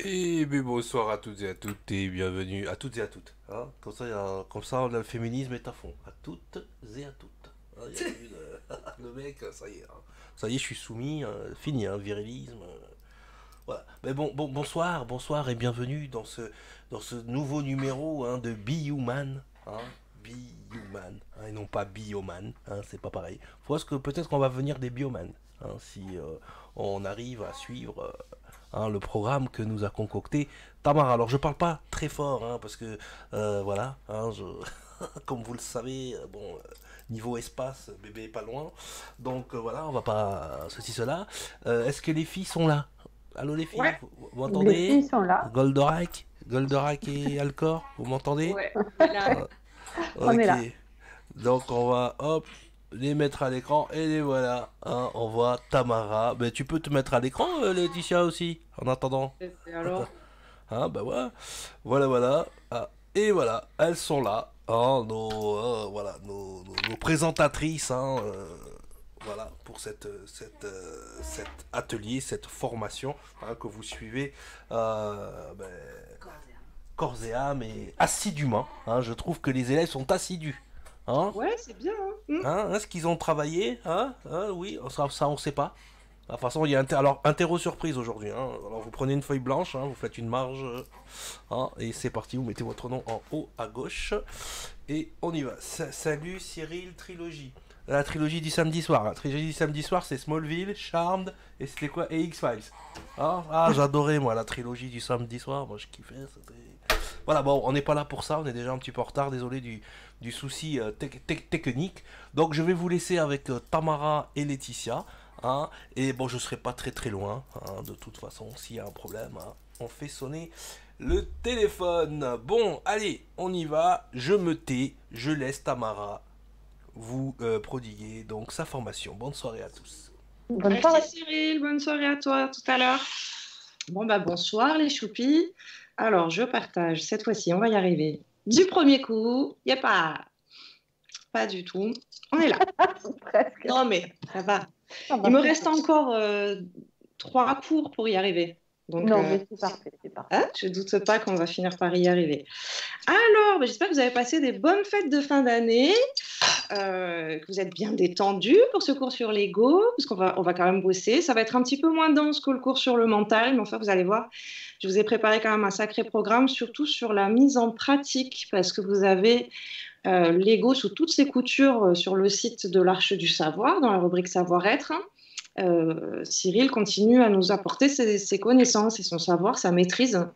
Et bien bonsoir à toutes et à toutes et bienvenue à toutes et à toutes. Hein. Comme ça, le féminisme est à fond. À toutes et à toutes. Hein, y a plus le mec, ça y est. Hein. Ça y est, je suis soumis. Hein, fini, hein, virilisme. Voilà. Mais bonsoir, bonsoir et bienvenue dans ce nouveau numéro hein, de Be Human. Hein. Be Human. Hein, et non pas Bioman. Hein, c'est pas pareil. Parce que peut-être qu'on va venir des bioman. Hein, si on arrive à suivre hein, le programme que nous a concocté Tamara. Alors je parle pas très fort hein, parce que voilà, hein, comme vous le savez, niveau espace, bébé est pas loin. Donc voilà, on va pas ceci cela. Est-ce que les filles sont là? Allô les filles, Ouais, vous Les m'entendez? filles sont là, Goldorak et Alcor, vous m'entendez? ouais, on est là. Ah, on est ok. là. Donc on va hop les mettre à l'écran et les voilà. Hein, on voit Tamara. Mais tu peux te mettre à l'écran, Laetitia aussi, en attendant. Et alors? Hein, bah voilà. Voilà, voilà. Ah, et voilà, elles sont là. Hein, voilà, nos présentatrices. Hein, voilà, pour cet atelier, cette formation hein, que vous suivez ben, corps et âme et assidûment. Hein, je trouve que les élèves sont assidus. Hein, Ouais, c'est bien, hein. hein, est-ce qu'ils ont travaillé hein, hein, oui, ça on sait pas. De toute façon, il y a alors interro surprise aujourd'hui. Hein. Alors vous prenez une feuille blanche, hein, vous faites une marge, hein, et c'est parti. Vous mettez votre nom en haut à gauche et on y va. Salut Cyril Trilogie. La trilogie du samedi soir. La trilogie du samedi soir, c'est Smallville, Charmed et c'était quoi et X-Files. Hein ah, j'adorais moi la trilogie du samedi soir. Moi je kiffais. Voilà, bon, on n'est pas là pour ça. On est déjà un petit peu en retard. Désolé du souci technique. Donc je vais vous laisser avec Tamara et Laetitia. Hein, et bon, je serai pas très très loin. Hein, de toute façon, s'il y a un problème, hein, on fait sonner le téléphone. Bon, allez, on y va. Je me tais. Je laisse Tamara vous prodiguer donc sa formation. Bonne soirée à tous. Bonne soirée. Merci Cyril, bonne soirée à toi, à tout à l'heure. Bon, bah bonsoir les choupis. Alors, je partage, cette fois-ci, on va y arriver. Du premier coup, il n'y a pas du tout. On est là. Presque. Non, mais ça va. Ça va Il me faire. reste encore 3 cours pour y arriver. Donc, Non, mais c'est parfait, c'est parfait. hein, je ne doute pas qu'on va finir par y arriver. Alors, bah, j'espère que vous avez passé des bonnes fêtes de fin d'année, que vous êtes bien détendus pour ce cours sur l'ego, parce qu'on va quand même bosser. Ça va être un petit peu moins dense que le cours sur le mental, mais enfin, vous allez voir, je vous ai préparé quand même un sacré programme, surtout sur la mise en pratique, parce que vous avez l'ego sous toutes ses coutures sur le site de l'Arche du Savoir, dans la rubrique Savoir-être. Cyril continue à nous apporter ses connaissances et son savoir, sa maîtrise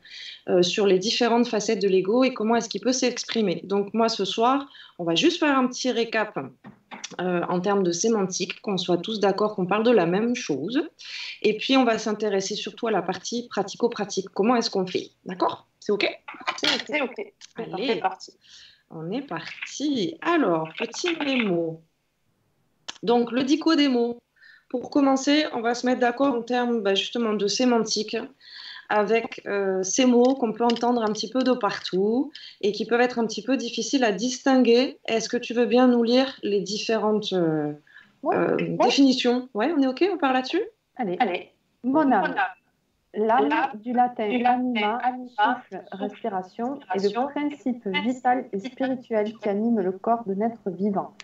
sur les différentes facettes de l'ego et comment est-ce qu'il peut s'exprimer. Donc moi, ce soir, on va juste faire un petit récap en termes de sémantique, qu'on soit tous d'accord qu'on parle de la même chose. Et puis, on va s'intéresser surtout à la partie pratico-pratique. Comment est-ce qu'on fait? D'accord? C'est OK? C'est ok. Allez, C'est parti. on est parti. Alors, petit mémo. Donc, le dico des mots. Pour commencer, on va se mettre d'accord en termes justement de sémantique avec ces mots qu'on peut entendre un petit peu de partout et qui peuvent être un petit peu difficiles à distinguer. Est-ce que tu veux bien nous lire les différentes Ouais. définitions? Ouais, on est OK, on part là-dessus? Allez. Mon âme. L'âme, du latin anima, souffle, respiration, est le principe vital et spirituel qui anime le corps d'un être vivant,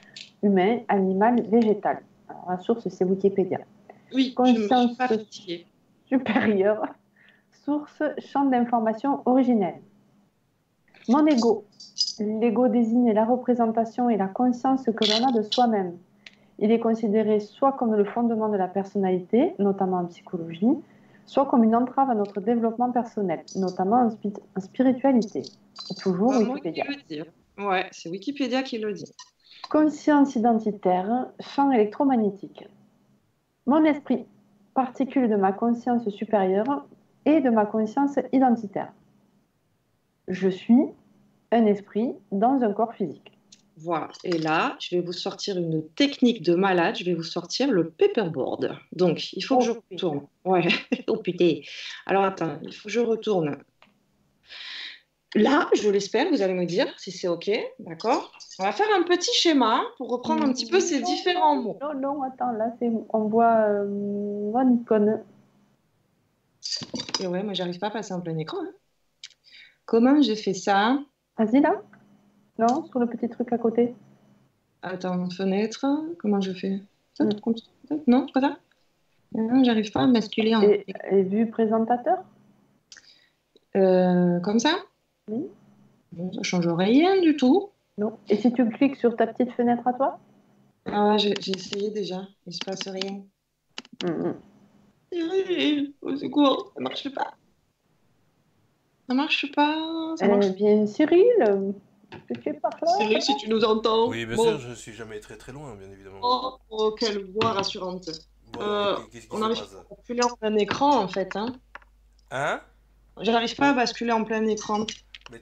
humain, animal, végétal. Alors, la source, c'est Wikipédia. Oui, je Conscience me suis pas fatiguée. supérieure, source, champ d'information originel. Mon ego. L'ego désigne la représentation et la conscience que l'on a de soi-même. Il est considéré soit comme le fondement de la personnalité, notamment en psychologie, soit comme une entrave à notre développement personnel, notamment en spiritualité. Toujours Pas moi qui Wikipédia. le dis. Ouais, c'est Wikipédia qui le dit. Conscience identitaire, champ électromagnétique. Mon esprit, particule de ma conscience supérieure et de ma conscience identitaire. Je suis un esprit dans un corps physique. Voilà. Et là, je vais vous sortir une technique de malade. Je vais vous sortir le paperboard. Donc, il faut que je retourne. Ouais. Oh putain. Alors, attends, il faut que je retourne. Là, je l'espère, vous allez me dire si c'est OK. D'accord? On va faire un petit schéma pour reprendre un petit peu ces différents mots. Non, attends, là, on voit mon icône. Et ouais, moi, j'arrive pas à passer en plein écran. Hein. Comment je fais ça? Vas-y là. Non, sur le petit truc à côté. Attends, fenêtre. Comment je fais? Ça, comme ça, peut-être. Non, pas ça? Non, j'arrive pas à basculer en... Et vue présentateur? Comme ça? Oui. Bon, ça change rien du tout. Non. Et si tu cliques sur ta petite fenêtre à toi? Ah, j'ai essayé déjà. Il se passe rien. Au secours, ça marche pas. Ça marche pas. Ça marche. Bien, Cyril, tu es par là? Cyril, si tu nous entends. Oui, bien Bon. sûr, je suis jamais très très loin, bien évidemment. Oh, quelle voix rassurante. Bon, qu'est-ce qui On se n'arrive passe? pas à basculer en plein écran, en fait. Hein. Hein? J'arrive pas à basculer en plein écran.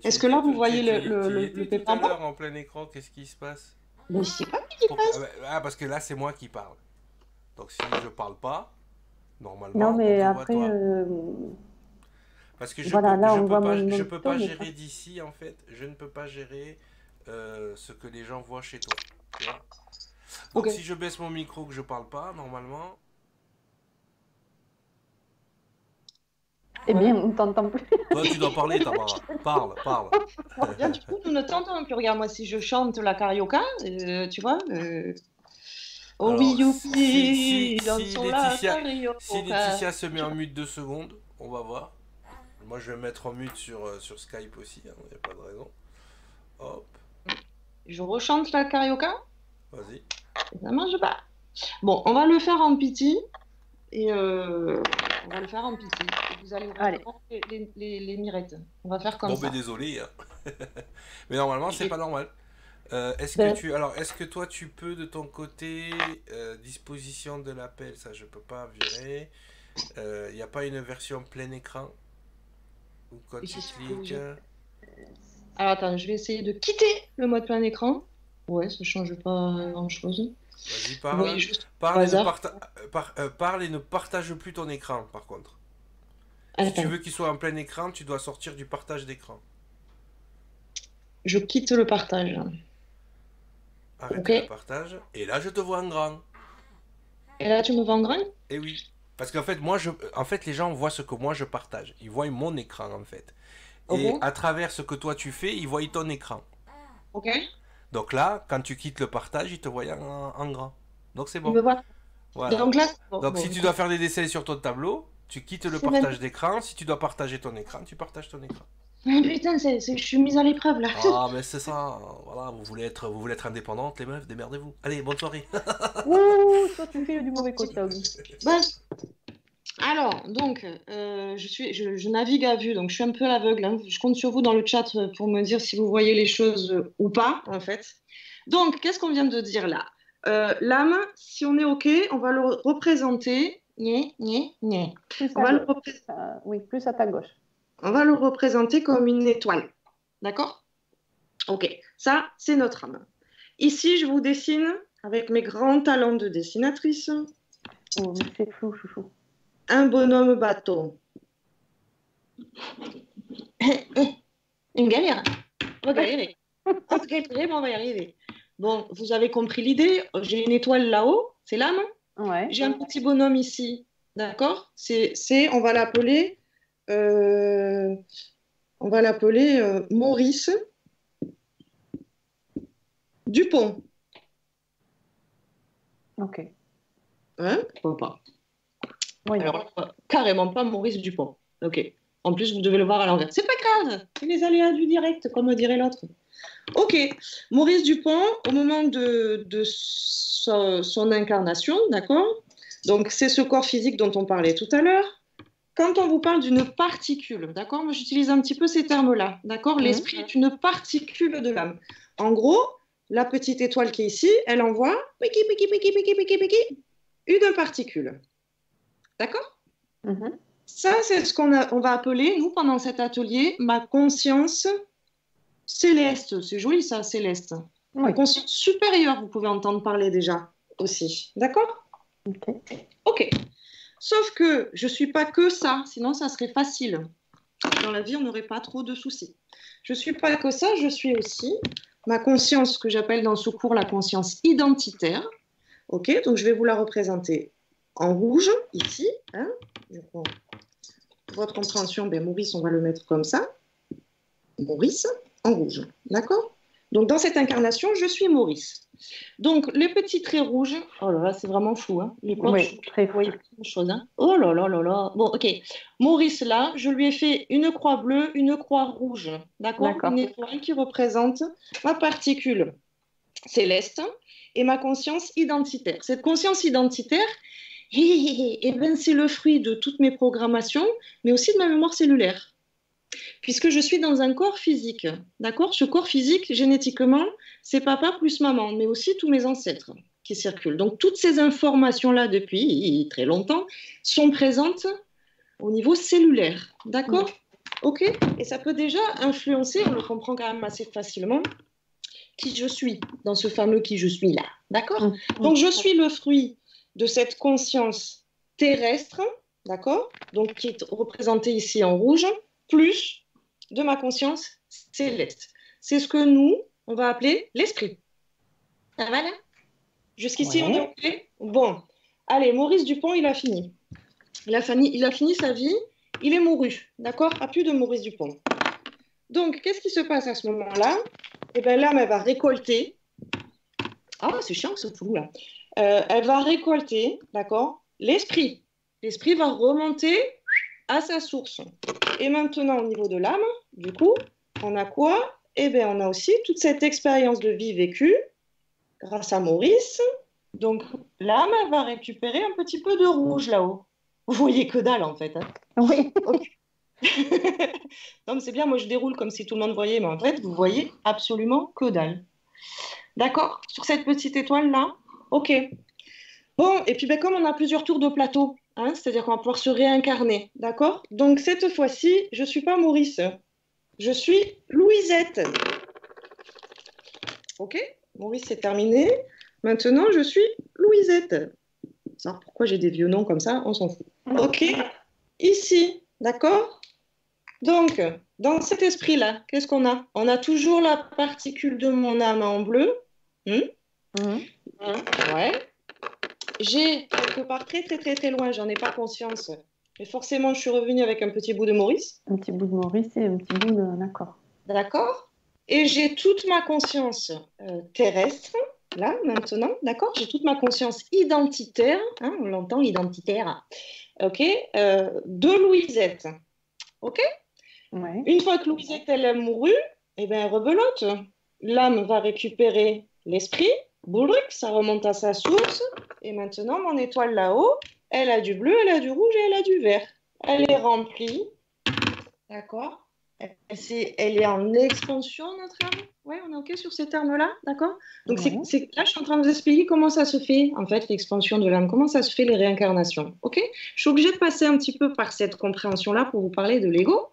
Est-ce que là, vous voyez le tout à pépin? l'heure en plein écran, qu'est-ce qui se passe? Mais je sais pas ce qui passe. Parce que là, c'est moi qui parle. Donc si je parle pas, normalement, Non, mais on te voit après, toi. Parce que voilà, là, on voit je mon peux pas ton, mais gérer d'ici, en fait. Je ne peux pas gérer ce que les gens voient chez toi. Tu vois. Donc Ok. si je baisse mon micro, que je parle pas, normalement... Eh bien, on t'entend plus. Toi, tu dois parler, Tamara. Parle, parle. Bien, du coup, nous ne t'entendons plus. Regarde, moi, si je chante la carioca, tu vois. Oh Alors, oui, youpi, si dansons la carioca. si Laetitia se met en mute 2 secondes, on va voir. Moi, je vais me mettre en mute sur Skype aussi, il n'y a pas de raison. Hop, Je rechante la carioca, vas-y. ça marche pas. Bon, on va le faire en piti. Et on va le faire en piti. Et vous allez Allez. voir les mirettes. On va faire comme Bon, ça. ben désolé. Hein. Mais normalement, c'est pas normal. Est-ce Ben. que toi, tu peux de ton côté, disposition de l'appel, ça je peux pas virer. Il n'y a pas une version plein écran ou quand tu cliques. Alors attends, je vais essayer de quitter le mode plein écran. Ouais, ça change pas grand-chose. Vas-y, parle. Oui, juste Parle, hasard. et ne partage plus ton écran, par contre. Attends, Si tu veux qu'il soit en plein écran, tu dois sortir du partage d'écran. je quitte le partage. Arrête Ok. le partage. Et là, je te vois en grand. Et là, tu me vois en grand? Et oui. Parce qu'en fait, les gens voient ce que moi je partage. Ils voient mon écran, en fait. Et Ok. à travers ce que toi tu fais, ils voient ton écran. Ok. Donc là, quand tu quittes le partage, ils te voient en grand. Donc c'est Tu bon. me vois? Voilà. Donc là, Donc si tu dois faire des dessins sur ton tableau, tu quittes le partage d'écran. Si tu dois partager ton écran, tu partages ton écran. Ah, putain, je suis mise à l'épreuve là. Ah, mais c'est ça. Voilà, vous voulez être indépendantes, les meufs, démerdez-vous. Allez, bonne soirée. Ouh, toi, tu fais du mauvais côté. Bon. Alors, donc, je navigue à vue, donc je suis un peu à l'aveugle. Hein. Je compte sur vous dans le chat pour me dire si vous voyez les choses ou pas, en fait. Donc, qu'est-ce qu'on vient de dire là? L'âme, si on est OK, on va le représenter. Plus On à va le gauche. Oui, plus à ta gauche. On va le représenter comme une étoile. D'accord? OK. Ça, c'est notre âme. Ici, je vous dessine avec mes grands talents de dessinatrice. Oh, mais c'est flou, chouchou. Un bonhomme bâton. Une galère. On va galérer. On va galérer, mais on va y arriver. Bon, vous avez compris l'idée. J'ai une étoile là-haut, c'est l'âme. Ouais. J'ai un petit bonhomme ici. D'accord? On va l'appeler Maurice Dupont. Ok. Hein? Pourquoi pas? Oui. Alors, carrément pas Maurice Dupont. Ok. En plus, vous devez le voir à l'envers. C'est pas grave. C'est les aléas du direct, comme dirait l'autre. Ok. Maurice Dupont, au moment de son incarnation, d'accord? Donc, c'est ce corps physique dont on parlait tout à l'heure. Quand on vous parle d'une particule, d'accord? Moi, j'utilise un petit peu ces termes-là, d'accord? L'esprit est une particule de l'âme. En gros, la petite étoile qui est ici, elle envoie une particule. D'accord? Ça, c'est ce qu'on va appeler, nous, pendant cet atelier, ma conscience céleste. C'est joli, ça, céleste. Oui. Ma conscience supérieure, vous pouvez entendre parler déjà aussi. D'accord? Ok. Sauf que je ne suis pas que ça, sinon ça serait facile. Dans la vie, on n'aurait pas trop de soucis. Je ne suis pas que ça, je suis aussi ma conscience, que j'appelle dans ce cours la conscience identitaire. Ok, donc je vais vous la représenter en rouge, ici. Hein, votre compréhension, ben, Maurice, on va le mettre comme ça. Maurice en rouge. D'accord? Donc, dans cette incarnation, je suis Maurice. Donc, les petits traits rouges, oh là là, c'est vraiment fou, hein. Les points, Oui, très fou. chose, hein. Oh là là là là. Bon, ok. Maurice, là, je lui ai fait une croix bleue, une croix rouge. D'accord? D'accord. Une étoile qui représente ma particule céleste et ma conscience identitaire. Cette conscience identitaire, eh ben, c'est le fruit de toutes mes programmations, mais aussi de ma mémoire cellulaire. Puisque je suis dans un corps physique, d'accord? Ce corps physique, génétiquement, c'est papa plus maman, mais aussi tous mes ancêtres qui circulent. Donc, toutes ces informations-là, depuis très longtemps, sont présentes au niveau cellulaire, d'accord? Ok? Et ça peut déjà influencer, on le comprend quand même assez facilement, qui je suis, dans ce fameux qui je suis là, d'accord? Donc, je suis le fruit de cette conscience terrestre, d'accord? Donc, qui est représentée ici en rouge, plus de ma conscience céleste. C'est ce que nous, on va appeler l'esprit. Ça va là? Jusqu'ici, on est OK? Bon. Allez, Maurice Dupont, il a fini. Il a fini sa vie. Il est mouru. D'accord? Pas plus de Maurice Dupont. Donc, qu'est-ce qui se passe à ce moment-là? Eh bien, l'âme, elle va récolter. Ah, c'est chiant ce flou là. Elle va récolter, d'accord? L'esprit. L'esprit va remonter à sa source. Et maintenant, au niveau de l'âme, du coup, on a quoi? Eh bien, on a aussi toute cette expérience de vie vécue grâce à Maurice. Donc, l'âme, elle va récupérer un petit peu de rouge là-haut. Vous voyez que dalle, en fait. Hein. Oui. Okay. Non, mais c'est bien, moi je déroule comme si tout le monde voyait, mais en fait, vous voyez absolument que dalle. D'accord? Sur cette petite étoile-là? Ok. Bon, et puis ben, comme on a plusieurs tours de plateau, hein, c'est-à-dire qu'on va pouvoir se réincarner, d'accord? Donc cette fois-ci, je ne suis pas Maurice, je suis Louisette. Ok? Maurice, c'est terminé. Maintenant, je suis Louisette. Alors, pourquoi j'ai des vieux noms comme ça? On s'en fout. Ok? Ici, d'accord? Donc, dans cet esprit-là, qu'est-ce qu'on a? On a toujours la particule de mon âme en bleu. Ouais. J'ai quelque part très très très très loin, j'en ai pas conscience. Mais forcément, je suis revenue avec un petit bout de Maurice. Un petit bout de Maurice et un petit bout de... D'accord. D'accord. Et j'ai toute ma conscience terrestre, là, maintenant. D'accord? J'ai toute ma conscience identitaire. Hein, on l'entend, identitaire. OK? De Louisette. OK? Ouais. Une fois que Louisette, elle est mourue, eh bien, rebelote. L'âme va récupérer l'esprit. Boulric, ça remonte à sa source. Et maintenant, mon étoile là-haut, elle a du bleu, elle a du rouge et elle a du vert. Elle est remplie. D'accord? Elle est en expansion, notre âme. Oui, on est OK sur ces termes-là, d'accord? Donc, là, je suis en train de vous expliquer comment ça se fait, en fait, l'expansion de l'âme, comment ça se fait les réincarnations. OK? Je suis obligée de passer un petit peu par cette compréhension-là pour vous parler de l'ego,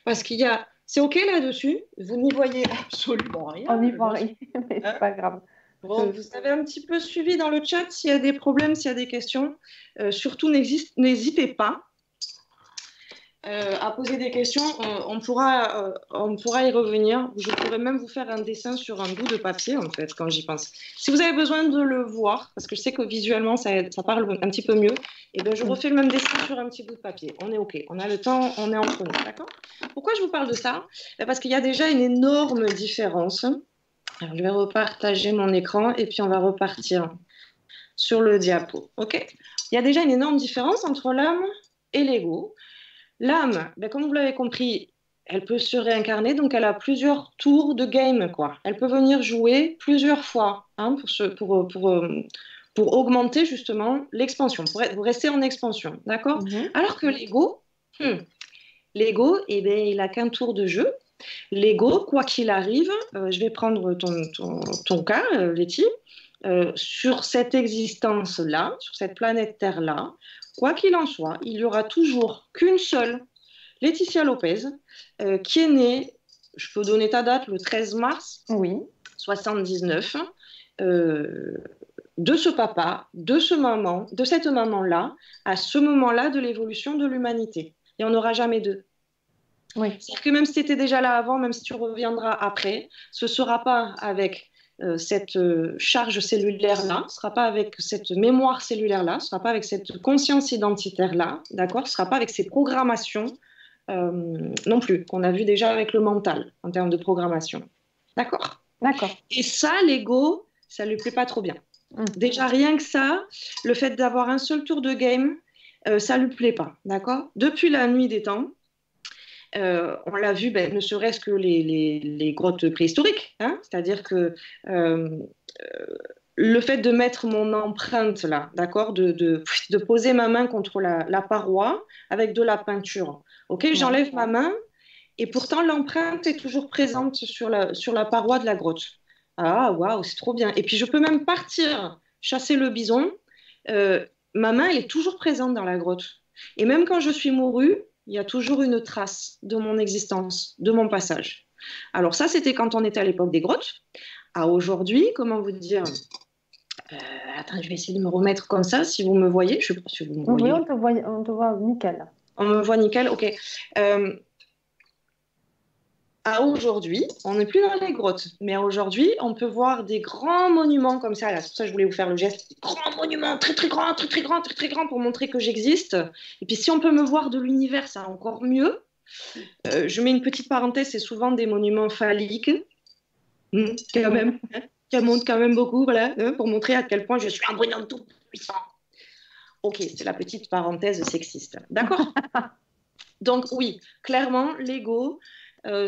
parce qu'il y a... C'est OK là-dessus, vous n'y voyez absolument rien. On n'y voit rien, mais c'est pas grave. Bon, vous avez un petit peu suivi dans le chat s'il y a des problèmes, s'il y a des questions. Surtout, n'hésitez pas à poser des questions. On pourra y revenir. Je pourrais même vous faire un dessin sur un bout de papier, en fait, quand j'y pense. Si vous avez besoin de le voir, parce que je sais que visuellement, ça parle un petit peu mieux, et bien, je refais le même dessin sur un petit bout de papier. On est OK. On a le temps, on est entre nous, d'accord? Pourquoi je vous parle de ça? Parce qu'il y a déjà une énorme différence. Alors, je vais repartager mon écran et puis on va repartir sur le diapo. OK? Il y a déjà une énorme différence entre l'âme et l'ego. L'âme, ben, comme vous l'avez compris, elle peut se réincarner, donc elle a plusieurs tours de game, quoi. Elle peut venir jouer plusieurs fois hein, pour augmenter justement l'expansion, pour rester en expansion. D'accord? Alors que l'ego, eh ben, il n'a qu'un tour de jeu. L'ego, quoi qu'il arrive, je vais prendre ton cas, Letty, sur cette existence-là, sur cette planète Terre-là, quoi qu'il en soit, il n'y aura toujours qu'une seule, Laetitia Lopez, qui est née, je peux donner ta date, le 13 mars 79, de ce papa, de cette maman-là, à ce moment-là de l'évolution de l'humanité. Il n'y en aura jamais deux. Oui. C'est-à-dire que même si tu étais déjà là avant, même si tu reviendras après, ce ne sera pas avec cette charge cellulaire-là, ce ne sera pas avec cette mémoire cellulaire-là, ce ne sera pas avec cette conscience identitaire-là, d'accord? Ce ne sera pas avec ces programmations non plus, qu'on a vu déjà avec le mental en termes de programmation. D'accord? D'accord. Et ça, l'ego, ça ne lui plaît pas trop bien. Déjà, rien que ça, le fait d'avoir un seul tour de game, ça ne lui plaît pas, d'accord? Depuis la nuit des temps, on l'a vu, ne serait-ce que les grottes préhistoriques, hein, c'est-à-dire que le fait de mettre mon empreinte là, d'accord, de poser ma main contre la paroi avec de la peinture, ok, j'enlève ma main et pourtant l'empreinte est toujours présente sur la paroi de la grotte. Ah, waouh, c'est trop bien. Et puis je peux même partir chasser le bison, ma main elle est toujours présente dans la grotte. Et même quand je suis mourue, il y a toujours une trace de mon existence, de mon passage. Alors ça, c'était quand on était à l'époque des grottes. À aujourd'hui, comment vous dire attends, je vais essayer de me remettre comme ça, si vous me voyez. Je sais pas si vous me voyez. Oui, on te voit nickel. On me voit nickel, ok. À aujourd'hui, on n'est plus dans les grottes, mais aujourd'hui, on peut voir des grands monuments comme ça. C'est pour ça que je voulais vous faire le geste. Grands monuments, très très grands, très très grands, très très grands pour montrer que j'existe. Et puis si on peut me voir de l'univers, c'est encore mieux. Je mets une petite parenthèse, c'est souvent des monuments phalliques, quand même, hein, qui montrent quand même beaucoup, voilà, hein, pour montrer à quel point je suis un bonhomme tout puissant. Ok, c'est la petite parenthèse sexiste. D'accord? Donc oui, clairement, l'ego...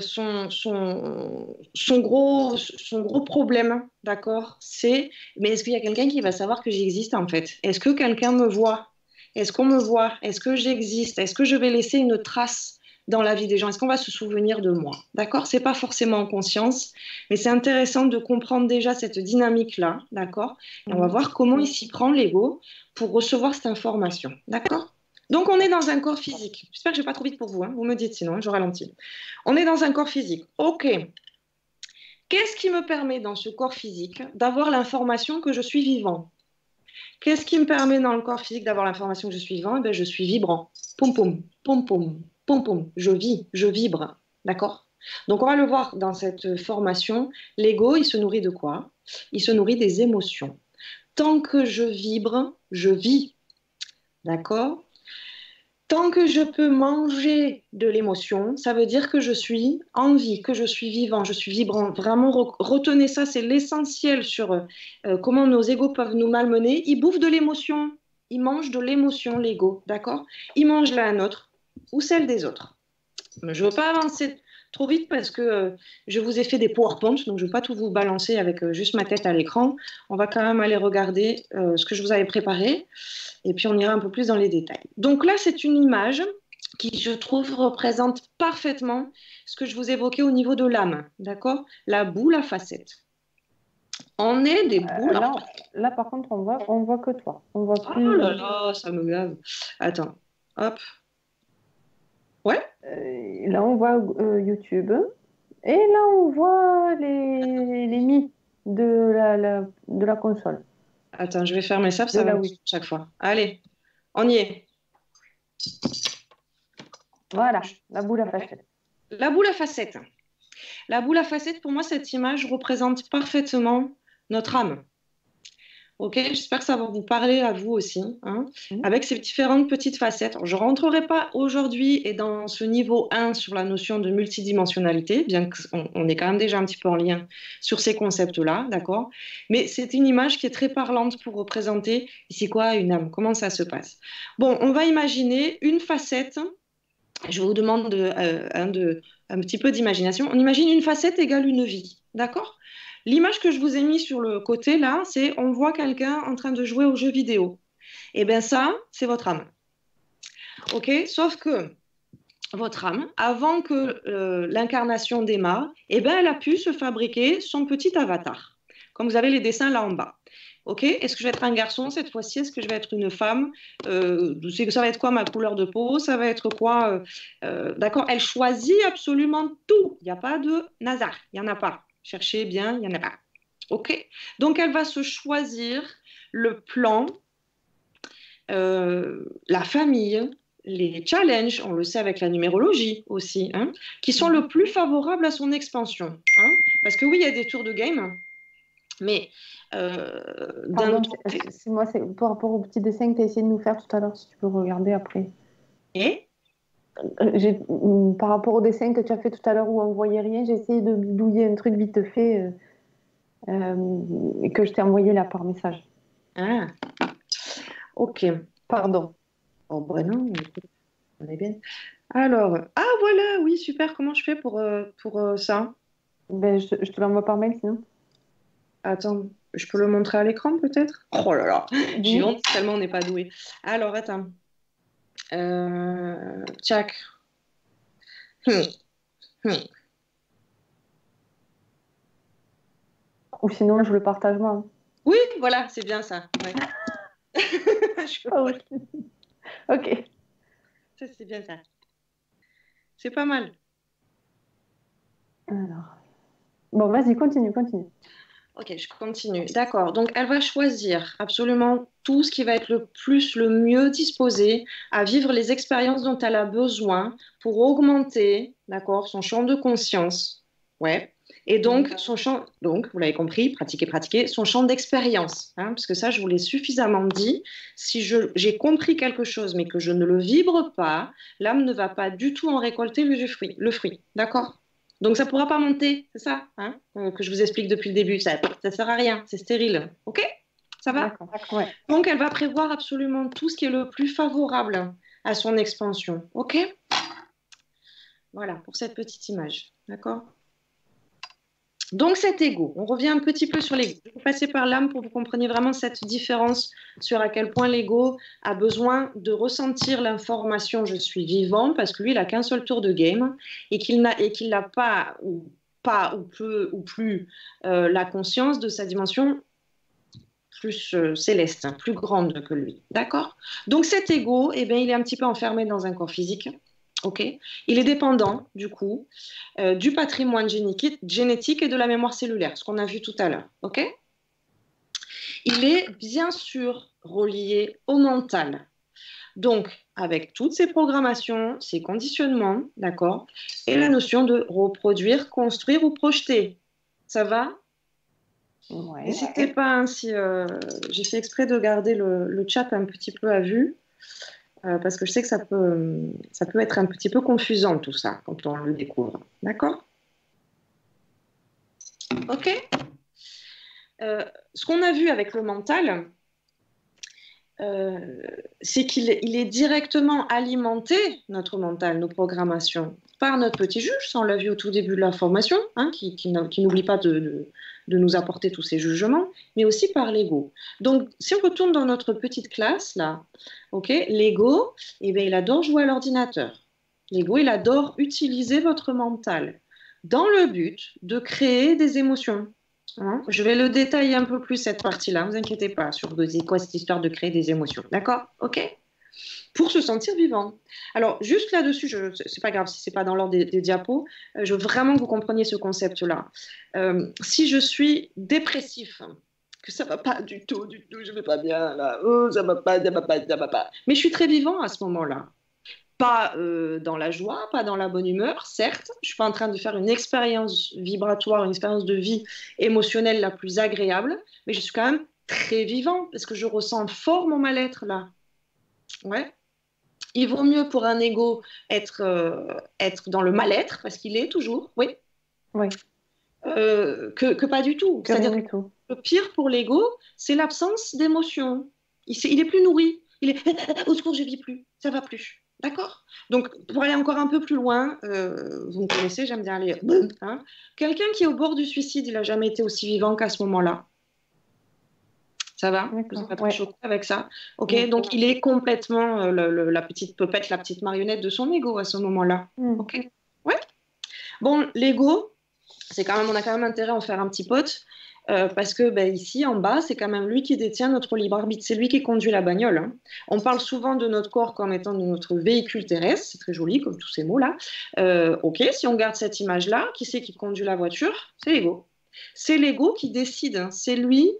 son gros problème, d'accord, c'est, mais est-ce qu'il y a quelqu'un qui va savoir que j'existe en fait? Est-ce que quelqu'un me voit? Est-ce qu'on me voit? Est-ce que j'existe? Est-ce que je vais laisser une trace dans la vie des gens? Est-ce qu'on va se souvenir de moi? D'accord? C'est pas forcément en conscience, mais c'est intéressant de comprendre déjà cette dynamique-là, d'accord? Et on va voir comment il s'y prend l'ego pour recevoir cette information, d'accord? Donc, on est dans un corps physique. J'espère que je ne vais pas trop vite pour vous, hein. Vous me dites sinon, hein, je ralentis. On est dans un corps physique. OK. Qu'est-ce qui me permet dans ce corps physique d'avoir l'information que je suis vivant? Qu'est-ce qui me permet dans le corps physique d'avoir l'information que je suis vivant? Eh bien, je suis vibrant. Poum, poum, poum, poum, poum, poum. Je vis, je vibre. D'accord? Donc, on va le voir dans cette formation. L'ego, il se nourrit de quoi? Il se nourrit des émotions. Tant que je vibre, je vis. D'accord? Tant que je peux manger de l'émotion, ça veut dire que je suis en vie, que je suis vivant, je suis vibrant. Vraiment, retenez ça, c'est l'essentiel sur comment nos égos peuvent nous malmener. Ils bouffent de l'émotion, ils mangent de l'émotion, l'ego, d'accord? Ils mangent la nôtre ou celle des autres. Mais je ne veux pas avancer trop vite parce que je vous ai fait des PowerPoint, donc je ne veux pas tout vous balancer avec juste ma tête à l'écran. On va quand même aller regarder ce que je vous avais préparé. Et puis, on ira un peu plus dans les détails. Donc là, c'est une image qui, je trouve, représente parfaitement ce que je vous évoquais au niveau de l'âme. D'accord? La boule à facettes. On est des boules. Là, par contre, on voit que toi. On voit plus... Oh là là, ça me gave. Attends. Hop. Ouais. Là, on voit YouTube. Et là, on voit les mi de la console. Attends, je vais fermer ça, ça va chaque fois. Allez, on y est. Voilà, la boule à facettes. La boule à facettes. La boule à facettes, pour moi, cette image représente parfaitement notre âme. Ok, j'espère que ça va vous parler à vous aussi, hein, avec ces différentes petites facettes. Je ne rentrerai pas aujourd'hui et dans ce niveau 1 sur la notion de multidimensionnalité, bien qu'on est quand même déjà un petit peu en lien sur ces concepts-là, d'accord? Mais c'est une image qui est très parlante pour représenter ici quoi, une âme, comment ça se passe. Bon, on va imaginer une facette, je vous demande un petit peu d'imagination. On imagine une facette égale une vie, d'accord? L'image que je vous ai mise sur le côté, là, c'est on voit quelqu'un en train de jouer aux jeux vidéo. Eh bien ça, c'est votre âme. OK? Sauf que votre âme, avant que l'incarnation démarre, eh bien, elle a pu se fabriquer son petit avatar. Comme vous avez les dessins là en bas. OK? Est-ce que je vais être un garçon cette fois-ci? Est-ce que je vais être une femme? Ça va être quoi ma couleur de peau? Ça va être quoi? D'accord? Elle choisit absolument tout. Il n'y a pas de hasard. Il n'y en a pas. Cherchez bien, il n'y en a pas. OK? Donc, elle va se choisir le plan, la famille, les challenges, on le sait avec la numérologie aussi, hein, qui sont le plus favorables à son expansion. Hein, parce que oui, il y a des tours de game. Mais d'un Pardon, autre côté... c'est moi, c'est par rapport au petit dessin que tu as essayé de nous faire tout à l'heure, si tu peux regarder après. Et Par rapport au dessin que tu as fait tout à l'heure où on ne voyait rien, j'ai essayé de bidouiller un truc vite fait que je t'ai envoyé là par message. ah, ok. Pardon. Oh, bah non, écoute, on est bien. Alors, ah voilà, oui, super. Comment je fais pour ça? Ben, je te l'envoie par mail sinon. Attends, je peux le montrer à l'écran peut-être? Oh là là, j'ai Oui. honte tellement on n'est pas doué. Alors, attends. Tchac. Hum, hum. Ou sinon, je le partage moi. Oui, voilà, c'est bien ça. Ouais. Ah oui. Ok. Ça, c'est bien ça. C'est pas mal. Alors. Bon, vas-y, continue. Ok, je continue. D'accord. Donc, elle va choisir absolument tout ce qui va être le mieux disposé à vivre les expériences dont elle a besoin pour augmenter, d'accord, son champ de conscience. Ouais. Et donc, vous l'avez compris, pratiquer, son champ d'expérience. Hein, parce que ça, je vous l'ai suffisamment dit. Si j'ai compris quelque chose, mais que je ne le vibre pas, l'âme ne va pas du tout en récolter le fruit. D'accord? Donc ça ne pourra pas monter, c'est ça hein, que je vous explique depuis le début. Ça ne sert à rien, c'est stérile. OK? Ça va? D'accord. Ouais. Donc elle va prévoir absolument tout ce qui est le plus favorable à son expansion. OK? Voilà, pour cette petite image. D'accord? Donc cet ego, on revient un petit peu sur l'ego. Je vais passer par l'âme pour que vous compreniez vraiment cette différence sur à quel point l'ego a besoin de ressentir l'information je suis vivant parce que lui il n'a qu'un seul tour de game et qu'il n'a pas ou peu ou plus la conscience de sa dimension plus céleste, hein, plus grande que lui. D'accord? Donc cet ego, eh bien, il est un petit peu enfermé dans un corps physique. Ok, il est dépendant, du coup, du patrimoine génétique et de la mémoire cellulaire, ce qu'on a vu tout à l'heure. Ok, il est bien sûr relié au mental. Donc, avec toutes ces programmations, ces conditionnements, d'accord, et la notion de reproduire, construire ou projeter. Ça va? Ouais. N'hésitez pas, hein, si j'ai fait exprès de garder le chat un petit peu à vue. Parce que je sais que ça peut être un petit peu confusant tout ça quand on le découvre. D'accord? Ok? Ce qu'on a vu avec le mental, c'est qu'il est directement alimenté, notre mental, nos programmations, par notre petit juge, ça on l'a vu au tout début de la formation, hein, qui n'oublie pas de nous apporter tous ces jugements, mais aussi par l'ego. Donc, si on retourne dans notre petite classe, là, okay, l'ego, eh bien, il adore jouer à l'ordinateur. L'ego, il adore utiliser votre mental dans le but de créer des émotions. Hein, je vais le détailler un peu plus cette partie-là, ne vous inquiétez pas, sur c'est quoi cette histoire de créer des émotions. D'accord? Ok? Pour se sentir vivant. Alors, juste là-dessus, c'est pas grave si c'est pas dans l'ordre des diapos, je veux vraiment que vous compreniez ce concept-là. Si je suis dépressif, que ça va pas du tout, je vais pas bien là, oh, ça va pas, mais je suis très vivant à ce moment-là. Pas dans la joie, pas dans la bonne humeur, certes. Je ne suis pas en train de faire une expérience vibratoire, une expérience de vie émotionnelle la plus agréable, mais je suis quand même très vivant parce que je ressens fort mon mal-être là. Ouais. Il vaut mieux pour un ego être dans le mal-être, parce qu'il est toujours, oui, Oui. que pas du tout. C'est-à-dire que le pire pour l'ego, c'est l'absence d'émotion. Il est plus nourri. Il est au secours, je vis plus, ça va plus. D'accord? Donc, pour aller encore un peu plus loin, vous me connaissez, j'aime bien aller. Hein, quelqu'un qui est au bord du suicide, il n'a jamais été aussi vivant qu'à ce moment-là. Ça va? Vous n'êtes pas trop choqué avec ça? Ok, donc il est complètement la petite pupette, la petite marionnette de son ego à ce moment-là. Ok? Ouais? Bon, l'ego, on a quand même intérêt à en faire un petit pote. Parce que ici, en bas, c'est quand même lui qui détient notre libre arbitre. C'est lui qui conduit la bagnole. Hein. On parle souvent de notre corps comme étant de notre véhicule terrestre. C'est très joli, comme tous ces mots-là. Ok, si on garde cette image-là, qui c'est qui conduit la voiture? C'est l'ego. C'est l'ego qui décide. Hein. C'est lui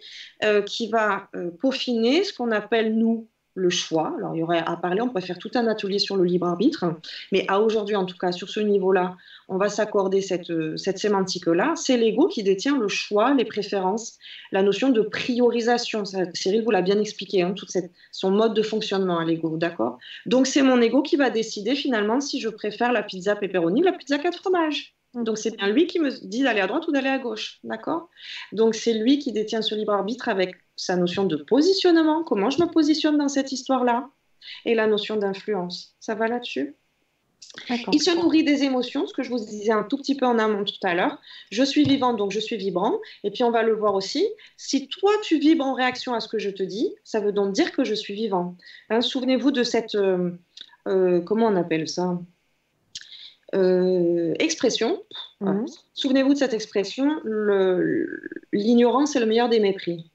qui va peaufiner ce qu'on appelle, nous, le choix. Alors, il y aurait à parler, on pourrait faire tout un atelier sur le libre arbitre, mais à aujourd'hui, en tout cas, sur ce niveau-là, on va s'accorder cette sémantique-là. C'est l'ego qui détient le choix, les préférences, la notion de priorisation. Ça, Cyril vous l'a bien expliqué, hein, son mode de fonctionnement à l'ego, d'accord? Donc, c'est mon ego qui va décider finalement si je préfère la pizza pepperoni ou la pizza 4 fromages. Donc, c'est bien lui qui me dit d'aller à droite ou d'aller à gauche, d'accord? Donc, c'est lui qui détient ce libre arbitre avec sa notion de positionnement, comment je me positionne dans cette histoire-là, et la notion d'influence. Ça va là-dessus? Il se nourrit des émotions, ce que je vous disais un tout petit peu en amont tout à l'heure. Je suis vivant, donc je suis vibrant. Et puis, on va le voir aussi. Si toi, tu vibres en réaction à ce que je te dis, ça veut donc dire que je suis vivant. Hein, souvenez-vous de cette... comment on appelle ça? Expression. Souvenez-vous de cette expression, l'ignorance est le meilleur des mépris.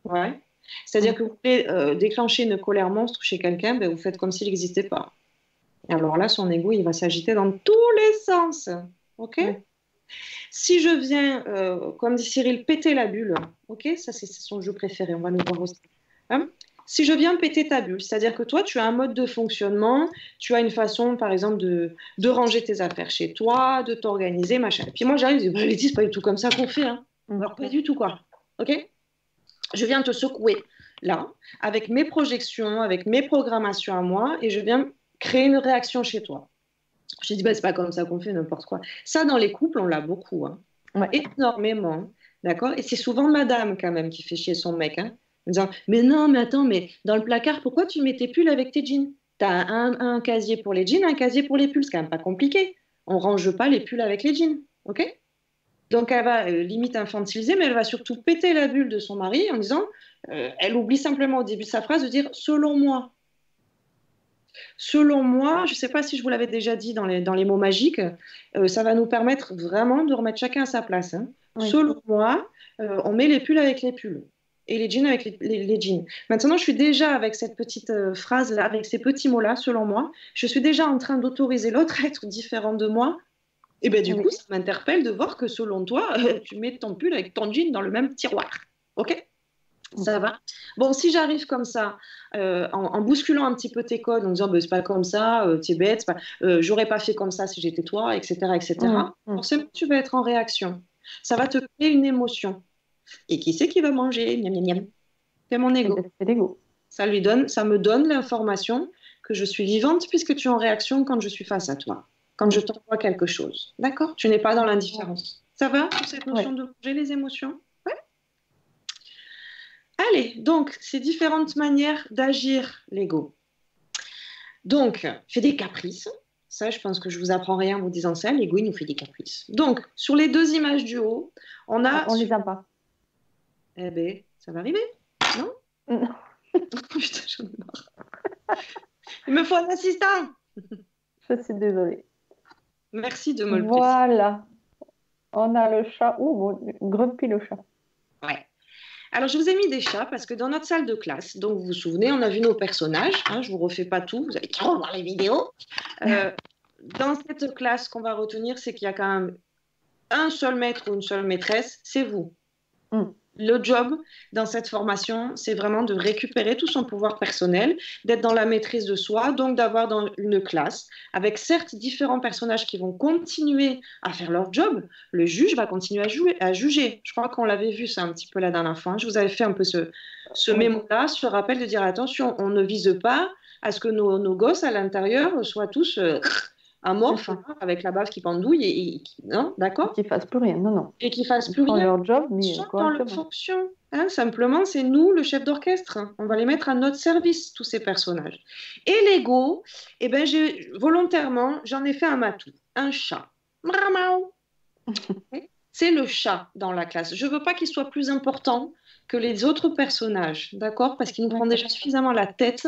Ouais. C'est-à-dire que vous voulez déclencher une colère monstre chez quelqu'un, ben vous faites comme s'il n'existait pas. Alors là, son ego, il va s'agiter dans tous les sens. Ok? Si je viens, comme dit Cyril, péter la bulle, ok? Ça, c'est son jeu préféré, on va le voir aussi. Hein? Si je viens péter ta bulle, c'est-à-dire que toi, tu as un mode de fonctionnement, tu as une façon, par exemple, de ranger tes affaires chez toi, de t'organiser, machin. Et puis moi, j'arrive, je dis, bah, Letty, c'est pas du tout comme ça qu'on fait. Hein. Alors, pas du tout, quoi. OK? Je viens te secouer, là, avec mes projections, avec mes programmations à moi, et je viens créer une réaction chez toi. Je dis, bah, c'est pas comme ça qu'on fait, n'importe quoi. Ça, dans les couples, on l'a beaucoup, hein. Énormément, d'accord? Et c'est souvent madame, quand même, qui fait chier son mec, hein. En disant, mais non, mais attends, mais dans le placard, pourquoi tu mets tes pulls avec tes jeans? T'as un casier pour les jeans, un casier pour les pulls, c'est quand même pas compliqué. On range pas les pulls avec les jeans, ok? Donc elle va limite infantiliser, mais elle va surtout péter la bulle de son mari en disant, elle oublie simplement au début de sa phrase de dire selon moi. Selon moi, je ne sais pas si je vous l'avais déjà dit dans les mots magiques, ça va nous permettre vraiment de remettre chacun à sa place. Hein. Oui. Selon moi, on met les pulls avec les pulls et les jeans avec les jeans. Maintenant, je suis déjà avec cette petite phrase-là, avec ces petits mots-là, selon moi, je suis déjà en train d'autoriser l'autre à être différent de moi. Et bien du coup, ça m'interpelle de voir que selon toi, tu mets ton pull avec ton jean dans le même tiroir. OK ? Ça va. Bon, si j'arrive comme ça, en bousculant un petit peu tes codes, en disant, c'est pas comme ça, t'es bête, j'aurais pas fait comme ça si j'étais toi, etc., etc., forcément, tu vas être en réaction. Ça va te créer une émotion. Et qui c'est qui va manger? Miam, miam, miam. C'est mon ego. C'est l'ego. Ça me donne l'information que je suis vivante puisque tu es en réaction quand je suis face à toi, quand je t'envoie quelque chose. D'accord? Tu n'es pas dans l'indifférence. Ça va pour cette notion de manger les émotions? Allez, donc, ces différentes manières d'agir l'ego. Donc, fait des caprices. Ça, je pense que je vous apprends rien en vous disant ça. L'ego, il nous fait des caprices. Donc, sur les deux images du haut, on a... On les a pas. Eh bien, ça va arriver, non? Non. Putain, j'en ai marre. Il me faut un assistant. Je suis désolée. Merci de me le préciser. Voilà. On a le chat. Grumpy le chat. Ouais. Alors, je vous ai mis des chats parce que dans notre salle de classe, donc vous vous souvenez, on a vu nos personnages. Hein, je ne vous refais pas tout, vous allez qu'à revoir les vidéos. Dans cette classe, ce qu'on va retenir, c'est qu'il y a quand même un seul maître ou une seule maîtresse, c'est vous. Le job dans cette formation, c'est vraiment de récupérer tout son pouvoir personnel, d'être dans la maîtrise de soi, donc d'avoir dans une classe, avec certes différents personnages qui vont continuer à faire leur job. Le juge va continuer à juger. Je crois qu'on l'avait vu ça un petit peu la dernière fois. Je vous avais fait un peu ce mémo-là, ce rappel de dire attention, on ne vise pas à ce que nos gosses à l'intérieur soient tous... amorphes, avec la bave qui pendouille non, d'accord? Qu'ils fassent plus rien, non. Et qu'ils fassent plus rien. Leur job, mais dans leur fonction. Hein, simplement, c'est nous, le chef d'orchestre. On va les mettre à notre service, tous ces personnages. Et l'ego, eh ben, volontairement, j'en ai fait un matou, un chat. C'est le chat dans la classe. Je veux pas qu'il soit plus important que les autres personnages, d'accord? Parce qu'il nous prend déjà suffisamment la tête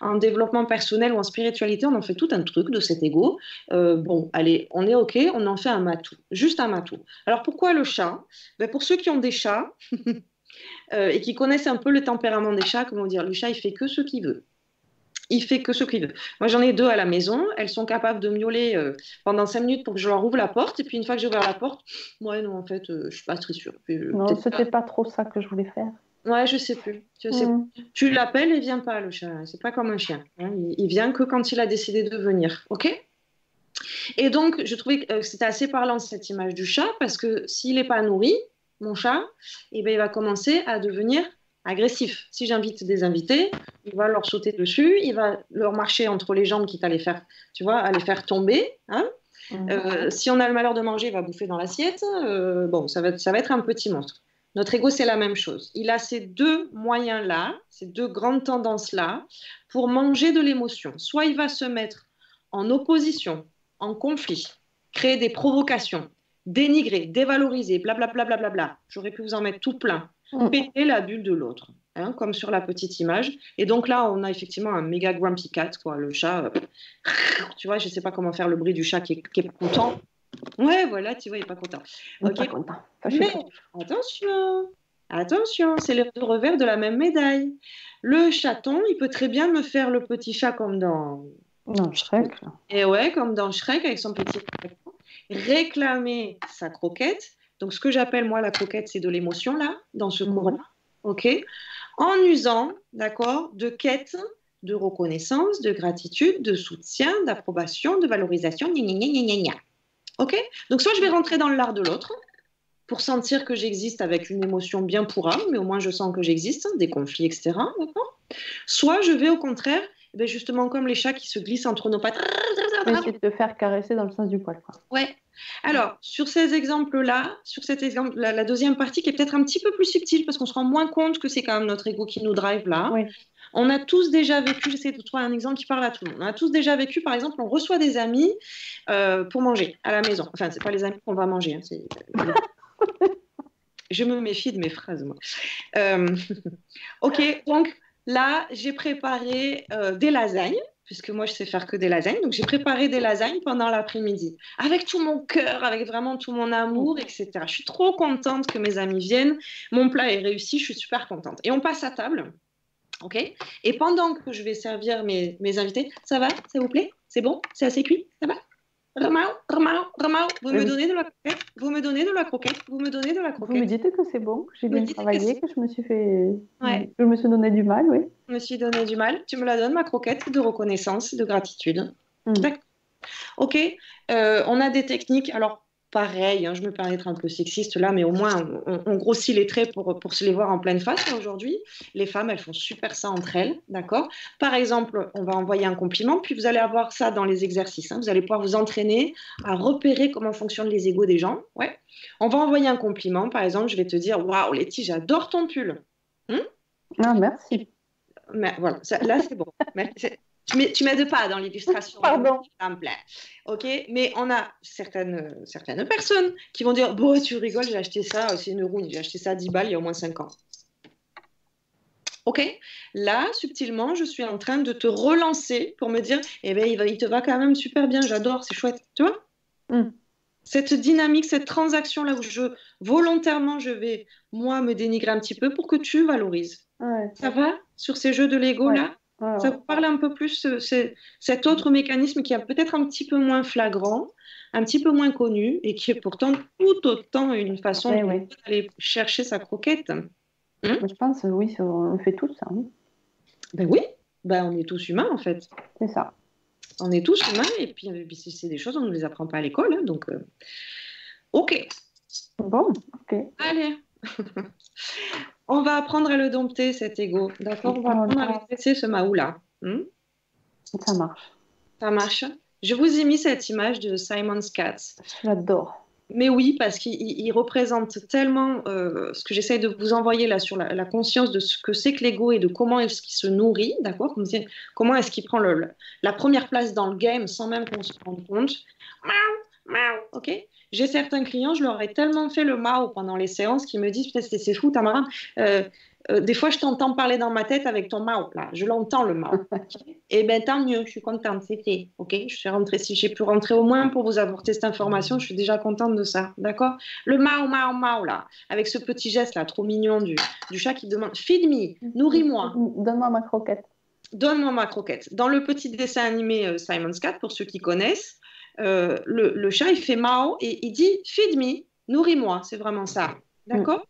en développement personnel ou en spiritualité. On en fait tout un truc de cet ego. Bon, allez, on est OK, on en fait un matou, juste un matou. Alors, pourquoi le chat? Ben, pour ceux qui ont des chats et qui connaissent un peu le tempérament des chats, comment dire, le chat, il fait que ce qu'il veut. Il fait que ce qu'il veut. Moi, j'en ai deux à la maison. Elles sont capables de miauler pendant 5 minutes pour que je leur ouvre la porte. Et puis, une fois que j'ai ouvert la porte, moi, non, en fait, je suis pas très sûre. Non, c'était pas trop ça que je voulais faire. Ouais, je sais plus. Je sais plus. Tu l'appelles, il vient pas, le chat. C'est pas comme un chien, hein. Il vient que quand il a décidé de venir. OK? Et donc, je trouvais que c'était assez parlant cette image du chat parce que s'il n'est pas nourri, mon chat, eh ben, il va commencer à devenir agressif. Si j'invite des invités, il va leur sauter dessus, il va leur marcher entre les jambes, quitte à les faire, tu vois, à les faire tomber. Hein. Si on a le malheur de manger, il va bouffer dans l'assiette. Bon, ça va être un petit monstre. Notre ego, c'est la même chose. Il a ces deux moyens-là, ces deux grandes tendances-là, pour manger de l'émotion. Soit il va se mettre en opposition, en conflit, créer des provocations, dénigrer, dévaloriser, blablabla. Bla, bla, bla, bla. J'aurais pu vous en mettre tout plein. Péter la bulle de l'autre, hein, comme sur la petite image. Et donc là, on a effectivement un méga grumpy cat, quoi, le chat. Tu vois, je ne sais pas comment faire le bruit du chat qui est content. Ouais, voilà, tu vois, il n'est pas content. Okay. Pas content. Mais attention, c'est les deux revers de la même médaille. Le chaton, il peut très bien me faire le petit chat comme dans Shrek. Et ouais, comme dans Shrek avec son petit chaton, réclamer sa croquette. Donc, ce que j'appelle, moi, la croquette, c'est de l'émotion, là, dans ce cours-là. OK? En usant, d'accord, de quête, de reconnaissance, de gratitude, de soutien, d'approbation, de valorisation, gna, gna, gna, gna, gna. OK? Donc, soit je vais rentrer dans l'art de l'autre pour sentir que j'existe avec une émotion bien pourrave, mais au moins je sens que j'existe, des conflits, etc. D'accord? Soit je vais, au contraire, ben justement, comme les chats qui se glissent entre nos pattes. Essayer de te faire caresser dans le sens du poil, quoi. Ouais. Alors, sur ces exemples-là, sur cet exemple, la deuxième partie qui est peut-être un petit peu plus subtile parce qu'on se rend moins compte que c'est quand même notre ego qui nous drive là. Oui. On a tous déjà vécu, j'essaie de trouver un exemple qui parle à tout le monde. On a tous déjà vécu, par exemple, on reçoit des amis pour manger à la maison. Enfin, c'est pas les amis qu'on va manger. Hein, je me méfie de mes phrases, moi. Ok, donc là, j'ai préparé des lasagnes. Puisque moi, je sais faire que des lasagnes. Donc, j'ai préparé des lasagnes pendant l'après-midi, avec tout mon cœur, avec vraiment tout mon amour, etc. Je suis trop contente que mes amis viennent. Mon plat est réussi, je suis super contente. Et on passe à table, ok? Et pendant que je vais servir mes invités, ça va? Ça vous plaît? C'est bon? C'est assez cuit? Ça va? Ramao, vous me donnez de la croquette, vous me donnez de la croquette, vous me donnez de la croquette. Vous me dites que c'est bon, que j'ai bien travaillé, que je me suis fait... Ouais. Je me suis donné du mal, oui. Je me suis donné du mal. Tu me la donnes, ma croquette de reconnaissance, de gratitude. D'accord. Ok. On a des techniques. Alors, pareil, hein, je me permets d'être un peu sexiste là, mais au moins, on grossit les traits pour se les voir en pleine face hein, aujourd'hui. Les femmes, elles font super ça entre elles. D'accord. Par exemple, on va envoyer un compliment, puis vous allez avoir ça dans les exercices. Hein, vous allez pouvoir vous entraîner à repérer comment fonctionnent les égos des gens. Ouais. On va envoyer un compliment. Par exemple, je vais te dire waouh, Letty, j'adore ton pull. Ah, merci. Mais voilà, là c'est bon. Tu m'aides pas dans l'illustration. Pardon. Ok, mais on a certaines personnes qui vont dire bon, tu rigoles, j'ai acheté ça, c'est une rouille, j'ai acheté ça à 10 balles il y a au moins 5 ans. Ok, là, subtilement, je suis en train de te relancer pour me dire eh ben, il te va quand même super bien, j'adore, c'est chouette. Tu vois cette dynamique, cette transaction-là où volontairement, je vais, moi, me dénigrer un petit peu pour que tu valorises. Ouais. Ça va sur ces jeux de Lego-là? Ouais. Ça vous parle un peu plus, cet autre mécanisme qui est peut-être un petit peu moins flagrant, un petit peu moins connu, et qui est pourtant tout autant une façon d'aller chercher sa croquette. Je pense, oui, on fait tous ça. Hein. Ben oui, on est tous humains en fait. C'est ça. On est tous humains, et puis c'est des choses, on ne les apprend pas à l'école, hein, donc... Ok. Bon, ok. Allez. On va apprendre à le dompter, cet ego. D'accord? On va apprendre à le laisser, ce Mahou-là. Ça marche. Ça marche. Je vous ai mis cette image de Simon's Cat. Je l'adore. Mais oui, parce qu'il représente tellement ce que j'essaye de vous envoyer là sur la conscience de ce que c'est que l'ego et de comment est-ce qu'il se nourrit, d'accord? Comment est-ce qu'il prend la première place dans le game sans même qu'on se rende compte. Ok? J'ai certains clients, je leur ai tellement fait le mao pendant les séances qu'ils me disent peut-être c'est fou, Tamara. Des fois, je t'entends parler dans ma tête avec ton mao. Là, je l'entends le mao. Et bien, tant mieux, je suis contente, c'était. Ok, je suis rentrée. Si j'ai pu rentrer au moins pour vous apporter cette information, je suis déjà contente de ça. D'accord? Le mao, là, avec ce petit geste là, trop mignon du chat qui demande feed me, nourris-moi. Donne-moi ma croquette. Donne-moi ma croquette. Dans le petit dessin animé Simon's Cat, pour ceux qui connaissent, le chat, il fait mao et il dit feed me, nourris-moi. C'est vraiment ça. D'accord?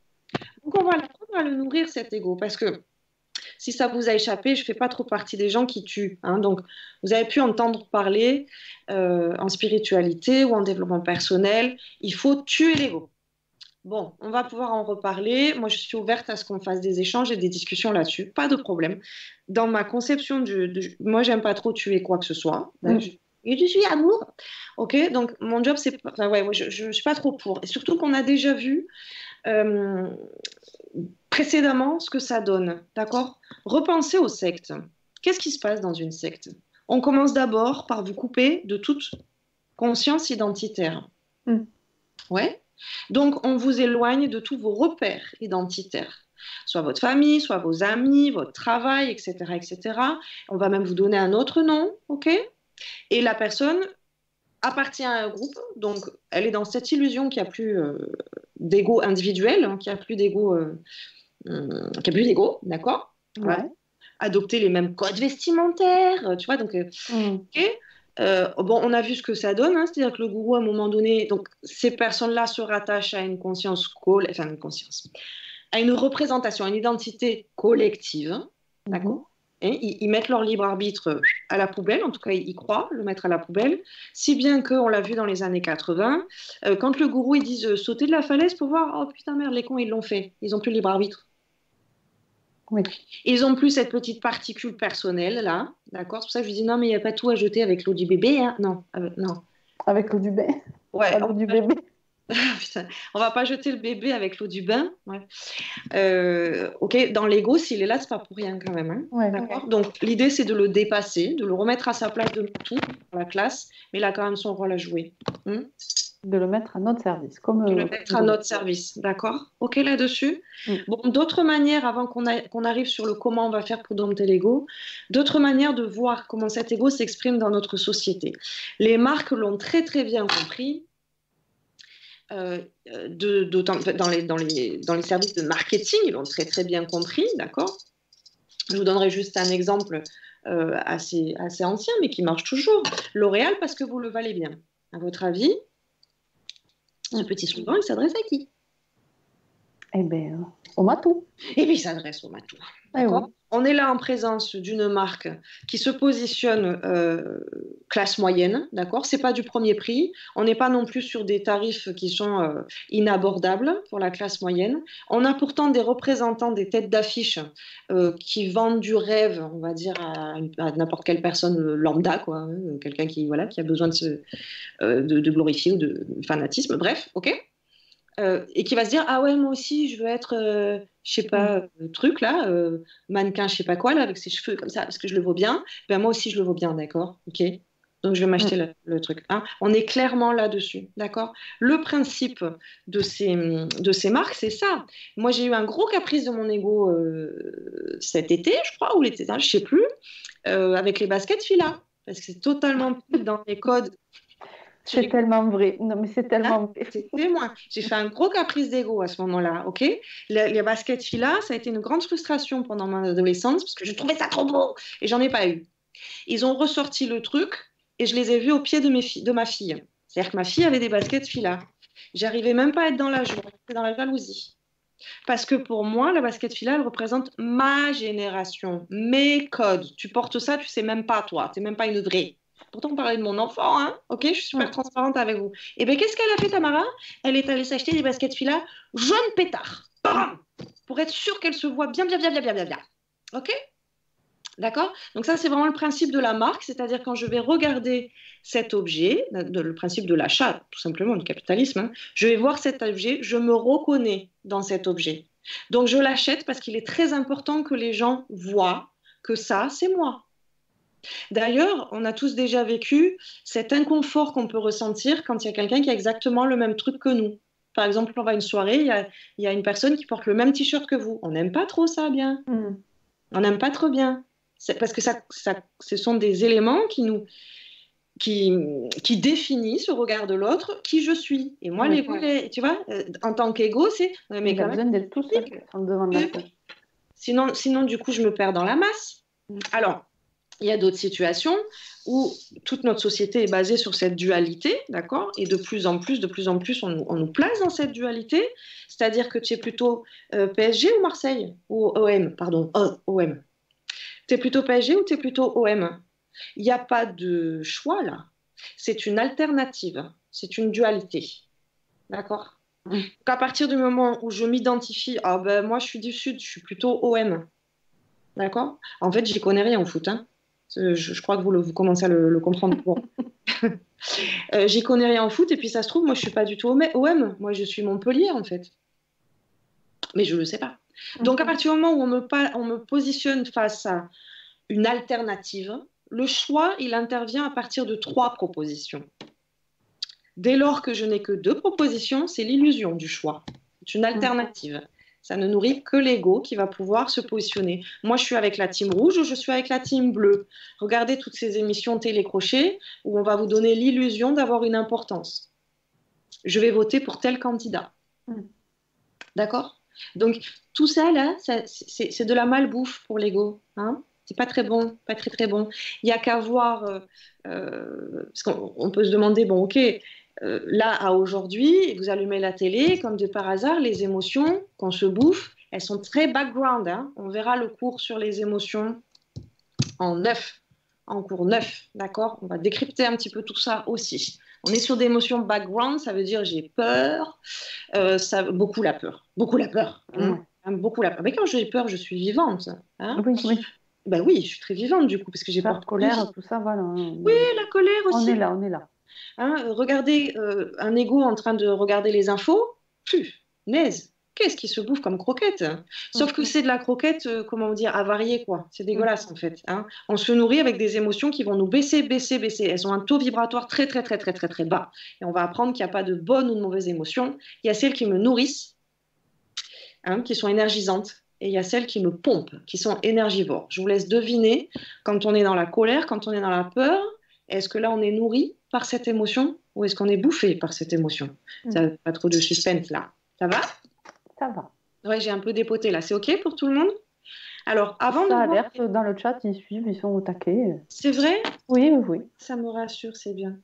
Donc, on va la prendre à le nourrir, cet ego. Parce que si ça vous a échappé, je ne fais pas trop partie des gens qui tuent. Hein. Donc, vous avez pu entendre parler en spiritualité ou en développement personnel, il faut tuer l'ego. Bon, on va pouvoir en reparler. Moi, je suis ouverte à ce qu'on fasse des échanges et des discussions là-dessus. Pas de problème. Dans ma conception, moi, j'aime pas trop tuer quoi que ce soit. Je suis amour. Ok, donc mon job, c'est. Enfin, ouais, je ne suis pas trop pour. Et surtout qu'on a déjà vu précédemment ce que ça donne. D'accord? Repensez aux sectes. Qu'est-ce qui se passe dans une secte? On commence d'abord par vous couper de toute conscience identitaire. Ouais. Donc, on vous éloigne de tous vos repères identitaires, soit votre famille, soit vos amis, votre travail, etc., etc. On va même vous donner un autre nom, ok? Et la personne appartient à un groupe, donc elle est dans cette illusion qu'il n'y a plus d'ego individuel, hein, qu'il n'y a plus d'ego, d'accord? Ouais. Adopter les mêmes codes vestimentaires, tu vois, donc, ok. Bon, on a vu ce que ça donne, hein, c'est-à-dire que le gourou, à un moment donné, donc ces personnes-là se rattachent à une conscience, à une représentation, à une identité collective, d'accord? Et ils mettent leur libre arbitre à la poubelle, en tout cas, ils croient le mettre à la poubelle, si bien qu'on l'a vu dans les années 80, quand le gourou, ils disent sauter de la falaise pour voir, oh putain, merde, les cons, ils l'ont fait, ils n'ont plus le libre arbitre. Oui. Ils n'ont plus cette petite particule personnelle là, d'accord? C'est pour ça que je dis non, mais il n'y a pas tout à jeter avec l'eau du bébé, hein? Non, non. Avec l'eau du bain. Ouais. L'eau du bébé. Putain, on va pas jeter le bébé avec l'eau du bain. Ouais. Ok, dans l'ego, s'il est là, c'est pas pour rien quand même. Hein? Ouais. D'accord. Donc l'idée, c'est de le dépasser, de le remettre à sa place de tout dans la classe, mais il a quand même son rôle à jouer. De le mettre à notre service. Comme, de le mettre à notre service, d'accord? Ok là-dessus. Bon, d'autres manières, avant qu'on arrive sur le comment on va faire pour dompter l'ego, d'autres manières de voir comment cet ego s'exprime dans notre société. Les marques l'ont très très bien compris. Dans les services de marketing, ils l'ont très très bien compris, d'accord? Je vous donnerai juste un exemple assez ancien, mais qui marche toujours. L'Oréal, parce que vous le valez bien. À votre avis, ce petit slogan, il s'adresse à qui? Eh bien, au matou. Et puis, il s'adresse au matou. D'accord? On est là en présence d'une marque qui se positionne classe moyenne, d'accord? C'est pas du premier prix. On n'est pas non plus sur des tarifs qui sont inabordables pour la classe moyenne. On a pourtant des représentants, des têtes d'affiche qui vendent du rêve, on va dire, à n'importe quelle personne lambda, quoi, hein, quelqu'un qui a besoin de glorifier ou de fanatisme, bref, ok? Et qui va se dire ah ouais, moi aussi je veux être je sais pas truc là, mannequin je sais pas quoi là avec ses cheveux comme ça parce que je le vaux bien. Ben moi aussi je le vaux bien, d'accord, ok, donc je vais m'acheter le truc, hein. On est clairement là-dessus, d'accord. Le principe de ces marques, c'est ça. Moi j'ai eu un gros caprice de mon ego cet été, je crois, ou l'été, je sais plus, avec les baskets Fila, parce que c'est totalement dans les codes. C'est tellement vrai. Non, mais c'est tellement vrai. C'était moi. J'ai fait un gros caprice d'ego à ce moment-là, ok? Les baskets Fila, ça a été une grande frustration pendant mon adolescence parce que je trouvais ça trop beau et j'en ai pas eu. Ils ont ressorti le truc et je les ai vus au pied de ma fille. C'est-à-dire que ma fille avait des baskets Fila. J'arrivais même pas à être dans la joie, j'étais dans la jalousie. Parce que pour moi, la basket Fila, elle représente ma génération, mes codes. Tu portes ça, tu sais même pas toi, t'es même pas une vraie. Pourtant, on parlait de mon enfant, hein, ok, je suis super transparente avec vous. Et bien, qu'est-ce qu'elle a fait, Tamara? Elle est allée s'acheter des baskets Fila jaune pétard. Bam, pour être sûre qu'elle se voit bien. Ok? D'accord? Donc ça, c'est vraiment le principe de la marque, c'est-à-dire quand je vais regarder cet objet, le principe de l'achat, tout simplement, du capitalisme, hein, je vais voir cet objet, je me reconnais dans cet objet. Donc je l'achète parce qu'il est très important que les gens voient que ça, c'est moi. D'ailleurs, on a tous déjà vécu cet inconfort qu'on peut ressentir quand il y a quelqu'un qui a exactement le même truc que nous. Par exemple, on va à une soirée, il y a une personne qui porte le même t-shirt que vous. On n'aime pas trop ça, bien. On n'aime pas trop bien. C'est parce que ce sont des éléments qui définissent au regard de l'autre qui je suis. Et moi, l'ego, tu vois, en tant qu'ego, c'est... Mais quand même d'être tout seul en devant de la tête. Sinon, du coup, je me perds dans la masse. Alors... Il y a d'autres situations où toute notre société est basée sur cette dualité, d'accord? Et de plus en plus, on nous place dans cette dualité. C'est-à-dire que tu es plutôt PSG ou Marseille? Ou OM, pardon, OM. Tu es plutôt PSG ou tu es plutôt OM? Il n'y a pas de choix là. C'est une alternative, c'est une dualité. D'accord? Donc à partir du moment où je m'identifie, ah ben moi je suis du Sud, je suis plutôt OM. D'accord? En fait, j'y connais rien au foot, hein. Je crois que vous commencez à le comprendre. Bon. J'y connais rien en foot, et puis ça se trouve, moi je suis pas du tout OM. Moi je suis Montpellier en fait. Mais je le sais pas. Donc à partir du moment où on me positionne face à une alternative, le choix, il intervient à partir de 3 propositions. Dès lors que je n'ai que 2 propositions, c'est l'illusion du choix. C'est une alternative. Ça ne nourrit que l'ego qui va pouvoir se positionner. Moi, je suis avec la team rouge ou je suis avec la team bleue. Regardez toutes ces émissions télécrochées où on va vous donner l'illusion d'avoir une importance. Je vais voter pour tel candidat. D'accord? Donc, tout ça, là, c'est de la malbouffe pour l'ego. Hein? C'est pas très bon, pas très très bon. Il n'y a qu'à voir, parce qu'on peut se demander, bon, ok, là à aujourd'hui, vous allumez la télé, comme de par hasard, les émotions qu'on se bouffe, elles sont très background. Hein. On verra le cours sur les émotions en cours 9, d'accord? On va décrypter un petit peu tout ça aussi. On est sur des émotions background, ça veut dire j'ai peur, beaucoup la peur. Hein. Beaucoup la peur. Mais quand j'ai peur, je suis vivante. Hein. Oui. Ben oui, je suis très vivante du coup, parce que j'ai peur. Colère, tout ça, voilà. Oui, la colère aussi. On est là. Hein, regardez un ego en train de regarder les infos, naise, qu'est-ce qui se bouffe comme croquette? Sauf que c'est de la croquette, comment dire, avariée, quoi. C'est dégueulasse, en fait. Hein. On se nourrit avec des émotions qui vont nous baisser. Elles ont un taux vibratoire très, très, très, très, très, très bas. Et on va apprendre qu'il n'y a pas de bonnes ou de mauvaises émotions. Il y a celles qui me nourrissent, hein, qui sont énergisantes. Et il y a celles qui me pompent, qui sont énergivores. Je vous laisse deviner, quand on est dans la colère, quand on est dans la peur, est-ce que là, on est nourri par cette émotion ou est-ce qu'on est bouffé par cette émotion? Ça, pas trop de suspense, là. Ça va? Ça va. Ouais, j'ai un peu dépoté, là. C'est OK pour tout le monde? Alors, avant ça de... alerte dans le chat, ils suivent, ils sont au taquet. C'est vrai? Oui. Ça me rassure, c'est bien.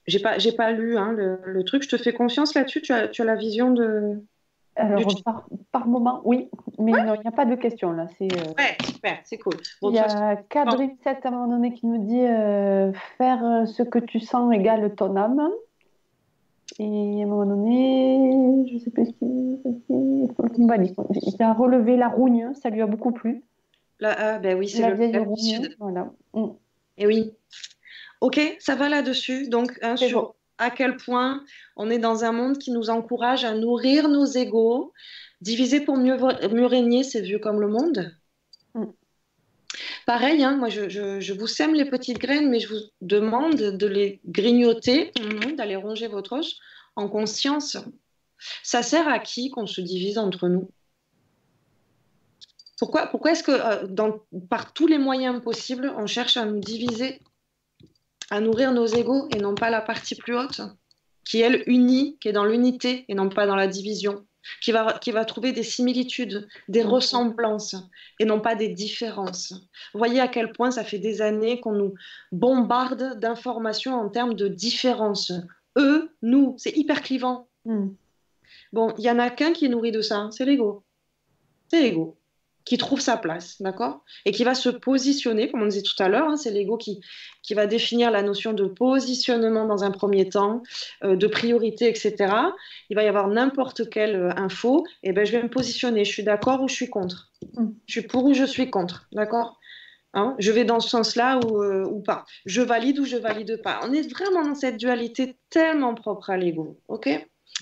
J'ai pas lu hein, le truc. Je te fais confiance là-dessus. Tu as la vision de... Alors, par moment, oui, mais non, il n'y a pas de questions là. Ouais, super, c'est cool. Bon, il y a Cadril 7 à un moment donné qui nous dit faire ce que tu sens égale ton âme. Et à un moment donné, je ne sais pas qui. Il a relevé la rougne, ça lui a beaucoup plu. Ben oui, c'est la vieille rougne. Voilà. Et oui. Ok, ça va là-dessus. Donc, sur à quel point on est dans un monde qui nous encourage à nourrir nos égos. Diviser pour mieux régner, c'est vieux comme le monde. Pareil, hein, moi je vous sème les petites graines, mais je vous demande de les grignoter, d'aller ronger votre os en conscience. Ça sert à qui qu'on se divise entre nous? Pourquoi est-ce que par tous les moyens possibles, on cherche à nous diviser, à nourrir nos égos et non pas la partie plus haute, qui elle unie, qui est dans l'unité et non pas dans la division, qui va trouver des similitudes, des ressemblances et non pas des différences. Vous voyez à quel point ça fait des années qu'on nous bombarde d'informations en termes de différences. Eux, nous, c'est hyper clivant. Bon, il y en a qu'un qui est nourri de ça, hein, c'est l'ego. C'est l'ego qui trouve sa place, d'accord? Et qui va se positionner, comme on disait tout à l'heure, hein, c'est l'ego qui va définir la notion de positionnement dans un premier temps, de priorité, etc. Il va y avoir n'importe quelle info, et ben je vais me positionner, je suis d'accord ou je suis contre. Je suis pour ou je suis contre, d'accord? Hein, je vais dans ce sens-là ou pas. Je valide ou je valide pas. On est vraiment dans cette dualité tellement propre à l'ego, ok?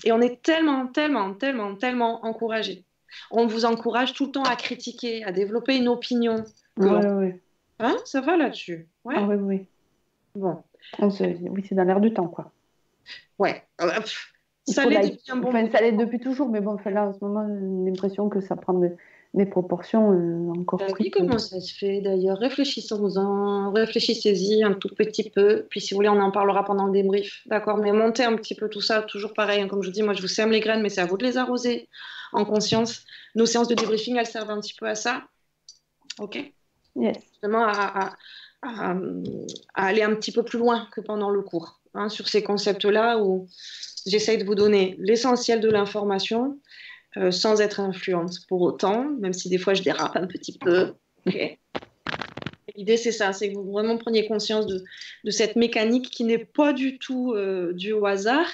Et on est tellement, tellement, tellement, tellement encouragé. On vous encourage tout le temps à critiquer, à développer une opinion. Oui. Hein, ça va là-dessus? Ouais. Ah oui. Bon. Oui, c'est dans l'air du temps, quoi. Ouais. Ça l'est depuis un bon moment. Ça l'est depuis toujours, mais bon, là, en ce moment, j'ai l'impression que ça prend des proportions encore plus. Oui, comment ça se fait d'ailleurs? Réfléchissons-en, réfléchissez-y un tout petit peu. Puis si vous voulez, on en parlera pendant le débrief. D'accord? Mais montez un petit peu tout ça, toujours pareil. Hein, comme je vous dis, moi, je vous sème les graines, mais c'est à vous de les arroser en conscience. Nos séances de débriefing, elles servent un petit peu à ça. Ok. Yes. Justement, à aller un petit peu plus loin que pendant le cours, hein, sur ces concepts-là où j'essaye de vous donner l'essentiel de l'information sans être influente pour autant, même si des fois je dérape un petit peu. Ok. L'idée, c'est ça, c'est que vous vraiment preniez conscience de cette mécanique qui n'est pas du tout due au hasard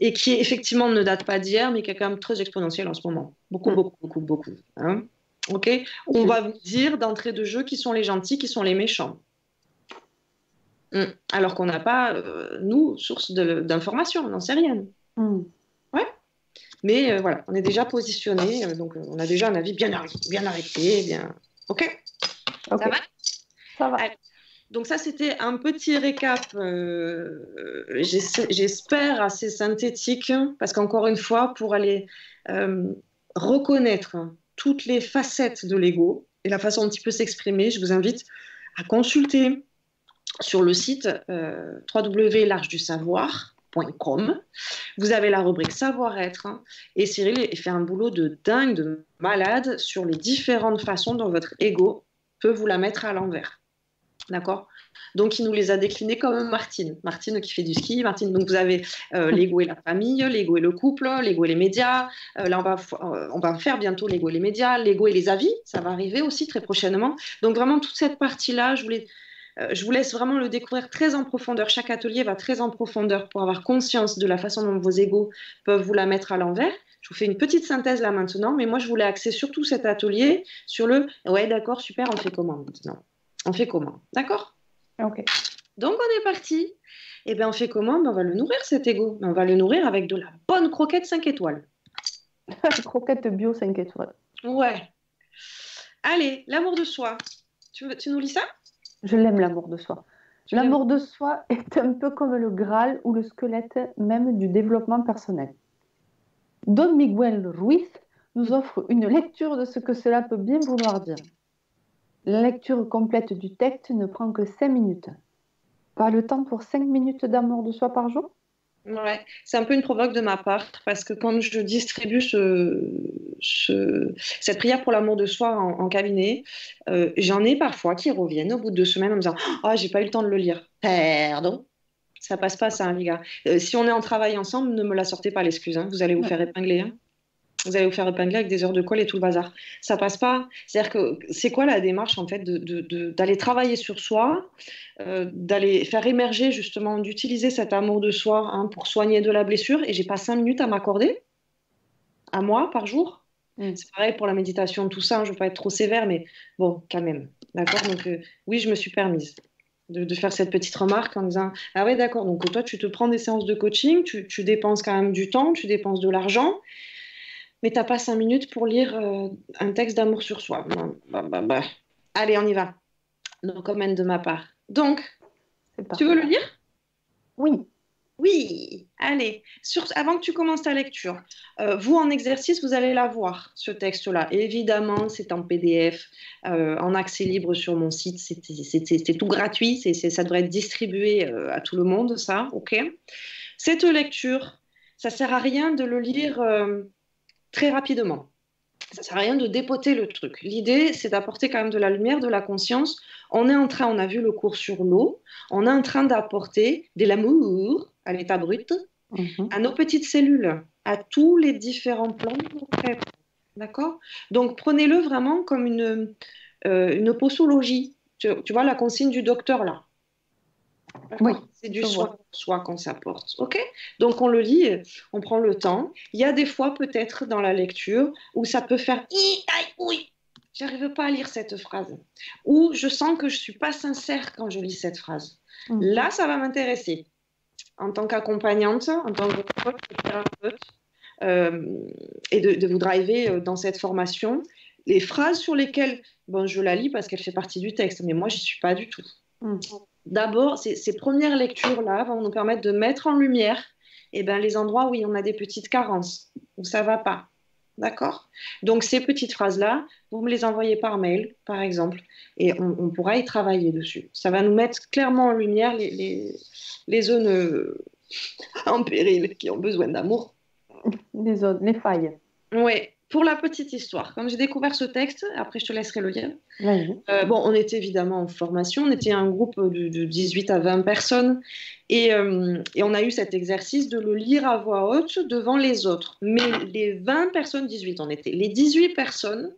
et qui effectivement ne date pas d'hier, mais qui est quand même très exponentielle en ce moment. Beaucoup, beaucoup, beaucoup, beaucoup. Hein. Ok. On va vous dire d'entrée de jeu qui sont les gentils, qui sont les méchants. Alors qu'on n'a pas, nous, source d'informations, on n'en sait rien. Ouais. Mais voilà, on est déjà positionné, donc on a déjà un avis bien arrêté, bien. Ok. Ok. Ça va? Ça va. Allez. Donc ça, c'était un petit récap, j'espère assez synthétique, parce qu'encore une fois, pour aller reconnaître toutes les facettes de l'ego et la façon dont il peut s'exprimer, je vous invite à consulter sur le site www.l'archedusavoir.com. Vous avez la rubrique savoir-être et Cyril fait un boulot de dingue, de malade sur les différentes façons dont votre ego peut vous la mettre à l'envers. D'accord? Donc, il nous les a déclinés comme Martine. Martine qui fait du ski. Martine, donc vous avez l'ego et la famille, l'ego et le couple, l'ego et les médias. Là, on va faire bientôt l'ego et les médias, l'ego et les avis. Ça va arriver aussi très prochainement. Donc, vraiment, toute cette partie-là, je vous laisse vraiment le découvrir très en profondeur. Chaque atelier va très en profondeur pour avoir conscience de la façon dont vos égos peuvent vous la mettre à l'envers. Je vous fais une petite synthèse là maintenant, mais moi, je voulais axer surtout cet atelier sur le « ouais, d'accord, super, on fait comment maintenant ?» On fait comment? D'accord? Ok. Donc, on est parti. Et bien, on fait comment? On va le nourrir, cet ego. On va le nourrir avec de la bonne croquette 5 étoiles. Croquette bio 5 étoiles. Ouais. Allez, l'amour de soi. Tu nous lis ça? Je l'aime, l'amour de soi. L'amour de soi est un peu comme le Graal ou le squelette même du développement personnel. Don Miguel Ruiz nous offre une lecture de ce que cela peut bien vouloir dire. La lecture complète du texte ne prend que 5 minutes. Pas le temps pour 5 minutes d'amour de soi par jour? Ouais, c'est un peu une provoque de ma part parce que quand je distribue cette prière pour l'amour de soi en cabinet, j'en ai parfois qui reviennent au bout de 2 semaines en me disant ah, j'ai pas eu le temps de le lire. Pardon, ça passe pas ça, hein, les gars. Si on est en travail ensemble, ne me la sortez pas l'excuse, hein, vous allez vous faire épingler. Hein. Vous allez vous faire épingler avec des heures de colle et tout le bazar. Ça passe pas. C'est-à-dire que c'est quoi la démarche en fait d'aller travailler sur soi, d'aller faire émerger justement, d'utiliser cet amour de soi hein, pour soigner de la blessure et j'ai pas 5 minutes à m'accorder à moi par jour. C'est pareil pour la méditation, tout ça. Hein, je veux pas être trop sévère, mais bon, quand même. D'accord. Donc oui, je me suis permise de faire cette petite remarque en disant ah ouais d'accord. Donc toi, tu te prends des séances de coaching, tu dépenses quand même du temps, tu dépenses de l'argent. Mais t'as pas 5 minutes pour lire un texte d'amour sur soi. Bah. Allez, on y va. No comment de ma part. Donc, tu veux le lire? Oui. Oui. Allez, avant que tu commences ta lecture, vous en exercice, vous allez la voir, ce texte-là. Évidemment, c'est en PDF, en accès libre sur mon site. C'est tout gratuit. Ça devrait être distribué à tout le monde, ça. OK? Cette lecture, ça sert à rien de le lire très rapidement. Ça sert à rien de dépoter le truc. L'idée, c'est d'apporter quand même de la lumière, de la conscience. On a vu le cours sur l'eau, on est en train d'apporter de l'amour à l'état brut, à nos petites cellules, à tous les différents plans de notre être. D'accord? Donc, prenez-le vraiment comme une posologie. Tu vois la consigne du docteur là. Oui, c'est du soi qu'on s'apporte. OK? Donc, on le lit, on prend le temps. Il y a des fois, peut-être, dans la lecture, où ça peut faire oui, j'arrive pas à lire cette phrase. Ou je sens que je suis pas sincère quand je lis cette phrase. Là, ça va m'intéresser. En tant qu'accompagnante, en tant que coach, thérapeute, et de vous driver dans cette formation. Les phrases sur lesquelles, bon, je la lis parce qu'elle fait partie du texte, mais moi, j'y suis pas du tout. D'abord, ces premières lectures-là vont nous permettre de mettre en lumière les endroits où on a des petites carences, où ça ne va pas. D'accord? Donc, ces petites phrases-là, vous me les envoyez par mail, par exemple, et on pourra y travailler dessus. Ça va nous mettre clairement en lumière les zones en péril qui ont besoin d'amour. Les failles. Oui, pour la petite histoire, comme j'ai découvert ce texte, après je te laisserai le lire. Vas-y. Bon, on était évidemment en formation, on était un groupe de 18 à 20 personnes et on a eu cet exercice de le lire à voix haute devant les autres. Mais les 20 personnes, 18 on était, les 18 personnes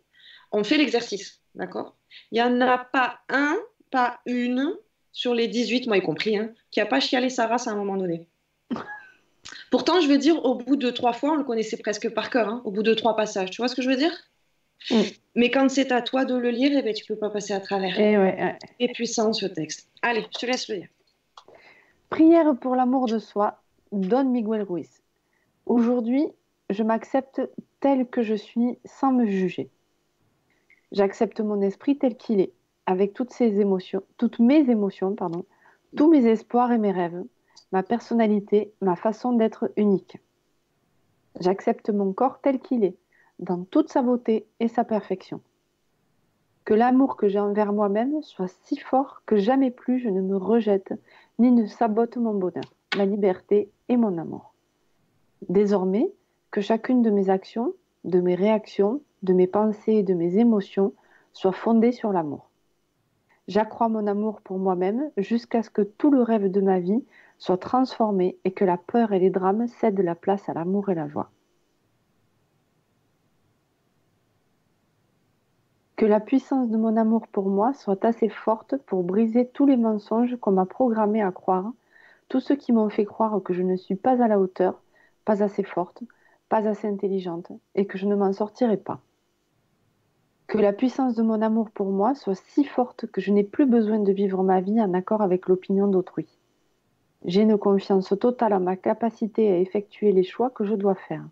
ont fait l'exercice, d'accord? Il n'y en a pas un, pas une, sur les 18, moi y compris, hein, qui n'a pas chialé sa race à un moment donné. Pourtant, je veux dire, au bout de 3 fois, on le connaissait presque par cœur, hein, au bout de 3 passages. Tu vois ce que je veux dire? Mm. Mais quand c'est à toi de le lire, eh ben, tu ne peux pas passer à travers. Et ouais. Et puissant ce texte. Allez, je te laisse le lire. Prière pour l'amour de soi, Don Miguel Ruiz. Aujourd'hui, je m'accepte tel que je suis sans me juger. J'accepte mon esprit tel qu'il est, avec toutes mes émotions, tous mes espoirs et mes rêves, ma personnalité, ma façon d'être unique. J'accepte mon corps tel qu'il est, dans toute sa beauté et sa perfection. Que l'amour que j'ai envers moi-même soit si fort que jamais plus je ne me rejette, ni ne sabote mon bonheur, ma liberté et mon amour. Désormais, que chacune de mes actions, de mes réactions, de mes pensées et de mes émotions soit fondée sur l'amour. J'accrois mon amour pour moi-même jusqu'à ce que tout le rêve de ma vie soit transformé et que la peur et les drames cèdent la place à l'amour et la joie. Que la puissance de mon amour pour moi soit assez forte pour briser tous les mensonges qu'on m'a programmé à croire, tous ceux qui m'ont fait croire que je ne suis pas à la hauteur, pas assez forte, pas assez intelligente et que je ne m'en sortirai pas. Que la puissance de mon amour pour moi soit si forte que je n'ai plus besoin de vivre ma vie en accord avec l'opinion d'autrui. J'ai une confiance totale en ma capacité à effectuer les choix que je dois faire.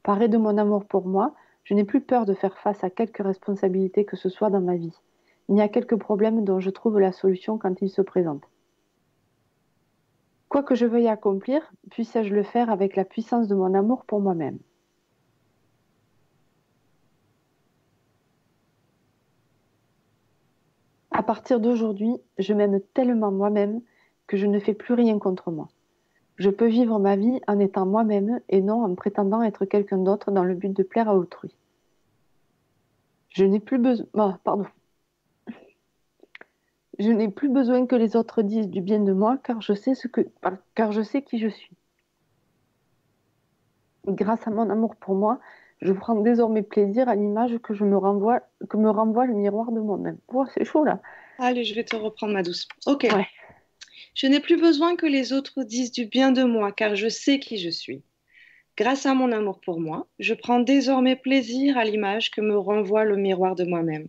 Parée de mon amour pour moi, je n'ai plus peur de faire face à quelque responsabilité que ce soit dans ma vie, ni à quelques problèmes dont je trouve la solution quand ils se présentent. Quoi que je veuille accomplir, puisse-je le faire avec la puissance de mon amour pour moi-même. À partir d'aujourd'hui, je m'aime tellement moi-même que je ne fais plus rien contre moi. Je peux vivre ma vie en étant moi-même et non en prétendant être quelqu'un d'autre dans le but de plaire à autrui. Je n'ai plus besoin... Je n'ai plus besoin que les autres disent du bien de moi car je sais qui je suis. Grâce à mon amour pour moi, je prends désormais plaisir à l'image que me renvoie le miroir de moi-même. Oh, c'est chaud là. Allez, je vais te reprendre, ma douce. Ok. Ouais. Je n'ai plus besoin que les autres disent du bien de moi, car je sais qui je suis. Grâce à mon amour pour moi, je prends désormais plaisir à l'image que me renvoie le miroir de moi-même.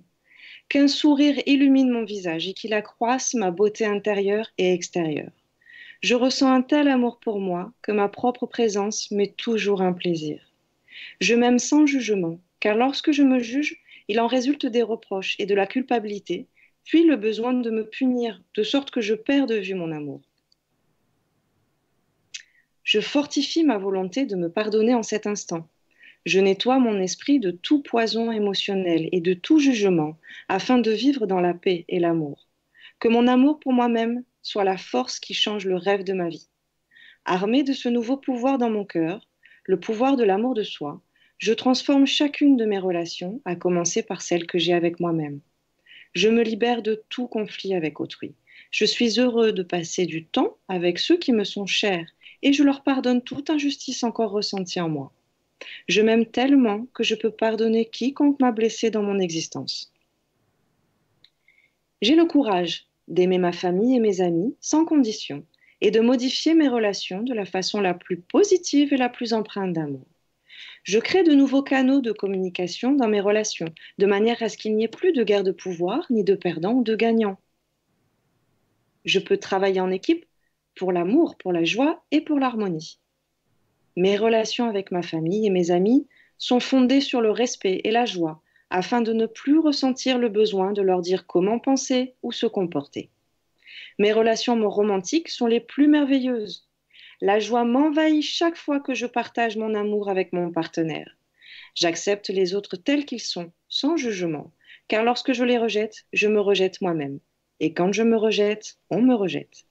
Qu'un sourire illumine mon visage et qu'il accroisse ma beauté intérieure et extérieure. Je ressens un tel amour pour moi que ma propre présence m'est toujours un plaisir. Je m'aime sans jugement, car lorsque je me juge, il en résulte des reproches et de la culpabilité, puis le besoin de me punir, de sorte que je perds de vue mon amour. Je fortifie ma volonté de me pardonner en cet instant. Je nettoie mon esprit de tout poison émotionnel et de tout jugement, afin de vivre dans la paix et l'amour. Que mon amour pour moi-même soit la force qui change le rêve de ma vie. Armée de ce nouveau pouvoir dans mon cœur, le pouvoir de l'amour de soi, je transforme chacune de mes relations, à commencer par celle que j'ai avec moi-même. Je me libère de tout conflit avec autrui. Je suis heureux de passer du temps avec ceux qui me sont chers et je leur pardonne toute injustice encore ressentie en moi. Je m'aime tellement que je peux pardonner quiconque m'a blessé dans mon existence. J'ai le courage d'aimer ma famille et mes amis sans condition et de modifier mes relations de la façon la plus positive et la plus empreinte d'amour. Je crée de nouveaux canaux de communication dans mes relations, de manière à ce qu'il n'y ait plus de guerre de pouvoir, ni de perdants ou de gagnants. Je peux travailler en équipe pour l'amour, pour la joie et pour l'harmonie. Mes relations avec ma famille et mes amis sont fondées sur le respect et la joie, afin de ne plus ressentir le besoin de leur dire comment penser ou se comporter. Mes relations romantiques sont les plus merveilleuses. La joie m'envahit chaque fois que je partage mon amour avec mon partenaire. J'accepte les autres tels qu'ils sont, sans jugement, car lorsque je les rejette, je me rejette moi-même. Et quand je me rejette, on me rejette.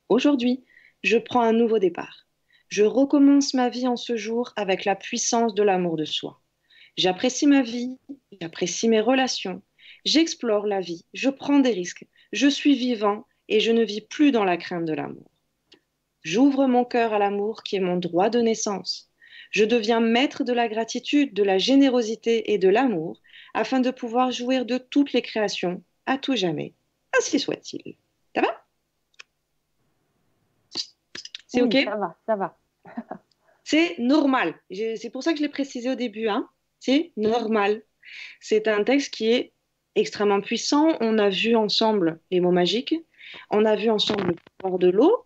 Aujourd'hui, je prends un nouveau départ. Je recommence ma vie en ce jour avec la puissance de l'amour de soi. J'apprécie ma vie, j'apprécie mes relations, j'explore la vie, je prends des risques, je suis vivant et je ne vis plus dans la crainte de l'amour. J'ouvre mon cœur à l'amour qui est mon droit de naissance. Je deviens maître de la gratitude, de la générosité et de l'amour afin de pouvoir jouir de toutes les créations à tout jamais. Ainsi soit-il. Ça va? C'est Oui, OK? ça va. C'est normal. C'est pour ça que je l'ai précisé au début, hein. C'est normal. C'est un texte qui est extrêmement puissant. On a vu ensemble les mots magiques. On a vu ensemble le pouvoir de l'eau.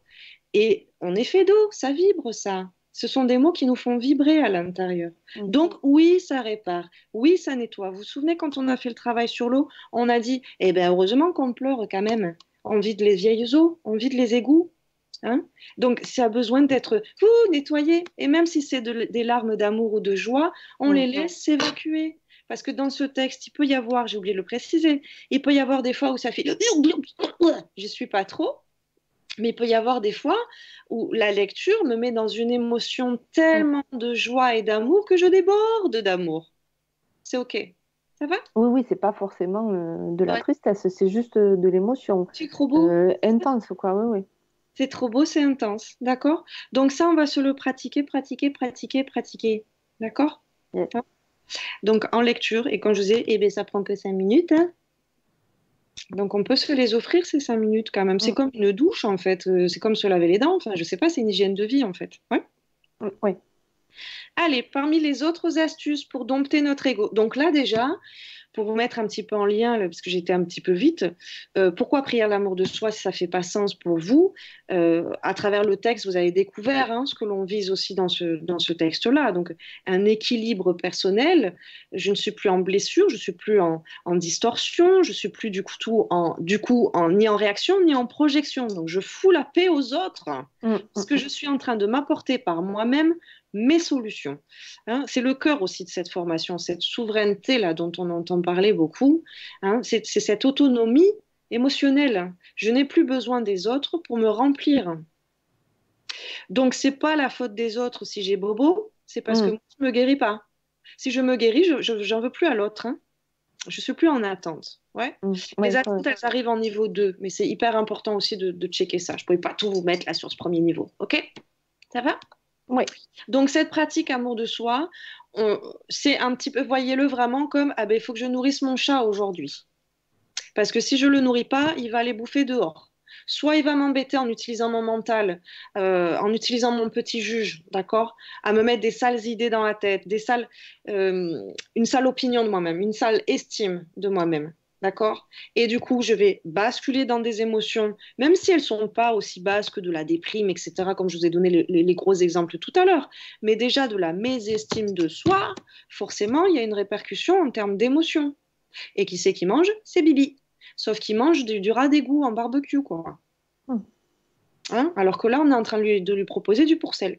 Et on est fait d'eau. Ça vibre, ça. Ce sont des mots qui nous font vibrer à l'intérieur. Donc, oui, ça répare. Oui, ça nettoie. Vous vous souvenez, quand on a fait le travail sur l'eau, on a dit, eh bien, heureusement qu'on pleure quand même. On vide les vieilles eaux, on vide les égouts. Hein? Donc, ça a besoin d'être nettoyé. Et même si c'est des larmes d'amour ou de joie, on les laisse s'évacuer. Parce que dans ce texte, il peut y avoir, j'ai oublié de le préciser, il peut y avoir des fois où ça fait je suis pas trop, mais il peut y avoir des fois où la lecture me met dans une émotion tellement de joie et d'amour que je déborde d'amour. C'est OK. Ça va? Oui, oui, c'est pas forcément de la tristesse, c'est juste de l'émotion. C'est trop beau. Intense, quoi, oui, oui. C'est trop beau, c'est intense. D'accord? Donc ça, on va se le pratiquer. D'accord? Yes. Donc en lecture, et quand je disais, eh bien, ça prend que 5 minutes, hein. Donc on peut se les offrir ces 5 minutes quand même. C'est comme une douche en fait, c'est comme se laver les dents, enfin je sais pas, c'est une hygiène de vie en fait. Ouais. Oui. Allez, parmi les autres astuces pour dompter notre ego. Donc là déjà, pour vous mettre un petit peu en lien, parce que j'étais un petit peu vite, pourquoi prier l'amour de soi si ça ne fait pas sens pour vous? À travers le texte, vous avez découvert ce que l'on vise aussi dans ce texte-là. Donc, un équilibre personnel. Je ne suis plus en blessure, je ne suis plus en distorsion, je ne suis plus du coup ni en réaction ni en projection. Donc, je fous la paix aux autres parce que je suis en train de m'apporter par moi-même mes solutions. C'est le cœur aussi de cette formation, cette souveraineté-là dont on entend parler beaucoup. C'est cette autonomie émotionnelle. Je n'ai plus besoin des autres pour me remplir. Donc, ce n'est pas la faute des autres si j'ai bobo, c'est parce que moi, je ne me guéris pas. Si je me guéris, je n'en veux plus à l'autre. Je ne suis plus en attente. Ouais. Les attentes, elles arrivent en niveau 2, mais c'est hyper important aussi de checker ça. Je ne pouvais pas tout vous mettre là sur ce premier niveau. OK? Ça va? Oui. Donc, cette pratique amour de soi, c'est un petit peu, voyez-le vraiment comme, il faut que je nourrisse mon chat aujourd'hui. Parce que si je ne le nourris pas, il va aller bouffer dehors. Soit il va m'embêter en utilisant mon mental, en utilisant mon petit juge, d'accord, à me mettre des sales idées dans la tête, une sale opinion de moi-même, une sale estime de moi-même. D'accord? Et du coup, je vais basculer dans des émotions, même si elles ne sont pas aussi basses que de la déprime, etc., comme je vous ai donné les gros exemples tout à l'heure. Mais déjà, de la mésestime de soi, forcément, il y a une répercussion en termes d'émotions. Et qui c'est qui mange? C'est Bibi. Sauf qu'il mange du rat d'égout en barbecue, quoi. Alors que là, on est en train de lui proposer du pourcel.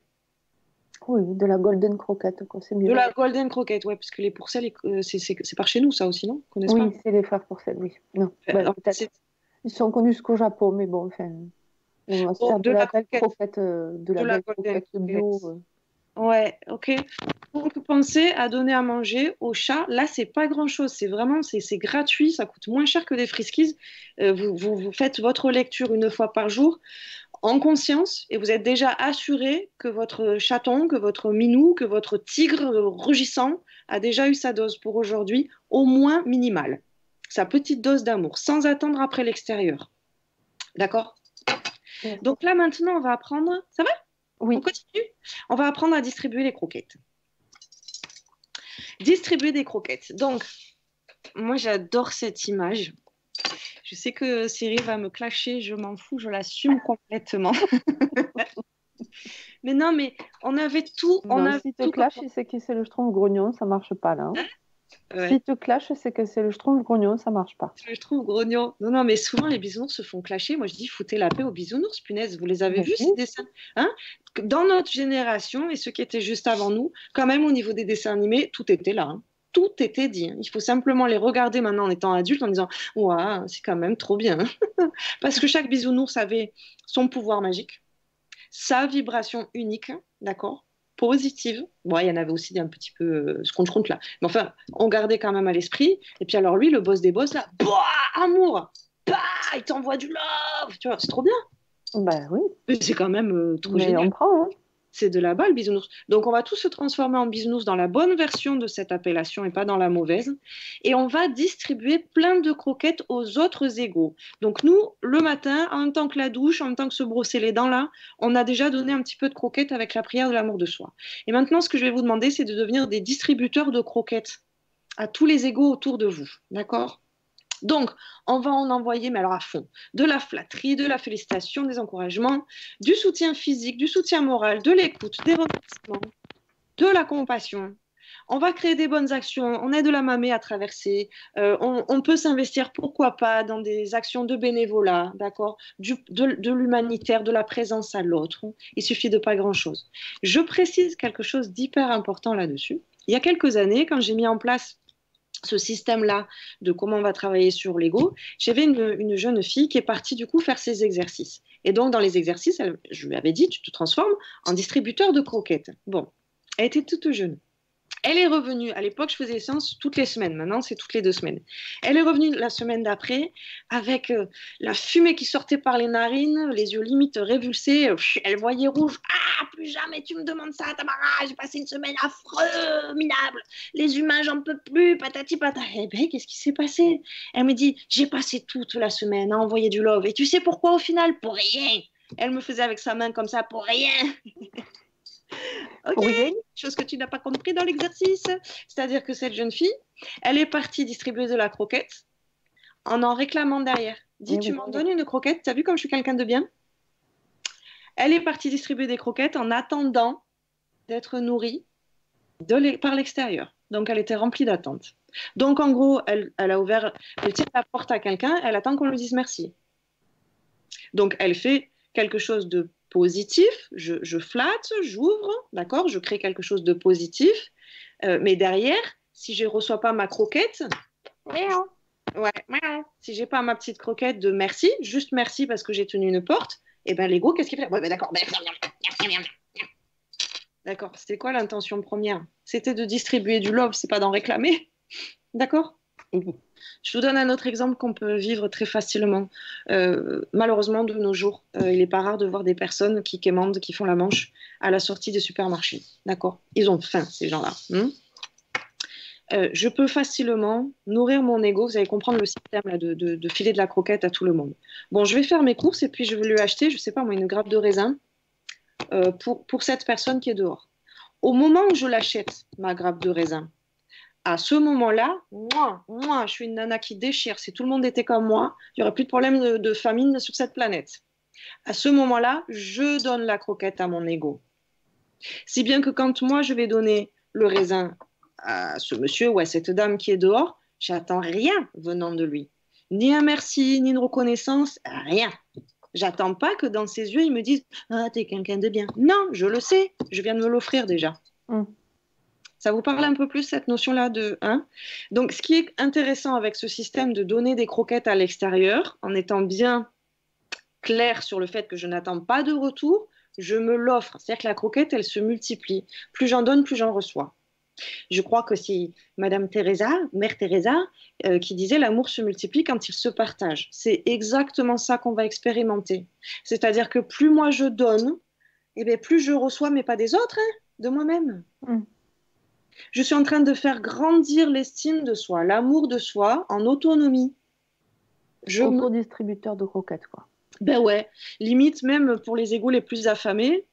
Oui, de la golden croquette, quoi, c'est mieux. De la golden croquette, ouais, parce que les pourcels, c'est par chez nous, ça aussi, non? Oui, c'est les frères pourcel, oui. Non, ils sont connus qu'au Japon, mais bon, enfin, on va se faire de la belle croquette, de la belle croquette bio. Ouais, ok. Donc, pensez à donner à manger au chat. Là, c'est pas grand-chose. C'est vraiment, c'est gratuit. Ça coûte moins cher que des friskies. Vous faites votre lecture une fois par jour en conscience et vous êtes déjà assuré que votre chaton, que votre minou, que votre tigre rugissant a déjà eu sa dose pour aujourd'hui, au moins minimale. Sa petite dose d'amour, sans attendre après l'extérieur. D'accord? Donc là, maintenant, on va apprendre... Ça va? Oui. On continue? On va apprendre à distribuer les croquettes. Distribuer des croquettes. Donc, moi, j'adore cette image. Je sais que Cyril va me clasher, je m'en fous, je l'assume complètement. Mais non, mais on avait tout. Si te clash, c'est que c'est le schtroumpf grognon, ça marche pas là. Ouais. Si te clash, c'est que c'est le schtroumpf grognon, ça marche pas. Le schtroumpf grognon. Non, mais souvent les bisounours se font clasher. Moi, je dis, foutez la paix aux bisounours, punaise. Vous les avez vus, ces dessins? Dans notre génération et ceux qui étaient juste avant nous, quand même, au niveau des dessins animés, tout était là. Tout était dit. Il faut simplement les regarder maintenant en étant adulte en disant « Ouah, c'est quand même trop bien. » Parce que chaque bisounours avait son pouvoir magique, sa vibration unique, d'accord, positive. Bon, il y en avait aussi un petit peu ce qu'on compte là. Mais enfin, on gardait quand même à l'esprit. Et puis alors lui, le boss des boss, là, bah, amour, bah, il t'envoie du love. Tu vois, c'est trop bien. Ben oui, C'est quand même trop mais génial. on prend. Hein. C'est de là-bas le bisounours. Donc on va tous se transformer en bisounours dans la bonne version de cette appellation et pas dans la mauvaise. Et on va distribuer plein de croquettes aux autres égaux. Donc nous, le matin, en même temps que la douche, en même temps que se brosser les dents là, on a déjà donné un petit peu de croquettes avec la prière de l'amour de soi. Et maintenant, ce que je vais vous demander, c'est de devenir des distributeurs de croquettes à tous les égaux autour de vous. D'accord? Donc, on va en envoyer, mais alors à fond, de la flatterie, de la félicitation, des encouragements, du soutien physique, du soutien moral, de l'écoute, des remerciements, de la compassion. On va créer des bonnes actions, on aide la mamie à traverser, on peut s'investir, pourquoi pas, dans des actions de bénévolat, d'accord, de l'humanitaire, de la présence à l'autre. Il suffit de pas grand-chose. Je précise quelque chose d'hyper important là-dessus. Il y a quelques années, quand j'ai mis en place ce système-là de comment on va travailler sur l'ego, j'avais une jeune fille qui est partie du coup faire ses exercices. Et donc dans les exercices, je lui avais dit, tu te transformes en distributeur de croquettes. Bon, elle était toute jeune. Elle est revenue, à l'époque je faisais les séances toutes les semaines, maintenant c'est toutes les 2 semaines. Elle est revenue la semaine d'après avec la fumée qui sortait par les narines, les yeux limite révulsés, elle voyait rouge. Ah, plus jamais tu me demandes ça, Tamara, j'ai passé une semaine affreuse, minable, les humains j'en peux plus, patati patata. Eh ben, qu'est-ce qui s'est passé? Elle me dit, j'ai passé toute la semaine à envoyer du love, et tu sais pourquoi au final? Pour rien. Elle me faisait avec sa main comme ça, pour rien. Ok, Oui. chose que tu n'as pas compris dans l'exercice. C'est-à-dire que cette jeune fille, elle est partie distribuer de la croquette en réclamant derrière. Dis, Oui, tu oui. m'en donnes une croquette? T'as vu comme je suis quelqu'un de bien? Elle est partie distribuer des croquettes en attendant d'être nourrie par l'extérieur. Donc, elle était remplie d'attente. Donc, en gros, elle a ouvert, elle tire la porte à quelqu'un, elle attend qu'on lui dise merci. Donc, elle fait quelque chose de positif, je flatte, j'ouvre, d'accord, je crée quelque chose de positif, mais derrière, si je ne reçois pas ma croquette, ouais, si j'ai pas ma petite croquette de merci, juste merci parce que j'ai tenu une porte, et ben l'ego, qu'est-ce qu'il fait? Ouais, ben d'accord, d'accord, c'était quoi l'intention première? C'était de distribuer du love, c'est pas d'en réclamer, d'accord? Je vous donne un autre exemple qu'on peut vivre très facilement. Malheureusement, de nos jours, il n'est pas rare de voir des personnes qui quémandent, qui font la manche à la sortie des supermarchés. D'accord? Ils ont faim, ces gens-là. Je peux facilement nourrir mon ego. Vous allez comprendre le système là, de filer de la croquette à tout le monde. Bon, je vais faire mes courses et puis je vais lui acheter, je ne sais pas moi, une grappe de raisin pour cette personne qui est dehors. Au moment où je l'achète, ma grappe de raisin, à ce moment-là, moi, je suis une nana qui déchire. Si tout le monde était comme moi, il n'y aurait plus de problème de famine sur cette planète. À ce moment-là, je donne la croquette à mon ego. Si bien que quand moi, je vais donner le raisin à ce monsieur ou à cette dame qui est dehors, j'attends rien venant de lui. Ni un merci, ni une reconnaissance, rien. J'attends pas que dans ses yeux, il me dise « Ah, t'es quelqu'un de bien ». Non, je le sais, je viens de me l'offrir déjà. Ça vous parle un peu plus, cette notion-là de... Donc, ce qui est intéressant avec ce système de donner des croquettes à l'extérieur, en étant bien clair sur le fait que je n'attends pas de retour, je me l'offre. C'est-à-dire que la croquette, elle se multiplie. Plus j'en donne, plus j'en reçois. Je crois que c'est Madame Teresa, Mère Teresa, qui disait l'amour se multiplie quand il se partage. C'est exactement ça qu'on va expérimenter. C'est-à-dire que plus moi je donne, eh bien, plus je reçois, mais pas des autres, de moi-même. Je suis en train de faire grandir l'estime de soi, l'amour de soi en autonomie. Autodistributeur de croquettes, quoi. Ben ouais, limite même pour les égos les plus affamés,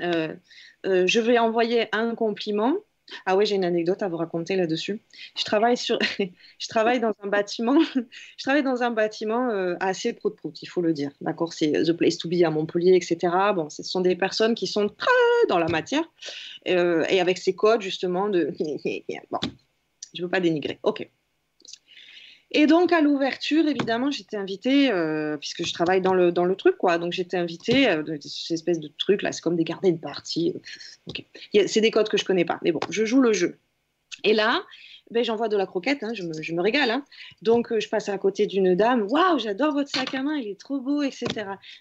je vais envoyer un compliment. Ah ouais, j'ai une anecdote à vous raconter là-dessus. Je travaille dans un bâtiment, assez prout-prout, il faut le dire. D'accord, c'est The Place to Be à Montpellier, etc. Bon, ce sont des personnes qui sont très dans la matière et avec ces codes justement de. Bon, je veux pas dénigrer. Ok. Et donc, à l'ouverture, évidemment, j'étais invitée, puisque je travaille dans le truc, quoi. Donc, j'étais invitée à cette espèce de truc, là, c'est comme des garden parties. Okay. C'est des codes que je connais pas. Mais bon, je joue le jeu. Et là, ben, j'envoie de la croquette, hein, je me régale. Hein. Donc, je passe à côté d'une dame. Waouh, j'adore votre sac à main, il est trop beau, etc.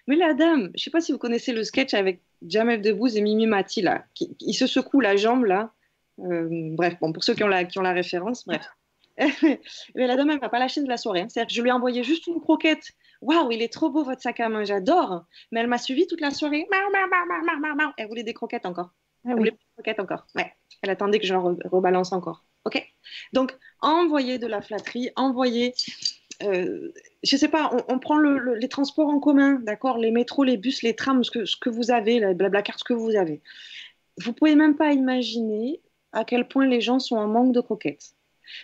Mais la dame, je ne sais pas si vous connaissez le sketch avec Jamel Debbouze et Mimi Mati, là, qui se secoue la jambe, là. Bref, bon, pour ceux qui ont la référence, bref. Mais la dame, elle ne m'a pas lâché de la soirée. Hein. C'est-à-dire que je lui ai envoyé juste une croquette. Waouh, il est trop beau votre sac à main, j'adore. Mais elle m'a suivi toute la soirée. Elle voulait des croquettes encore. Elle voulait des croquettes encore. Ouais. Elle attendait que je rebalance encore. Ok. Donc, envoyer de la flatterie, envoyer. Je sais pas, on prend les transports en commun, d'accord, les métros, les bus, les trams, ce que vous avez, la Blablacar, ce que vous avez. Vous pouvez même pas imaginer à quel point les gens sont en manque de croquettes.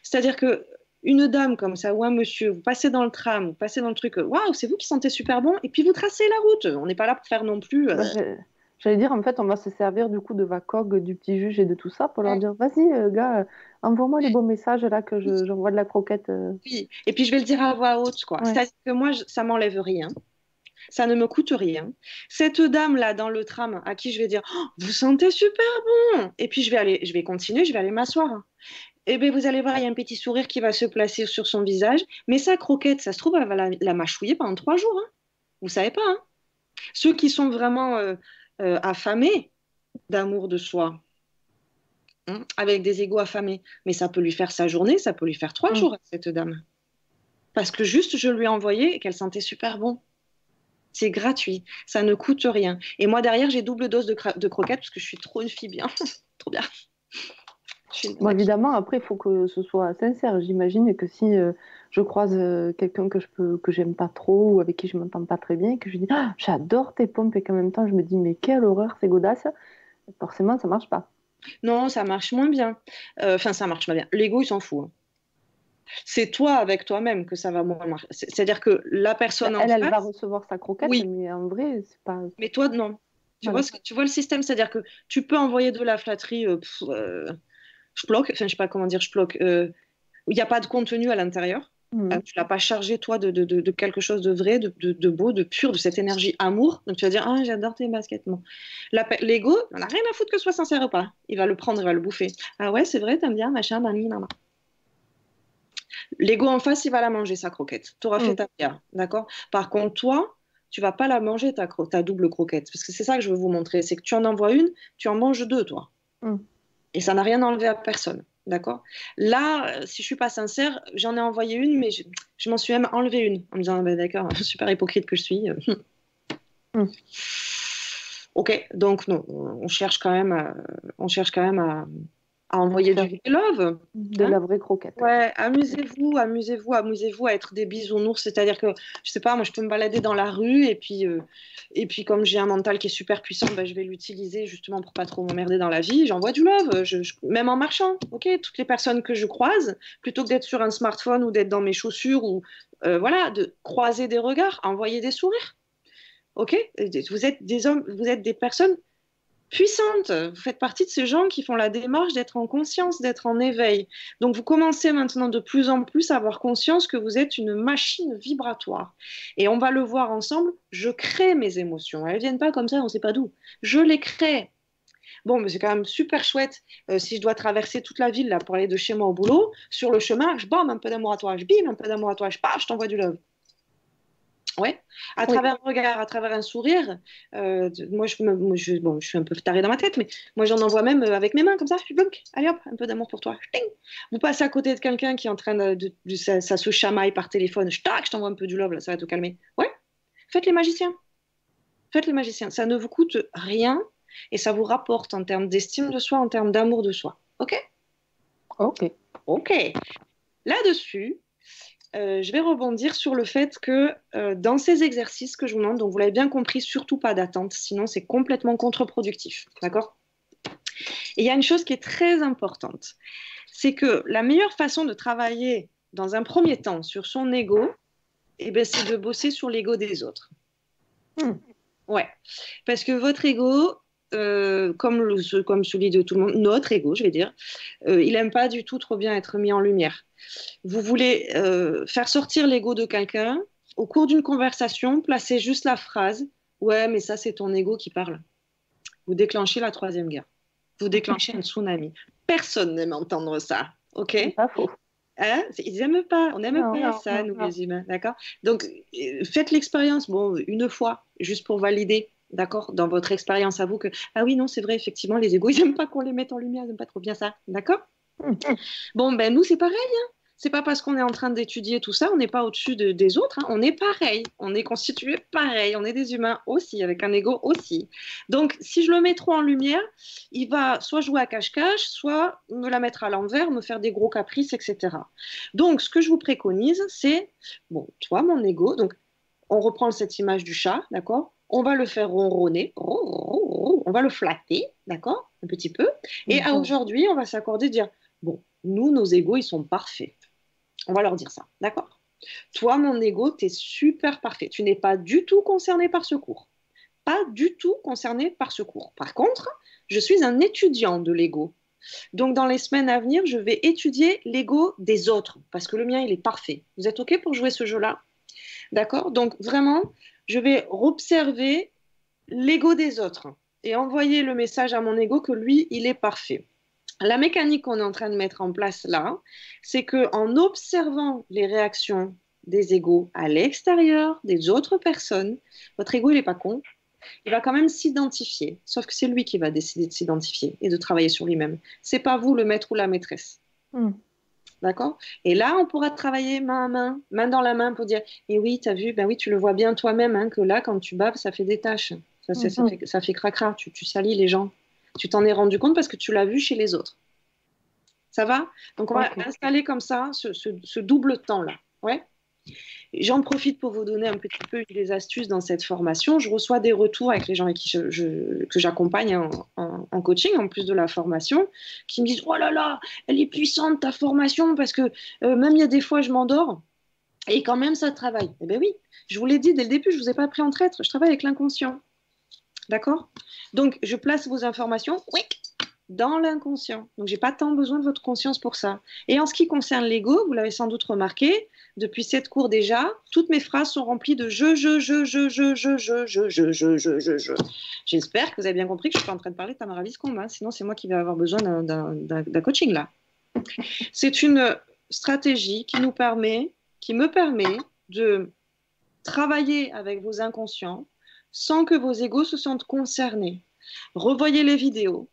C'est-à-dire que une dame comme ça ou un monsieur, vous passez dans le tram, vous passez dans le truc, waouh, c'est vous qui sentez super bon, et puis vous tracez la route. On n'est pas là pour faire non plus. J'allais dire, en fait, on va se servir du coup de VACOG, du petit juge et de tout ça pour leur dire, vas-y, gars, envoie-moi les beaux messages là que j'envoie de la croquette. Oui, et puis je vais le dire à voix haute, quoi. Ouais. C'est-à-dire que moi, ça m'enlève rien. Ça ne me coûte rien. Cette dame-là dans le tram, à qui je vais dire, oh, vous sentez super bon. Et puis je vais continuer, je vais aller m'asseoir. Et bien, vous allez voir, il y a un petit sourire qui va se placer sur son visage. Mais sa croquette, ça se trouve, elle va la mâchouiller pendant 3 jours. Hein. Vous savez pas. Hein. Ceux qui sont vraiment affamés d'amour de soi, hein, avec des égos affamés, mais ça peut lui faire sa journée, ça peut lui faire 3 jours à cette dame. Parce que juste, je lui ai envoyé et qu'elle sentait super bon. C'est gratuit, ça ne coûte rien. Et moi, derrière, j'ai double dose de croquettes parce que je suis trop une fille bien. Trop bien. Bon, évidemment, après, il faut que ce soit sincère. J'imagine que si je croise quelqu'un que j'aime pas trop ou avec qui je m'entends pas très bien, et que je dis ah, j'adore tes pompes et qu'en même temps je me dis mais quelle horreur, c'est godasse, forcément ça marche pas. Non, ça marche moins bien. Enfin, ça marche moins bien. L'ego, il s'en fout. Hein. C'est toi avec toi-même que ça va moins marcher. C'est-à-dire que la personne elle va recevoir sa croquette, oui. Mais en vrai, c'est pas. Mais toi, non. Tu vois le système, c'est-à-dire que tu peux envoyer de la flatterie. Je bloque, enfin, je sais pas comment dire, je bloque. Il n'y a pas de contenu à l'intérieur. Tu l'as pas chargé, toi, de quelque chose de vrai, de beau, de pur, de cette énergie amour. Donc, tu vas dire, ah, j'adore tes baskets. Bon. L'ego, on n'a rien à foutre que ce soit sincère ou pas. Il va le prendre, il va le bouffer. Ah ouais, c'est vrai, t'aimes bien, machin, nani, nana. L'ego en face, il va la manger, sa croquette. Tu auras fait ta pierre, d'accord? Par contre, toi, tu vas pas la manger, ta double croquette. Parce que c'est ça que je veux vous montrer. C'est que tu en envoies une, tu en manges 2, toi. Et ça n'a rien enlevé à personne. D'accord. Là, si je suis pas sincère, j'en ai envoyé une, mais je m'en suis même enlevé une en me disant bah, d'accord, super hypocrite que je suis. Ok, donc non, on cherche quand même à envoyer du love, de la vraie croquette. Ouais, amusez-vous à être des bisounours. C'est-à-dire que je sais pas, moi je peux me balader dans la rue et puis comme j'ai un mental qui est super puissant, bah, je vais l'utiliser justement pour pas trop m'emmerder dans la vie. J'envoie du love, même en marchant. Ok, toutes les personnes que je croise, plutôt que d'être sur un smartphone ou d'être dans mes chaussures ou voilà, de croiser des regards, envoyer des sourires. Ok, vous êtes des hommes, vous êtes des personnes puissante. Vous faites partie de ces gens qui font la démarche d'être en conscience, d'être en éveil. Donc vous commencez maintenant de plus en plus à avoir conscience que vous êtes une machine vibratoire. Et on va le voir ensemble, je crée mes émotions. Elles ne viennent pas comme ça, on ne sait pas d'où. Je les crée. Bon, mais c'est quand même super chouette. Si je dois traverser toute la ville là, pour aller de chez moi au boulot, sur le chemin, je bam, un peu d'amour à toi, je bim, un peu d'amour à toi, je t'envoie du love. Ouais, à travers un regard, à travers un sourire. Moi, je suis un peu tarée dans ma tête, mais moi, j'en envoie même avec mes mains, comme ça. Allez hop, un peu d'amour pour toi. Vous passez à côté de quelqu'un qui est en train ça se chamaille par téléphone. Je t'envoie un peu du love, là, ça va te calmer. Ouais, faites les magiciens. Faites les magiciens. Ça ne vous coûte rien et ça vous rapporte en termes d'estime de soi, en termes d'amour de soi. Ok. Là-dessus, je vais rebondir sur le fait que dans ces exercices que je vous demande, donc vous l'avez bien compris, surtout pas d'attente, sinon c'est complètement contre-productif, d'accord? Et il y a une chose qui est très importante, c'est que la meilleure façon de travailler dans un premier temps sur son ego, c'est de bosser sur l'ego des autres. Ouais, parce que votre ego, comme celui de tout le monde, notre ego, je vais dire, il n'aime pas du tout trop bien être mis en lumière. Vous voulez faire sortir l'ego de quelqu'un, au cours d'une conversation, placez juste la phrase « Ouais, mais ça, c'est ton ego qui parle ». Vous déclenchez la troisième guerre. Vous déclenchez un tsunami. Personne n'aime entendre ça. ok? C'est pas faux. Hein? Ils n'aiment pas, on n'aime Non, pas non, ça, non, nous non. les humains, d'accord? Donc, faites l'expérience, bon, une fois, juste pour valider, d'accord, dans votre expérience à vous que, ah oui, non, c'est vrai, effectivement, les égos, ils n'aiment pas qu'on les mette en lumière, ils n'aiment pas trop bien ça, d'accord? Hum. Bon, ben nous, c'est pareil, hein. C'est pas parce qu'on est en train d'étudier tout ça, on n'est pas au-dessus des autres, hein. On est pareil, on est constitué pareil, on est des humains aussi, avec un ego aussi. Donc, si je le mets trop en lumière, il va soit jouer à cache-cache, soit me la mettre à l'envers, me faire des gros caprices, etc. Donc, ce que je vous préconise, c'est, bon, toi, mon ego, donc, on reprend cette image du chat, d'accord? On va le faire ronronner, on va le flatter, d'accord? Un petit peu. Et aujourd'hui, on va s'accorder de dire, bon, nous, nos égos, ils sont parfaits. On va leur dire ça, d'accord? Toi, mon ego, tu es super parfait. Tu n'es pas du tout concerné par ce cours. Pas du tout concerné par ce cours. Par contre, je suis un étudiant de l'ego. Donc, dans les semaines à venir, je vais étudier l'ego des autres parce que le mien, il est parfait. Vous êtes OK pour jouer ce jeu-là? D'accord? Donc, vraiment, je vais observer l'ego des autres et envoyer le message à mon ego que lui, il est parfait. La mécanique qu'on est en train de mettre en place là, c'est qu'en observant les réactions des égos à l'extérieur, des autres personnes, votre ego, il n'est pas con, il va quand même s'identifier. Sauf que c'est lui qui va décider de s'identifier et de travailler sur lui-même. C'est pas vous, le maître ou la maîtresse. D'accord? Et là, on pourra travailler main à main, main dans la main pour dire, eh oui, t'as vu, ben oui, tu le vois bien toi-même, hein, que là, quand tu baves, ça fait des taches. Ça fait cracra, tu salis les gens. Tu t'en es rendu compte parce que tu l'as vu chez les autres. Ça va? Donc, on va installer comme ça ce double temps-là. Ouais? J'en profite pour vous donner un petit peu des astuces dans cette formation. Je reçois des retours avec les gens avec qui que j'accompagne en coaching, en plus de la formation, qui me disent « Oh là là, elle est puissante ta formation parce que même il y a des fois je m'endors et quand même ça travaille. » Eh bien oui, je vous l'ai dit dès le début, je ne vous ai pas pris en traître, je travaille avec l'inconscient. D'accord? Donc, je place vos informations dans l'inconscient. Donc, j'ai pas tant besoin de votre conscience pour ça. Et en ce qui concerne l'ego, vous l'avez sans doute remarqué, depuis 7 cours déjà, toutes mes phrases sont remplies de je. J'espère que vous avez bien compris que je suis pas en train de parler de Tamara Viscombe, hein, sinon c'est moi qui vais avoir besoin d'un coaching là. C'est une stratégie qui me permet de travailler avec vos inconscients sans que vos égos se sentent concernés. Revoyez les vidéos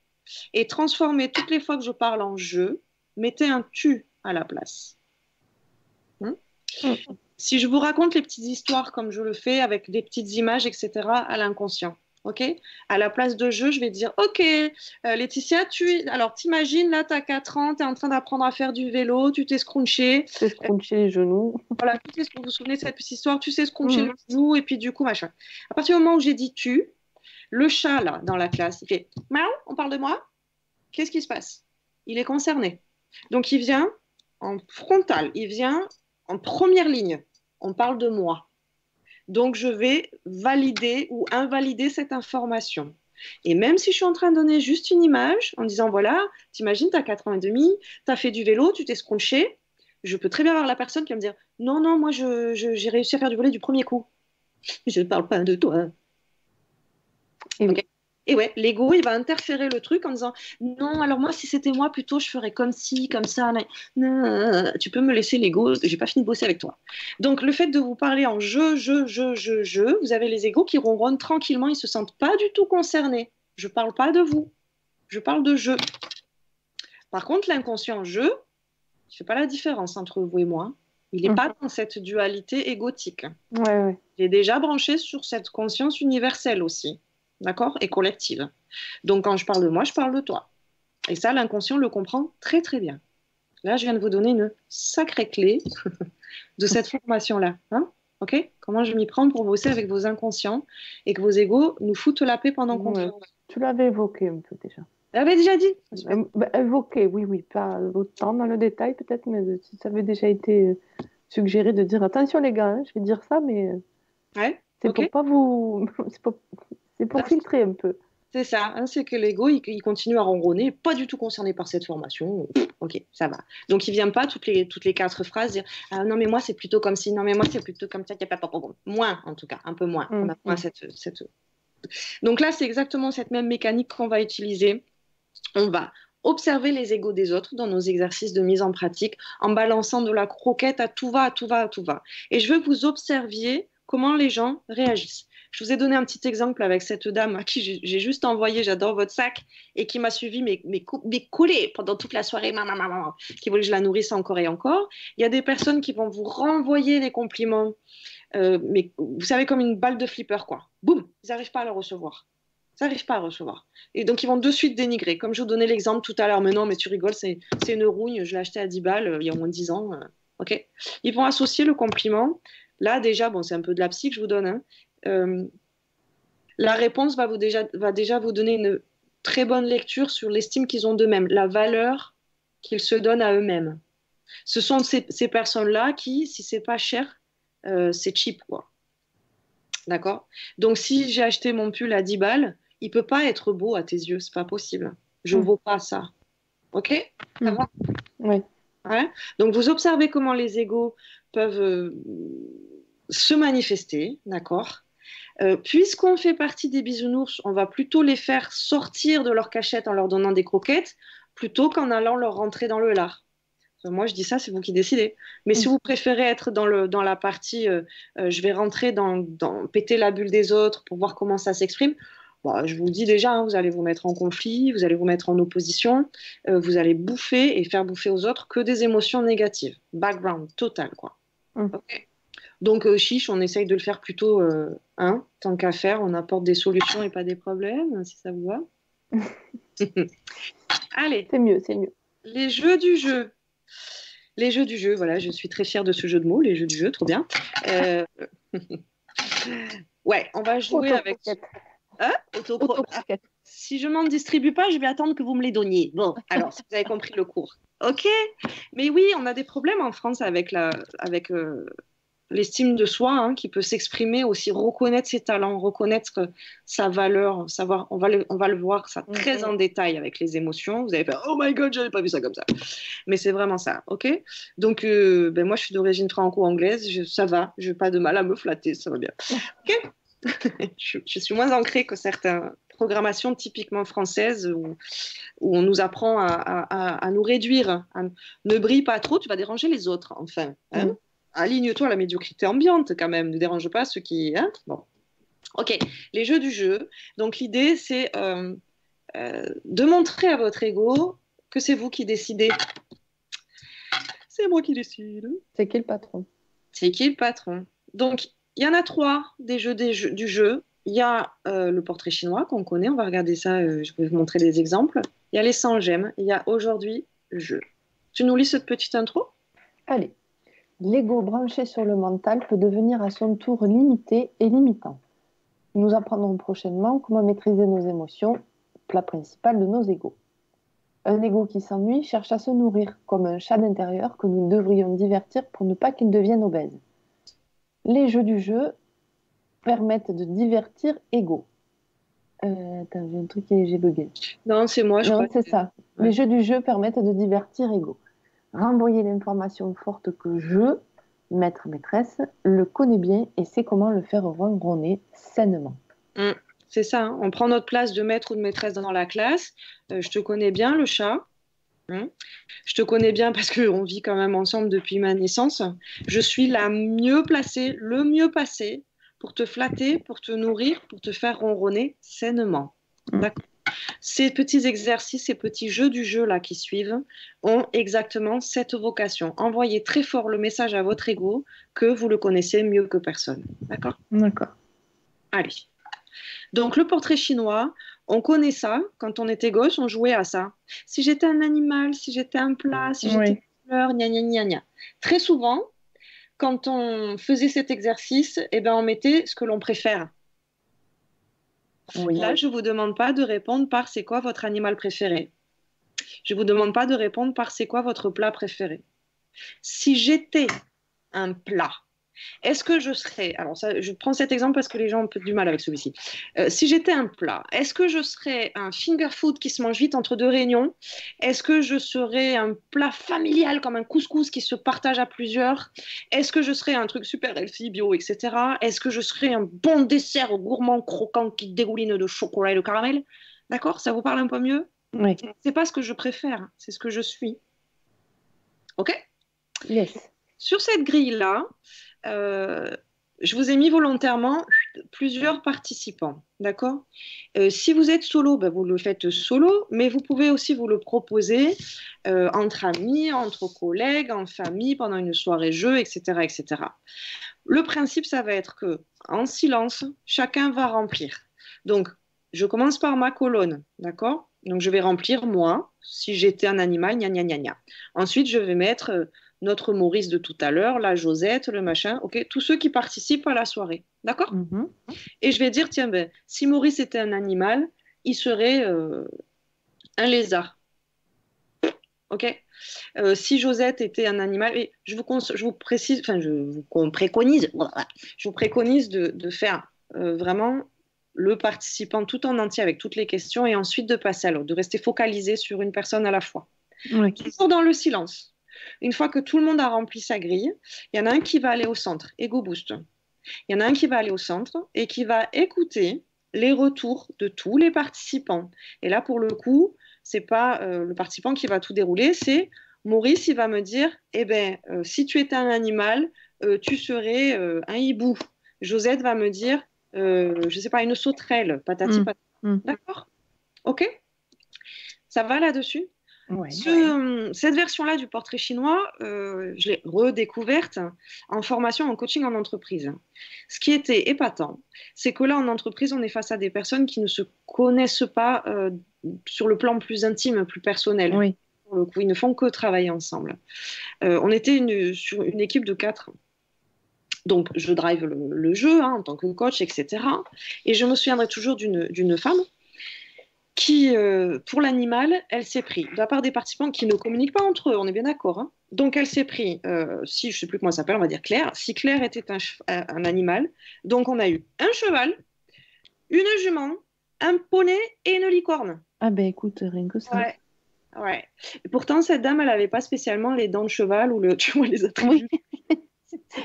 et transformez toutes les fois que je parle en je, mettez un tu à la place. Si je vous raconte les petites histoires comme je le fais avec des petites images, etc., à l'inconscient, ok? À la place de je vais dire, ok, Laetitia, alors t'imagines, là, t'as 4 ans, t'es en train d'apprendre à faire du vélo, tu t'es scrunché. Tu t'es scrunché les genoux. Voilà, vous vous souvenez de cette petite histoire, tu sais scruncher les genoux, et puis du coup, machin. À partir du moment où j'ai dit tu, le chat, là, dans la classe, il fait, miaou, on parle de moi? Qu'est-ce qui se passe? Il est concerné. Donc, il vient en frontal, il vient en première ligne. On parle de moi. Donc, je vais valider ou invalider cette information. Et même si je suis en train de donner juste une image, en disant, voilà, t'imagines, t'as 4 ans et demi, t'as fait du vélo, tu t'es scrunché, je peux très bien avoir la personne qui va me dire, non, non, moi, j'ai réussi à faire du volet du premier coup. Je ne parle pas de toi. Okay. Et ouais, l'ego, il va interférer le truc en disant non, alors moi, si c'était moi, plutôt, je ferais comme ci, comme ça. Non, tu peux me laisser l'ego, j'ai pas fini de bosser avec toi. Donc, le fait de vous parler en je, vous avez les égos qui ronronnent tranquillement, ils se sentent pas du tout concernés. Je parle pas de vous, je parle de je. Par contre, l'inconscient je, il fait pas la différence entre vous et moi. Il n'est pas dans cette dualité égotique. Ouais. Il est déjà branché sur cette conscience universelle aussi. D'accord? Et collective. Donc, quand je parle de moi, je parle de toi. Et ça, l'inconscient le comprend très, très bien. Là, je viens de vous donner une sacrée clé de cette formation-là. Hein? OK? Comment je m'y prends pour bosser avec vos inconscients et que vos égos nous foutent la paix pendant qu'on travaille. Tu l'avais évoqué un peu déjà. Tu l'avais déjà dit? Évoqué, oui. Pas autant dans le détail peut-être, mais ça avait déjà été suggéré de dire attention les gars, hein, je vais dire ça, mais ouais, c'est pour pas vous... C'est pour filtrer un peu. C'est ça, hein, c'est que l'ego, il continue à ronronner, pas du tout concerné par cette formation. Ok, ça va. Donc, il ne vient pas toutes les 4 phrases dire ah, non, mais moi, c'est plutôt comme ci, non, mais moi, c'est plutôt comme ça. Moins, en tout cas, un peu moins. On a moins cette... Donc là, c'est exactement cette même mécanique qu'on va utiliser. On va observer les égos des autres dans nos exercices de mise en pratique en balançant de la croquette à tout va, à tout va, à tout va. Et je veux que vous observiez comment les gens réagissent. Je vous ai donné un petit exemple avec cette dame à qui j'ai juste envoyé j'adore votre sac et qui m'a suivi mais collé pendant toute la soirée, qui voulait que je la nourrisse encore et encore. Il y a des personnes qui vont vous renvoyer des compliments, mais vous savez, comme une balle de flipper, quoi. Boum, ils n'arrivent pas à le recevoir. Ils n'arrivent pas à recevoir. Et donc, ils vont de suite dénigrer. Comme je vous donnais l'exemple tout à l'heure, mais non, mais tu rigoles, c'est une rougne, je l'ai acheté à 10 balles il y a au moins 10 ans. Ok. Ils vont associer le compliment. Là, déjà, bon, c'est un peu de la psy que je vous donne, hein. La réponse va déjà vous donner une très bonne lecture sur l'estime qu'ils ont d'eux-mêmes, la valeur qu'ils se donnent à eux-mêmes. Ce sont ces personnes-là qui, si c'est pas cher, c'est cheap, quoi. D'accord? Donc, si j'ai acheté mon pull à 10 balles, il peut pas être beau à tes yeux, c'est pas possible. Je vaux pas ça. Ok? Ça va? Oui. Ouais. Donc, vous observez comment les égos peuvent se manifester, d'accord? Puisqu'on fait partie des bisounours, on va plutôt les faire sortir de leur cachette en leur donnant des croquettes plutôt qu'en allant leur rentrer dans le lard. Moi, je dis ça, c'est vous qui décidez. Mais si vous préférez être dans la partie je vais rentrer dans péter la bulle des autres pour voir comment ça s'exprime, bon, je vous le dis déjà, hein, vous allez vous mettre en conflit, vous allez vous mettre en opposition, vous allez bouffer et faire bouffer aux autres que des émotions négatives. Background total, quoi. Okay. Donc, chiche, on essaye de le faire plutôt, tant qu'à faire, on apporte des solutions et pas des problèmes, si ça vous va. Allez. C'est mieux, c'est mieux. Les jeux du jeu. Les jeux du jeu, voilà, je suis très fière de ce jeu de mots, les jeux du jeu, trop bien. Ouais, on va jouer avec... Hein? Si je m'en distribue pas, je vais attendre que vous me les donniez. Bon, alors, si vous avez compris le cours. Ok, mais oui, on a des problèmes en France avec l'estime de soi, hein, qui peut s'exprimer aussi, reconnaître ses talents, reconnaître sa valeur, savoir, on va le voir ça très en détail avec les émotions. Vous allez faire oh my god, j'avais pas vu ça comme ça, mais c'est vraiment ça, ok. Donc moi je suis d'origine franco-anglaise, ça va, je n'ai pas de mal à me flatter, ça va bien, ok. je suis moins ancrée que certaines programmations typiquement françaises où on nous apprend à nous réduire, ne brille pas trop, tu vas déranger les autres, enfin, hein. Aligne-toi à la médiocrité ambiante quand même, ne dérange pas ceux qui... Hein, bon. Ok, les jeux du jeu. Donc l'idée, c'est de montrer à votre ego que c'est vous qui décidez. C'est moi qui décide. C'est qui le patron? C'est qui le patron? Donc, il y en a 3 des jeux du jeu. Il y a le portrait chinois qu'on connaît, on va regarder ça, je vais vous montrer des exemples. Il y a les 100 gemmes, il y a aujourd'hui le jeu. Tu nous lis cette petite intro? Allez. L'ego branché sur le mental peut devenir à son tour limité et limitant. Nous apprendrons prochainement comment maîtriser nos émotions, plat principal de nos égos. Un ego qui s'ennuie cherche à se nourrir, comme un chat d'intérieur que nous devrions divertir pour ne pas qu'il devienne obèse. Les jeux du jeu permettent de divertir ego. Attends, j'ai un truc et j'ai bugué. Non, c'est moi, je crois. Non, c'est ça. Ouais. Les jeux du jeu permettent de divertir ego. Renvoyer l'information forte que je, maître, maîtresse, le connais bien et sais comment le faire ronronner sainement. C'est ça, hein. On prend notre place de maître ou de maîtresse dans la classe. Je te connais bien, le chat. Je te connais bien parce qu'on vit quand même ensemble depuis ma naissance. Je suis la mieux placée, le mieux passé pour te flatter, pour te nourrir, pour te faire ronronner sainement. D'accord. Ces petits exercices, ces petits jeux du jeu là qui suivent ont exactement cette vocation. Envoyez très fort le message à votre ego que vous le connaissez mieux que personne. D'accord ? D'accord. Allez. Donc le portrait chinois, on connaît ça. Quand on était gosse, on jouait à ça. Si j'étais un animal, si j'étais un plat, si j'étais une fleur, gna gna gna gna. Très souvent, quand on faisait cet exercice, on mettait ce que l'on préfère. Là, je ne vous demande pas de répondre par c'est quoi votre animal préféré. Je ne vous demande pas de répondre par c'est quoi votre plat préféré. Si j'étais un plat, est-ce que je serais... Alors, ça, je prends cet exemple parce que les gens ont un peu du mal avec celui-ci. Si j'étais un plat, est-ce que je serais un finger food qui se mange vite entre 2 réunions? Est-ce que je serais un plat familial comme un couscous qui se partage à plusieurs? Est-ce que je serais un truc super healthy, bio, etc.? Est-ce que je serais un bon dessert gourmand croquant qui dégouline de chocolat et de caramel? D'accord? Ça vous parle un peu mieux? Oui. C'est pas ce que je préfère, c'est ce que je suis. OK? Yes. Sur cette grille-là, je vous ai mis volontairement plusieurs participants, d'accord? Si vous êtes solo, ben, vous le faites solo, mais vous pouvez aussi vous le proposer entre amis, entre collègues, en famille, pendant une soirée jeu, etc., etc. Le principe, ça va être que, en silence, chacun va remplir. Donc, je commence par ma colonne, d'accord? Donc, je vais remplir moi, si j'étais un animal, gna gna gna gna. Ensuite, je vais mettre notre Maurice de tout à l'heure, la Josette, le machin, ok, tous ceux qui participent à la soirée, d'accord? Et je vais dire, tiens, ben, si Maurice était un animal, il serait un lézard, ok? Si Josette était un animal, et je vous précise, enfin, je vous préconise de faire vraiment le participant tout en entier avec toutes les questions et ensuite de passer à l'autre, de rester focalisé sur une personne à la fois. Oui. Toujours dans le silence. Une fois que tout le monde a rempli sa grille, il y en a un qui va aller au centre, Ego Boost. Il y en a un qui va aller au centre et qui va écouter les retours de tous les participants. Et là, pour le coup, c'est pas le participant qui va tout dérouler, c'est Maurice, il va me dire, eh ben, si tu étais un animal, tu serais un hibou. Josette va me dire, je sais pas, une sauterelle, patati patata. D'accord? Ok? Ça va là-dessus? Ouais. Cette version-là du portrait chinois, je l'ai redécouverte en formation en coaching en entreprise. Ce qui était épatant, c'est que là, en entreprise, on est face à des personnes qui ne se connaissent pas sur le plan plus intime, plus personnel. Oui. Pour le coup, ils ne font que travailler ensemble. On était sur une équipe de 4. Donc, je drive le jeu en tant que coach, etc. Et je me souviendrai toujours d'une femme qui, pour l'animal, elle s'est pris, de la part des participants qui ne communiquent pas entre eux, on est bien d'accord. Hein. Donc, elle s'est pris, si je ne sais plus comment elle s'appelle, on va dire Claire, si Claire était un animal, donc on a eu un cheval, une jument, un poney et une licorne. Ah ben écoute, rien que ça. Ouais. Ouais. Et pourtant, cette dame, elle n'avait pas spécialement les dents de cheval ou tu vois, les attributs.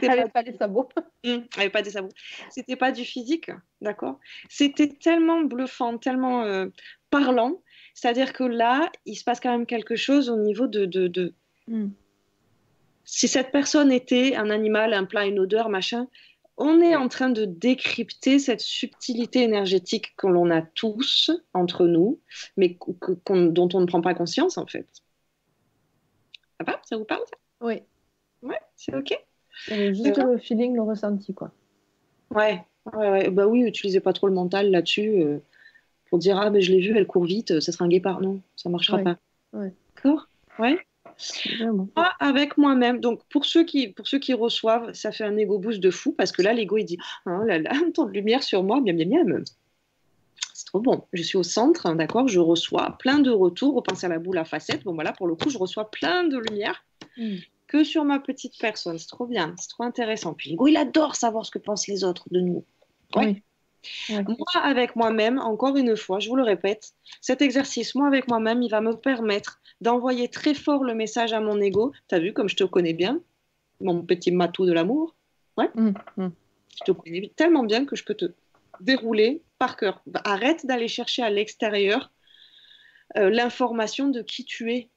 Elle n'avait pas les sabots. Elle n'avait pas des sabots. C'était pas du physique, d'accord? C'était tellement bluffant, tellement parlant. C'est-à-dire que là, il se passe quand même quelque chose au niveau de... Si cette personne était un animal, un plat, une odeur, machin, on est en train de décrypter cette subtilité énergétique que l'on a tous entre nous, mais dont on ne prend pas conscience, en fait. Ça va? Ça vous parle, ça? Oui. Ouais, c'est OK? Juste le feeling, le ressenti, quoi. Ouais. Bah oui, utilisez pas trop le mental là-dessus pour dire ah ben je l'ai vu, elle court vite, ça sera un guépard. Non, ça marchera pas. Ouais. D'accord? Ouais. Vraiment. Moi, avec moi-même. Donc pour ceux qui reçoivent, ça fait un ego boost de fou parce que là l'ego il dit oh là là, tant de lumière sur moi, bien. C'est trop bon. Je suis au centre, hein, d'accord? Je reçois plein de retours. Repensez à la boule à facettes. Bon voilà, pour le coup, je reçois plein de lumière. Que sur ma petite personne. C'est trop bien, c'est trop intéressant. Puis l'ego, il adore savoir ce que pensent les autres de nous. Ouais. Ouais. Moi, avec moi-même, encore une fois, je vous le répète, cet exercice, moi, avec moi-même, il va me permettre d'envoyer très fort le message à mon ego. T'as vu comme je te connais bien, mon petit matou de l'amour? Ouais. Je te connais tellement bien que je peux te dérouler par cœur. Arrête d'aller chercher à l'extérieur l'information de qui tu es.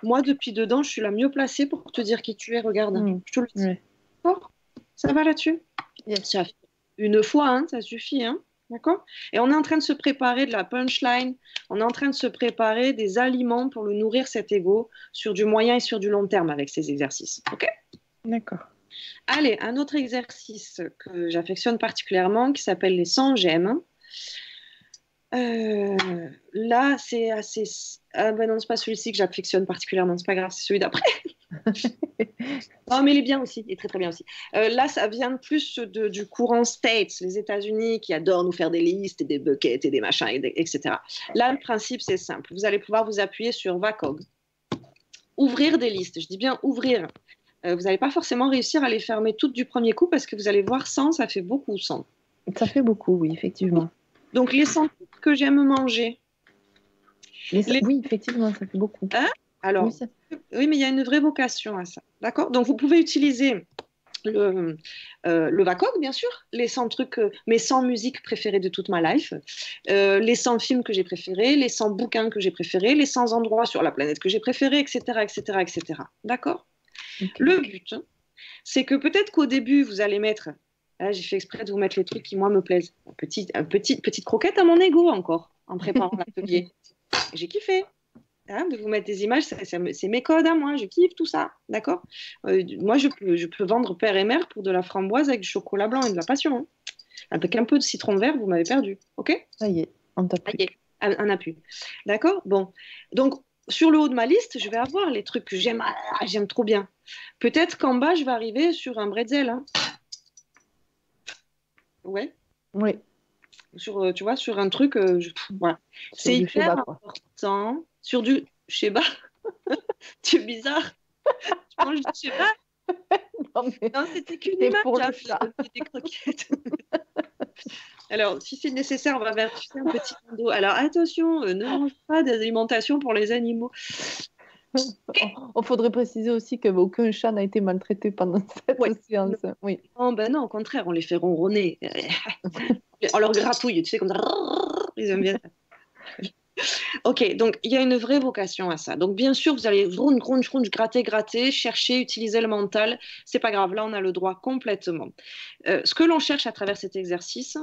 Moi, depuis dedans, je suis la mieux placée pour te dire qui tu es. Regarde, je te le dis. D'accord? Ça va là-dessus? Yes. Une fois, hein, ça suffit. Hein? D'accord? Et on est en train de se préparer de la punchline. On est en train de se préparer des aliments pour le nourrir, cet ego, sur du moyen et sur du long terme avec ces exercices. OK? D'accord. Allez, un autre exercice que j'affectionne particulièrement qui s'appelle les 100 gemmes. Là, c'est assez. Ah ben non, c'est pas celui-ci que j'affectionne particulièrement, c'est pas grave, c'est celui d'après. Non, mais il est bien aussi, il est très très bien aussi. Là, ça vient plus du courant States, les États-Unis qui adorent nous faire des listes et des buckets et des machins, etc. Là, le principe, c'est simple. Vous allez pouvoir vous appuyer sur VACOG. Ouvrir des listes, je dis bien ouvrir. Vous n'allez pas forcément réussir à les fermer toutes du premier coup parce que vous allez voir 100, ça fait beaucoup 100. Ça fait beaucoup, oui, effectivement. Donc, les 100 que j'aime manger. Oui, effectivement, ça fait beaucoup. Hein? Alors, oui, mais il y a une vraie vocation à ça. D'accord? Donc, vous pouvez utiliser le VACOG, bien sûr, les 100 trucs, mes 100 musiques préférées de toute ma life, les 100 films que j'ai préférés, les 100 bouquins que j'ai préférés, les 100 endroits sur la planète que j'ai préférés, etc., etc., etc. D'accord? Ok. Le but, c'est que peut-être qu'au début, vous allez mettre, là, j'ai fait exprès de vous mettre les trucs qui, moi, me plaisent. Petite croquette à mon ego encore, en préparant l'atelier. J'ai kiffé. Hein, de vous mettre des images, c'est mes codes à moi, je kiffe tout ça, d'accord? Moi, je peux vendre père et mère pour de la framboise avec du chocolat blanc et de la passion. Hein. Avec un peu de citron vert, vous m'avez perdu, ok? Ça y est, on t'a Ça pris. y est, un appui. D'accord? Bon. Donc, sur le haut de ma liste, je vais avoir les trucs que j'aime, j'aime trop bien. Peut-être qu'en bas, je vais arriver sur un bretzel. Hein. Ouais. Oui, Tu vois, sur un truc, voilà. sur C'est du hyper Sheba, quoi. important. Sur du Sheba. Tu es bizarre. Tu manges du Sheba? Non, mais Non, c'était qu'une c'est image. pour le Hein, chat. des croquettes. Alors, si c'est nécessaire, on va verser un petit dos. Alors, attention, ne mange pas d'alimentation pour les animaux. Il faudrait préciser aussi qu'aucun chat n'a été maltraité pendant cette Ouais. séance. Oui. Non, ben non, au contraire, on les fait ronronner. On leur gratouille, tu sais, comme ça. Ils aiment bien ça. Ok, donc il y a une vraie vocation à ça. Donc bien sûr, vous allez gratter, chercher, utiliser le mental. C'est pas grave, là on a le droit complètement. Ce que l'on cherche à travers cet exercice,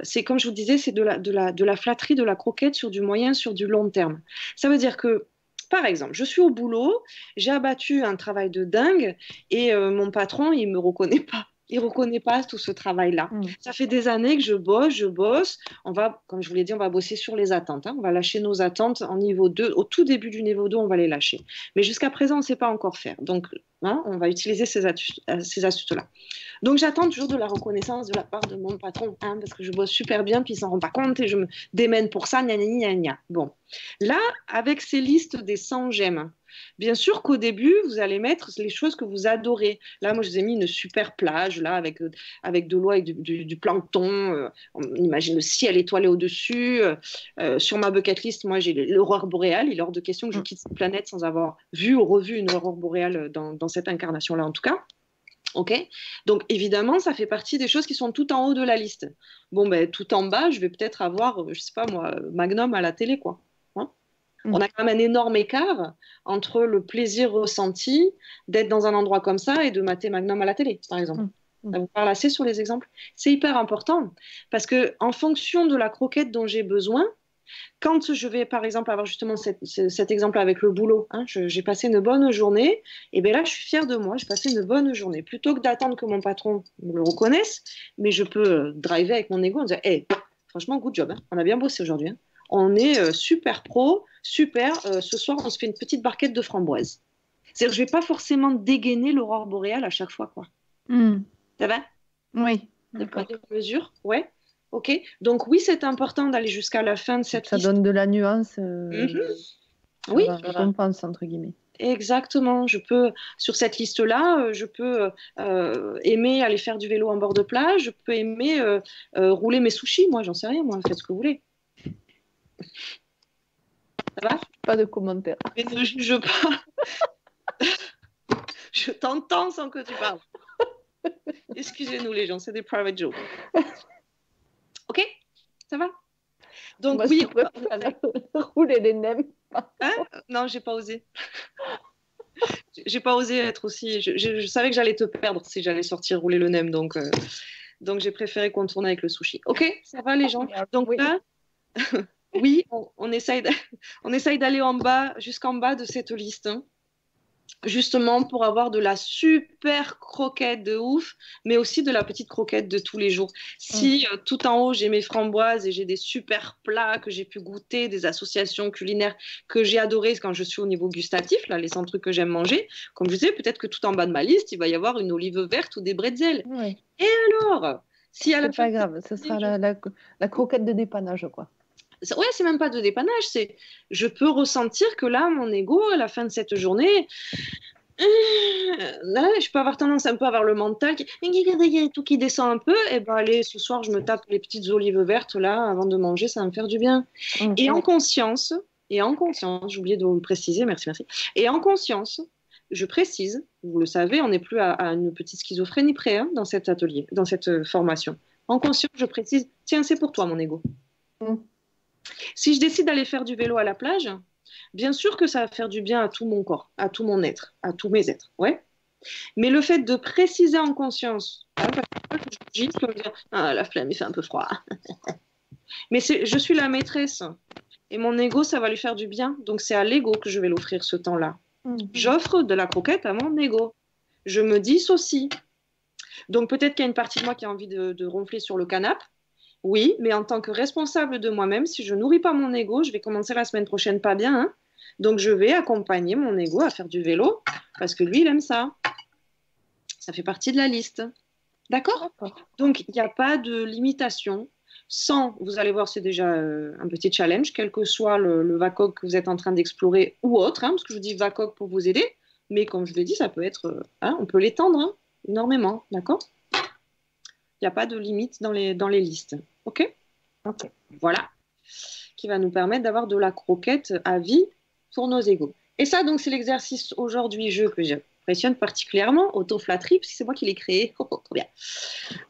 c'est comme je vous disais, c'est de la flatterie, de la croquette sur du moyen, sur du long terme. Ça veut dire que par exemple, je suis au boulot, j'ai abattu un travail de dingue et mon patron, il me reconnaît pas. Il reconnaît pas tout ce travail-là. Ça fait des années que je bosse. On va, comme je vous l'ai dit, on va bosser sur les attentes. Hein. On va lâcher nos attentes en niveau 2. Au tout début du niveau 2, on va les lâcher. Mais jusqu'à présent, on ne sait pas encore faire. Donc, hein, on va utiliser ces astuces-là. Donc, j'attends toujours de la reconnaissance de la part de mon patron, hein, parce que je bosse super bien, puis il s'en rend pas compte et je me démène pour ça, gna gna gna gna. Bon. Là, avec ces listes des 100 j'aime, bien sûr qu'au début, vous allez mettre les choses que vous adorez. Là, moi, je vous ai mis une super plage, là, avec de l'eau, avec du plancton. On imagine le ciel étoilé au-dessus. Sur ma bucket list, moi, j'ai l'aurore boréale. Il est hors de question que je quitte cette planète sans avoir vu ou revu une aurore boréale dans cette incarnation-là, en tout cas. Ok, donc évidemment, ça fait partie des choses qui sont tout en haut de la liste. Bon, ben, tout en bas, je vais peut-être avoir, je sais pas moi, Magnum à la télé, quoi. Hein. On a quand même un énorme écart entre le plaisir ressenti d'être dans un endroit comme ça et de mater Magnum à la télé, par exemple. Ça vous parle assez sur les exemples? C'est hyper important parce que en fonction de la croquette dont j'ai besoin, quand je vais, par exemple, avoir justement cet exemple avec le boulot, hein, j'ai passé une bonne journée, et bien là, je suis fière de moi, j'ai passé une bonne journée. Plutôt que d'attendre que mon patron me le reconnaisse, mais je peux driver avec mon ego en disant, hey, franchement, good job, hein, on a bien bossé aujourd'hui. Hein. On est super pro, super, ce soir, on se fait une petite barquette de framboises. C'est-à-dire que je ne vais pas forcément dégainer l'aurore boréale à chaque fois, quoi. Ça va? Oui, d'accord. De mesure, ouais. Ok, donc oui, c'est important d'aller jusqu'à la fin de cette liste. Ça donne de la nuance, oui, la récompense, entre guillemets. Exactement. Je peux, sur cette liste-là, je peux aimer aller faire du vélo en bord de plage, je peux aimer rouler mes sushis, moi, j'en sais rien, moi, faites ce que vous voulez. Ça va? Pas de commentaires. Mais ne juge pas. Je t'entends sans que tu parles. Excusez-nous les gens, c'est des private jokes. Ok, ça va? Donc moi, oui, rouler les nems. Hein? Non, j'ai pas osé. J'ai pas osé être aussi. Je savais que j'allais te perdre si j'allais sortir rouler le nem, donc j'ai préféré contourner avec le sushi. Ok, ça va les gens? Donc oui. Là, oui, on essaye d'aller en bas, jusqu'en bas de cette liste. Hein. Justement pour avoir de la super croquette de ouf, mais aussi de la petite croquette de tous les jours. Si tout en haut j'ai mes framboises et j'ai des super plats que j'ai pu goûter, des associations culinaires que j'ai adorées quand je suis au niveau gustatif, là, les 100 trucs que j'aime manger, comme je disais, peut-être que tout en bas de ma liste, il va y avoir une olive verte ou des bretzels. Oui. Et alors si à la fin, pas grave, ce sera la croquette de dépannage, quoi. Ouais, c'est même pas de dépannage, c'est je peux ressentir que là, mon ego, à la fin de cette journée, là, je peux avoir tendance un peu à avoir le mental tout qui descend un peu, et ben allez, ce soir, je me tape les petites olives vertes là, avant de manger, ça va me faire du bien. Et en conscience, j'ai oublié de vous le préciser, merci, et en conscience, je précise, vous le savez, on n'est plus à une petite schizophrénie près hein, dans cet atelier, dans cette formation. En conscience, je précise, tiens, c'est pour toi mon ego. Si je décide d'aller faire du vélo à la plage, bien sûr que ça va faire du bien à tout mon corps, à tout mon être, à tous mes êtres, ouais. Mais le fait de préciser en conscience, hein, parce que je peux me dire, ah, la flemme, il fait un peu froid. Mais je suis la maîtresse. Et mon ego, ça va lui faire du bien. Donc, c'est à l'ego que je vais l'offrir ce temps-là. J'offre de la croquette à mon ego. Je me dissocie. Donc, peut-être qu'il y a une partie de moi qui a envie de ronfler sur le canapé. Oui, mais en tant que responsable de moi-même, si je nourris pas mon ego, je vais commencer la semaine prochaine pas bien. Hein. Donc, je vais accompagner mon ego à faire du vélo parce que lui, il aime ça. Ça fait partie de la liste. D'accord ? Donc, il n'y a pas de limitation. Sans, vous allez voir, c'est déjà un petit challenge, quel que soit le VACOG que vous êtes en train d'explorer ou autre, hein, parce que je vous dis VACOG pour vous aider, mais comme je l'ai dit, ça peut être, on peut l'étendre hein, énormément, d'accord ? Il n'y a pas de limite dans les listes, ok ? Voilà, qui va nous permettre d'avoir de la croquette à vie pour nos égos. Et ça, donc, c'est l'exercice aujourd'hui, que j'apprécie particulièrement, auto-flatterie, parce que c'est moi qui l'ai créé, trop bien.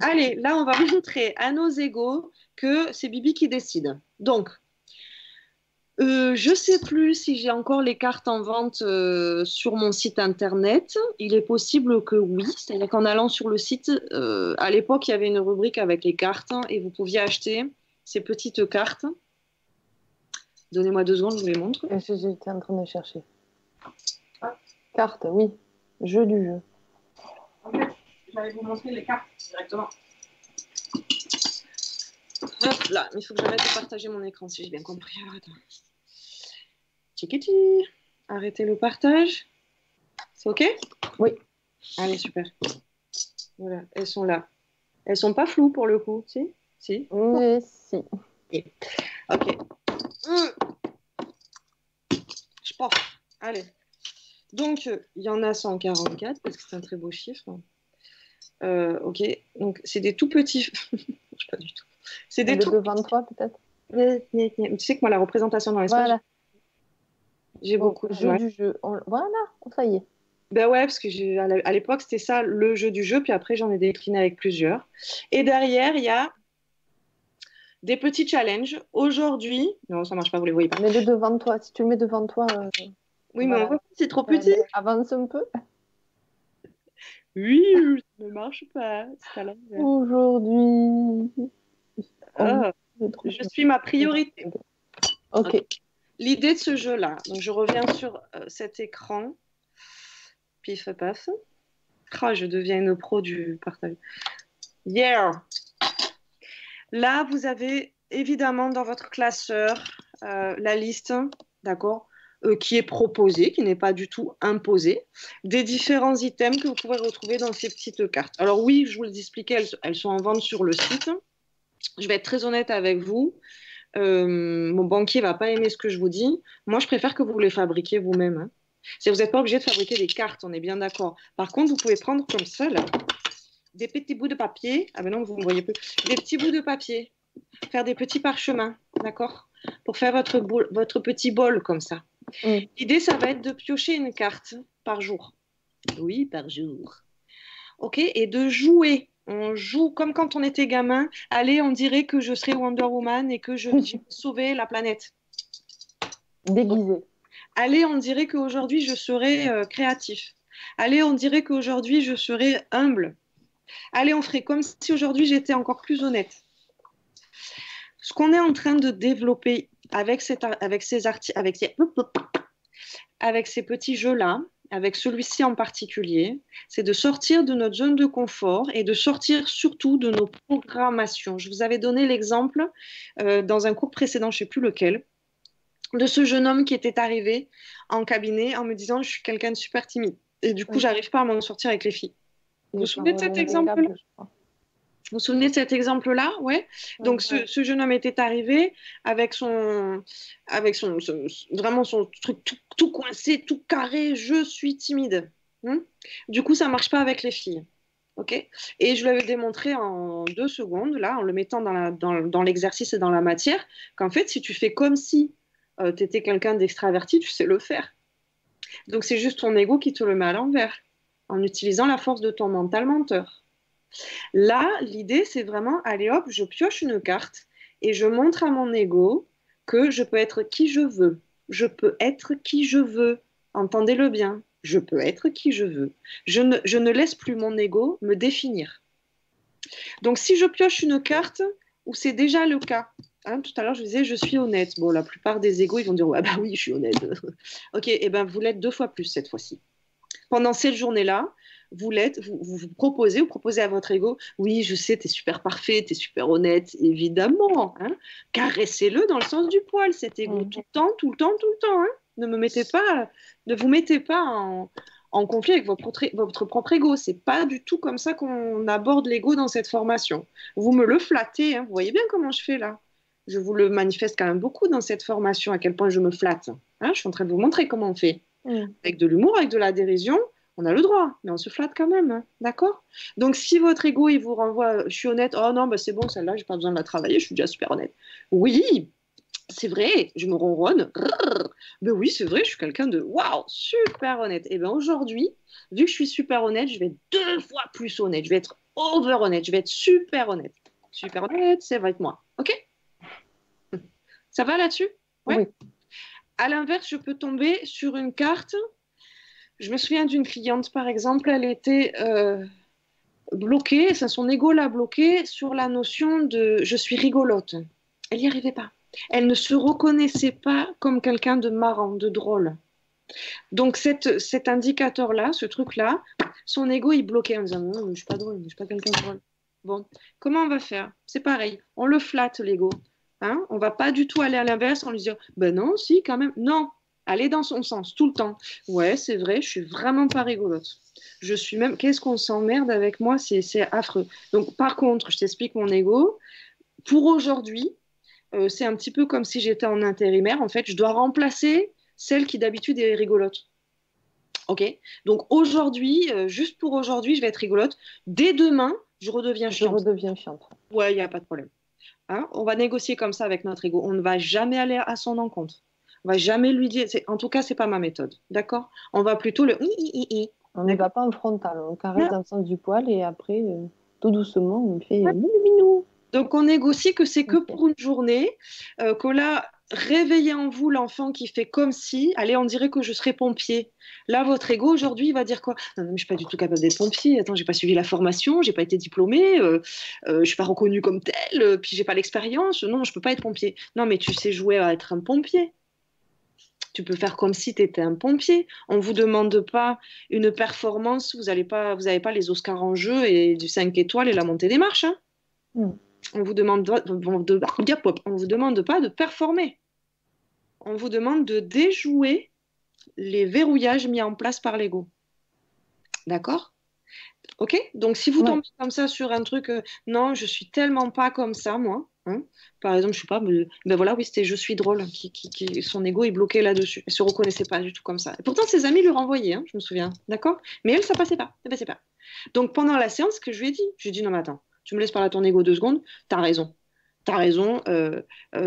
Allez, là, on va montrer à nos égos que c'est Bibi qui décide. Donc, je ne sais plus si j'ai encore les cartes en vente sur mon site internet. Il est possible que oui. C'est-à-dire qu'en allant sur le site, à l'époque, il y avait une rubrique avec les cartes et vous pouviez acheter ces petites cartes. Donnez-moi 2 secondes, je vous les montre. J'étais en train de chercher. Cartes, oui. Jeu du jeu. En fait, j'allais vous montrer les cartes directement. Hop là, il faut que j'arrête de partager mon écran si j'ai bien compris. Alors attends. Tchikiti. Arrêtez le partage. C'est OK ? Oui. Allez, super. Voilà, elles sont là. Elles sont pas floues pour le coup, si ? Si. Mais si. OK. Je pense. Allez. Donc, il y en a 144 parce que c'est un très beau chiffre. OK. Donc, c'est des tout petits. Je ne sais pas du tout. C'est des tout. De 23 peut-être. Tu sais que moi, la représentation dans l'espace, voilà. J'ai beaucoup de jeu du jeu. Voilà, ça y est. Ben ouais, parce que à l'époque, c'était ça, le jeu du jeu, puis après, j'en ai décliné avec plusieurs. Et derrière, il y a des petits challenges. Aujourd'hui, non, ça marche pas, vous les voyez pas. Mets-le devant toi. Si tu le mets devant toi. Oui, mais on voit, c'est trop petit. Avance un peu. Oui, ça ne marche pas. C'est à l'envers. Aujourd'hui. Je suis ma priorité. OK. L'idée de ce jeu-là, donc je reviens sur cet écran. Pif paf. Oh, je deviens une pro du partage. Yeah! Là, vous avez évidemment dans votre classeur la liste, d'accord, qui est proposée, qui n'est pas du tout imposée, des différents items que vous pouvez retrouver dans ces petites cartes. Alors oui, je vous les expliquais, elles sont en vente sur le site. Je vais être très honnête avec vous. Mon banquier ne va pas aimer ce que je vous dis. Moi, je préfère que vous les fabriquiez vous-même. Hein. Vous n'êtes pas obligé de fabriquer des cartes, on est bien d'accord. Par contre, vous pouvez prendre comme ça, là, des petits bouts de papier. Ah ben non, vous ne me voyez plus. Des petits bouts de papier. Faire des petits parchemins, d'accord ? Pour faire votre petit bol comme ça. L'idée, ça va être de piocher une carte par jour. Oui, par jour. OK ? Et de jouer. On joue comme quand on était gamin. Allez, on dirait que je serais Wonder Woman et que je vais sauver la planète. Déguisé. Allez, on dirait qu'aujourd'hui, je serai créatif. Allez, on dirait qu'aujourd'hui, je serai humble. Allez, on ferait comme si aujourd'hui, j'étais encore plus honnête. Ce qu'on est en train de développer avec ces petits jeux-là, avec celui-ci en particulier, c'est de sortir de notre zone de confort et de sortir surtout de nos programmations. Je vous avais donné l'exemple dans un cours précédent, je ne sais plus lequel, de ce jeune homme qui était arrivé en cabinet en me disant « je suis quelqu'un de super timide ». Et du coup, j'arrive pas à m'en sortir avec les filles. Vous vous souvenez de cet exemple-là ? Vous vous souvenez de cet exemple-là ? Ouais. Donc, ce jeune homme était arrivé avec vraiment son truc tout coincé, tout carré. Je suis timide. Du coup, ça ne marche pas avec les filles. Okay ? Et je lui avais démontré en 2 secondes, là, en le mettant dans l'exercice et dans la matière, qu'en fait, si tu fais comme si tu étais quelqu'un d'extraverti, tu sais le faire. Donc c'est juste ton ego qui te le met à l'envers, en utilisant la force de ton mental menteur. Là, l'idée, c'est vraiment, allez hop, je pioche une carte et je montre à mon ego que je peux être qui je veux. Je peux être qui je veux. Entendez-le bien. Je peux être qui je veux. Je ne laisse plus mon ego me définir. Donc, si je pioche une carte où c'est déjà le cas, hein, tout à l'heure, je disais, je suis honnête. Bon, la plupart des égos, ils vont dire, ouais, bah oui, je suis honnête. Ok, et ben vous l'êtes 2 fois plus cette fois-ci. Pendant cette journée-là, vous proposez à votre ego, oui, je sais, t'es super parfait, t'es super honnête, évidemment. Hein. Caressez-le dans le sens du poil, cet ego, tout le temps, tout le temps, tout le temps. Hein. Ne vous mettez pas en conflit avec votre propre ego. C'est pas du tout comme ça qu'on aborde l'ego dans cette formation. Vous me le flattez, hein. Vous voyez bien comment je fais là. Je vous le manifeste quand même beaucoup dans cette formation, à quel point je me flatte. Hein. Je suis en train de vous montrer comment on fait. Avec de l'humour, avec de la dérision, on a le droit, mais on se flatte quand même, hein, d'accord? Donc si votre ego, il vous renvoie, je suis honnête, oh non, bah c'est bon, celle-là, j'ai pas besoin de la travailler, je suis déjà super honnête. Oui, c'est vrai, je me ronronne, mais oui, c'est vrai, je suis quelqu'un de, waouh, super honnête. Et bien aujourd'hui, vu que je suis super honnête, je vais être 2 fois plus honnête, je vais être over honnête, je vais être super honnête. Super honnête, ça va être moi, ok? Ça va là-dessus? Ouais. Oui. À l'inverse, je peux tomber sur une carte. Je me souviens d'une cliente, par exemple, elle était bloquée, son ego l'a bloquée sur la notion de je suis rigolote. Elle n'y arrivait pas. Elle ne se reconnaissait pas comme quelqu'un de marrant, de drôle. Donc cet indicateur-là, ce truc-là, son ego il bloquait en disant non, je ne suis pas drôle, je ne suis pas quelqu'un de drôle. Bon, comment on va faire? C'est pareil, on le flatte l'ego. Hein, on ne va pas du tout aller à l'inverse en lui disant ben non, si, quand même. Non, aller dans son sens tout le temps. Ouais, c'est vrai, je suis vraiment pas rigolote. Je suis même. Qu'est-ce qu'on s'emmerde avec moi? C'est affreux. Donc, par contre, je t'explique mon ego. Pour aujourd'hui, c'est un petit peu comme si j'étais en intérimaire. En fait, je dois remplacer celle qui d'habitude est rigolote. Ok? Donc, aujourd'hui, juste pour aujourd'hui, je vais être rigolote. Dès demain, je redeviens chiante. Je redeviens chiante. Ouais, il n'y a pas de problème. Hein, on va négocier comme ça avec notre ego. On ne va jamais aller à son encontre. On ne va jamais lui dire. En tout cas, ce n'est pas ma méthode. D'accord? On va plutôt le. On ne va pas en frontal. On caresse dans le sens du poil et après, tout doucement, on fait minou. Donc, on négocie que c'est que pour une journée, qu'on a réveillé en vous l'enfant qui fait comme si, allez, on dirait que je serais pompier. Là, votre ego, aujourd'hui, il va dire quoi? Non, mais je ne suis pas du tout capable d'être pompier. Attends, je n'ai pas suivi la formation, je n'ai pas été diplômée, je ne suis pas reconnue comme telle, puis je n'ai pas l'expérience. Non, je ne peux pas être pompier. Non, mais tu sais jouer à être un pompier. Tu peux faire comme si tu étais un pompier. On ne vous demande pas une performance, vous n'avez pas les Oscars en jeu et du 5 étoiles et la montée des marches. Hein. On vous demande vous demande pas de performer. On vous demande de déjouer les verrouillages mis en place par l'ego. D'accord? Ok? Donc si vous tombez comme ça sur un truc, non, je suis tellement pas comme ça, moi. Hein, par exemple, je sais pas, ben voilà, oui, c'était je suis drôle, son ego est bloqué là-dessus. Elle se reconnaissait pas du tout comme ça. Et pourtant, ses amis lui renvoyaient, hein, je me souviens. D'accord? Mais elle, ça passait pas. Donc pendant la séance, ce que je lui ai dit, non, mais attends. Tu me laisses parler à ton ego 2 secondes, t'as raison.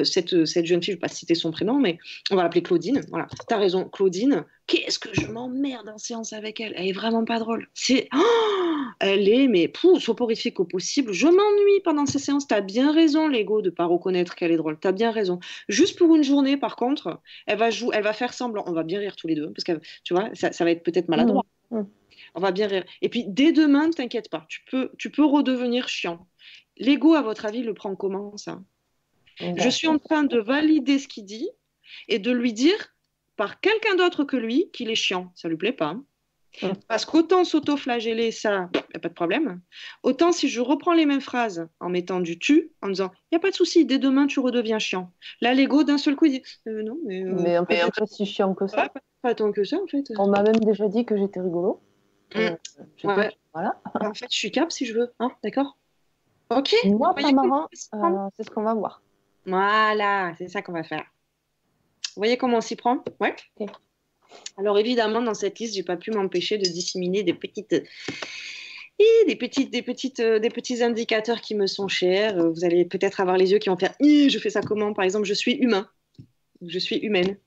Cette jeune fille, je ne vais pas citer son prénom, mais on va l'appeler Claudine. Voilà. T'as raison, Claudine. Qu'est-ce que je m'emmerde en séance avec elle? Elle est vraiment pas drôle. Elle est, mais soporifique au possible. Je m'ennuie pendant ces séances. T'as bien raison, l'ego, de ne pas reconnaître qu'elle est drôle. T'as bien raison. Juste pour une journée, par contre, elle va faire semblant. On va bien rire tous les deux, parce que tu vois, ça va être peut-être maladroit. On va bien rire. Et puis, dès demain, ne t'inquiète pas. Tu peux redevenir chiant. L'ego, à votre avis, le prend comment, ça? Je suis en train de valider ce qu'il dit et de lui dire par quelqu'un d'autre que lui qu'il est chiant. Ça lui plaît pas. Hein. Parce qu'autant s'auto-flageller, ça, il n'y a pas de problème. Autant si je reprends les mêmes phrases en mettant du tu, en disant il n'y a pas de souci, dès demain, tu redeviens chiant. Là, l'ego, d'un seul coup, il dit non, mais en fait, c'est pas si chiant que ça. Pas tant que ça, en fait. On m'a même déjà dit que j'étais rigolo. Voilà. En fait, je suis cap si je veux. Hein, d'accord? Ok. Moi, pas marrant, c'est ce qu'on va voir. Voilà, c'est ça qu'on va faire. Vous voyez comment on s'y prend? Ouais. Okay. Alors évidemment, dans cette liste, j'ai pas pu m'empêcher de disséminer des petits indicateurs qui me sont chers. Vous allez peut-être avoir les yeux qui vont faire je fais ça comment? Par exemple, je suis humain. Je suis humaine.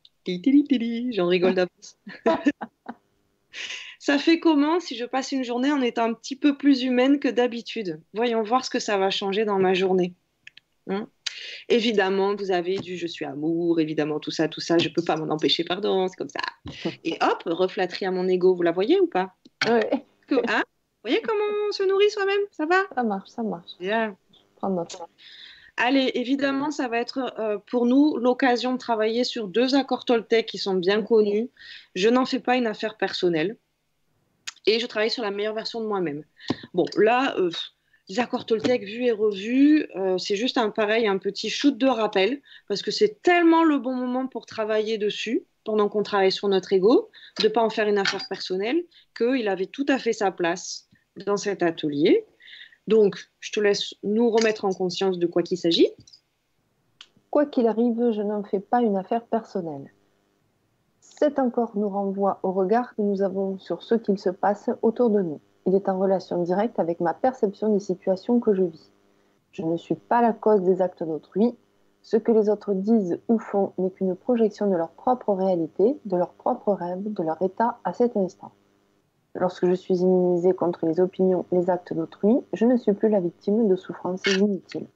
J'en rigole d'avance. Ça fait comment si je passe une journée en étant un petit peu plus humaine que d'habitude? Voyons voir ce que ça va changer dans ma journée. Hein. Évidemment, vous avez du je suis amour, évidemment, tout ça, je peux pas m'en empêcher, pardon, c'est comme ça. Et hop, reflatterie à mon ego, vous la voyez ou pas? Oui, Hein? Vous voyez comment on se nourrit soi-même? Ça va? ça marche, ça marche. Bien. Prends note. Allez, évidemment, ça va être pour nous l'occasion de travailler sur 2 accords Toltec qui sont bien connus. Je n'en fais pas une affaire personnelle et je travaille sur la meilleure version de moi-même. Bon, là, les accords Toltec vus et revus, c'est juste un petit shoot de rappel parce que c'est tellement le bon moment pour travailler dessus pendant qu'on travaille sur notre ego, de ne pas en faire une affaire personnelle, qu'il avait tout à fait sa place dans cet atelier. Donc, je te laisse nous remettre en conscience de quoi qu'il s'agit. Quoi qu'il arrive, je n'en fais pas une affaire personnelle. Cet accord nous renvoie au regard que nous avons sur ce qu'il se passe autour de nous. Il est en relation directe avec ma perception des situations que je vis. Je ne suis pas la cause des actes d'autrui. Ce que les autres disent ou font n'est qu'une projection de leur propre réalité, de leur propre rêve, de leur état à cet instant. Lorsque je suis immunisée contre les opinions, les actes d'autrui, je ne suis plus la victime de souffrances inutiles.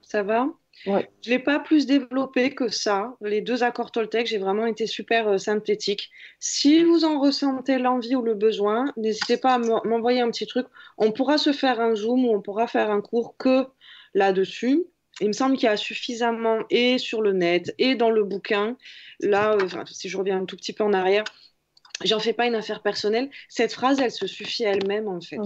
Ça va? Oui. Je ne l'ai pas plus développé que ça. Les 2 accords Toltec, j'ai vraiment été super synthétique. Si vous en ressentez l'envie ou le besoin, n'hésitez pas à m'envoyer un petit truc. On pourra se faire un Zoom ou on pourra faire un cours que là-dessus. Il me semble qu'il y a suffisamment et sur le net et dans le bouquin. Là, si je reviens un tout petit peu en arrière, j'en fais pas une affaire personnelle. Cette phrase, elle se suffit à elle-même, en fait.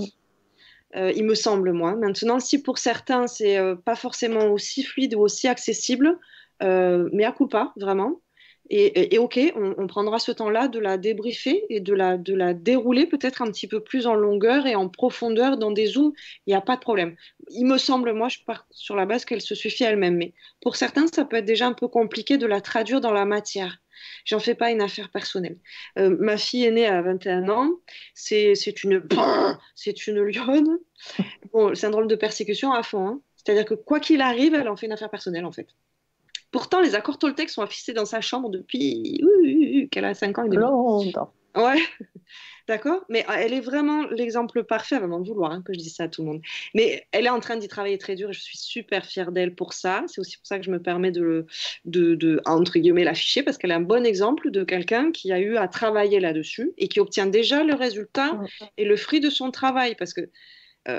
Il me semble, moi. Maintenant, si pour certains, c'est pas forcément aussi fluide ou aussi accessible, mais à coup pas, vraiment. Et ok, on prendra ce temps-là de la débriefer et de la dérouler peut-être un petit peu plus en longueur et en profondeur dans des zooms. Il n'y a pas de problème. Il me semble, moi, je pars sur la base qu'elle se suffit à elle-même. Mais pour certains, ça peut être déjà un peu compliqué de la traduire dans la matière. J'en fais pas une affaire personnelle. Ma fille est née à 21 ans. C'est une lionne. Bon, le syndrome de persécution à fond. Hein. C'est-à-dire que quoi qu'il arrive, elle en fait une affaire personnelle, en fait. Pourtant, les accords Toltec sont affichés dans sa chambre depuis qu'elle a 5 ans et demi. Longtemps. Ouais, d'accord. Mais elle est vraiment l'exemple parfait, avant de vouloir que je dise ça à tout le monde. Mais elle est en train d'y travailler très dur et je suis super fière d'elle pour ça. C'est aussi pour ça que je me permets de entre guillemets, l'afficher parce qu'elle est un bon exemple de quelqu'un qui a eu à travailler là-dessus et qui obtient déjà le résultat et le fruit de son travail. Parce que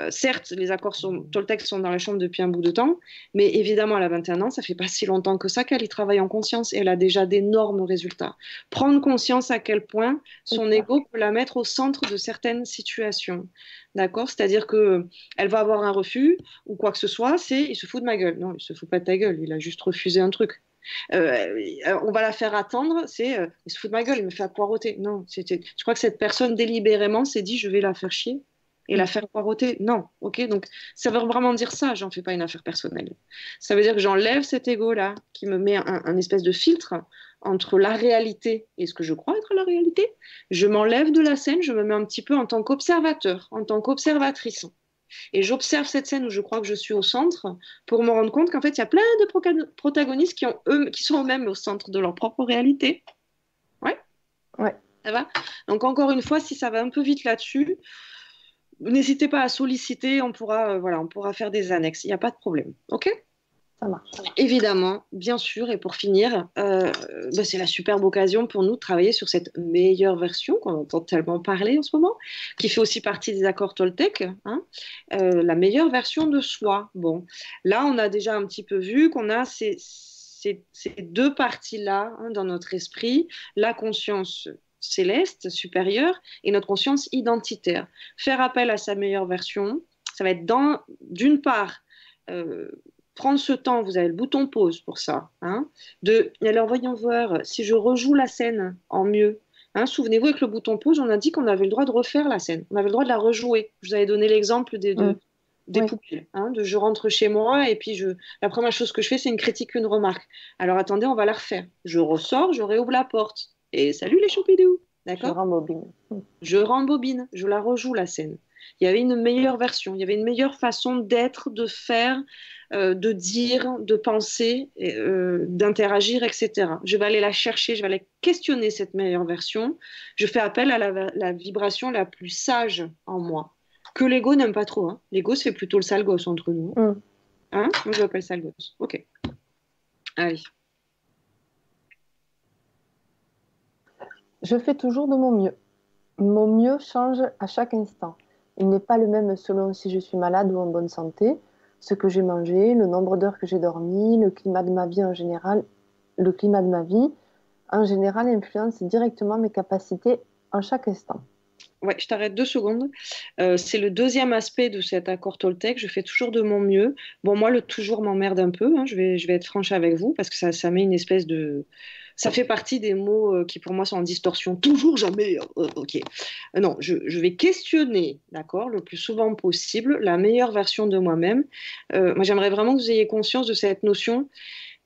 certes, les accords Toltec sont dans la chambre depuis un bout de temps, mais évidemment, elle a 21 ans, ça fait pas si longtemps que ça qu'elle y travaille en conscience et elle a déjà d'énormes résultats. Prendre conscience à quel point son ego peut la mettre au centre de certaines situations. D'accord? C'est-à-dire qu'elle va avoir un refus ou quoi que ce soit, il se fout de ma gueule. Non, il se fout pas de ta gueule, il a juste refusé un truc. On va la faire attendre, il se fout de ma gueule, il me fait poireauter. Non, je crois que cette personne délibérément s'est dit je vais la faire chier et la faire poireauter. Non, ok, donc ça veut vraiment dire ça, j'en fais pas une affaire personnelle. Ça veut dire que j'enlève cet ego-là qui me met un espèce de filtre entre la réalité et ce que je crois être la réalité. Je m'enlève de la scène, je me mets un petit peu en tant qu'observateur, en tant qu'observatrice. Et j'observe cette scène où je crois que je suis au centre pour me rendre compte qu'en fait, il y a plein de protagonistes qui sont eux-mêmes au centre de leur propre réalité. Ouais? Ouais. Ça va? Donc encore une fois, si ça va un peu vite là-dessus, n'hésitez pas à solliciter, on pourra faire des annexes, il n'y a pas de problème. Ok? Ça marche. Évidemment, bien sûr, et pour finir, c'est la superbe occasion pour nous de travailler sur cette meilleure version qu'on entend tellement parler en ce moment, qui fait aussi partie des accords Toltec, hein, la meilleure version de soi. Bon, là, on a déjà un petit peu vu qu'on a ces 2 parties-là hein, dans notre esprit, la conscience céleste, supérieure, et notre conscience identitaire. Faire appel à sa meilleure version, ça va être d'une part, prendre ce temps, vous avez le bouton pause pour ça, hein, alors voyons voir, si je rejoue la scène en mieux, hein, souvenez-vous avec le bouton pause, on a dit qu'on avait le droit de refaire la scène, on avait le droit de la rejouer. Je vous avais donné l'exemple des poubelles, hein, je rentre chez moi et puis la première chose que je fais, c'est une critique, une remarque. Alors attendez, on va la refaire. Je ressors, je réouvre la porte. Et salut les choupidous, d'accord? Je rembobine. Je rembobine, je la rejoue la scène. Il y avait une meilleure version, il y avait une meilleure façon d'être, de faire, de dire, de penser, d'interagir, etc. Je vais aller la chercher, je vais aller questionner cette meilleure version. Je fais appel à la vibration la plus sage en moi, que l'ego n'aime pas trop. Hein. L'ego, c'est plutôt le sale gosse entre nous. Hein? Moi, je l'appelle sale gosse. Ok. Allez. Je fais toujours de mon mieux. Mon mieux change à chaque instant. Il n'est pas le même selon si je suis malade ou en bonne santé, ce que j'ai mangé, le nombre d'heures que j'ai dormi, le climat de ma vie en général. Le climat de ma vie, en général, influence directement mes capacités en chaque instant. Ouais, je t'arrête 2 secondes. C'est le deuxième aspect de cet accord Toltec. Je fais toujours de mon mieux. Bon, moi, le toujours m'emmerde un peu. Hein. Je vais être franche avec vous parce que ça met une espèce de... Ça fait partie des mots qui, pour moi, sont en distorsion. Toujours, jamais. Ok. Non, je vais questionner, d'accord, le plus souvent possible, la meilleure version de moi-même. Moi, j'aimerais vraiment que vous ayez conscience de cette notion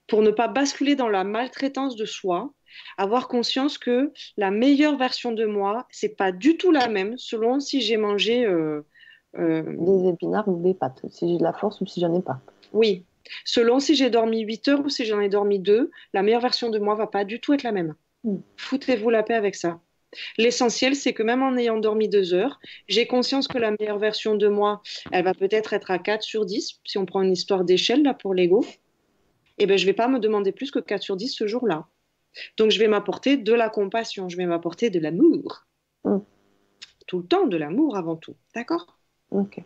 pour ne pas basculer dans la maltraitance de soi. Avoir conscience que la meilleure version de moi, c'est pas du tout la même selon si j'ai mangé Des épinards ou des pâtes, si j'ai de la force ou si j'en ai pas. oui, selon si j'ai dormi 8 heures ou si j'en ai dormi 2, la meilleure version de moi va pas du tout être la même. Foutez-vous la paix avec ça. L'essentiel, c'est que même en ayant dormi 2 heures, j'ai conscience que la meilleure version de moi, elle va peut-être être à 4 sur 10, si on prend une histoire d'échelle là pour l'ego. Et ben, je vais pas me demander plus que 4 sur 10 ce jour-là. Donc, je vais m'apporter de la compassion, je vais m'apporter de l'amour. Tout le temps, de l'amour avant tout. D'accord? Ok.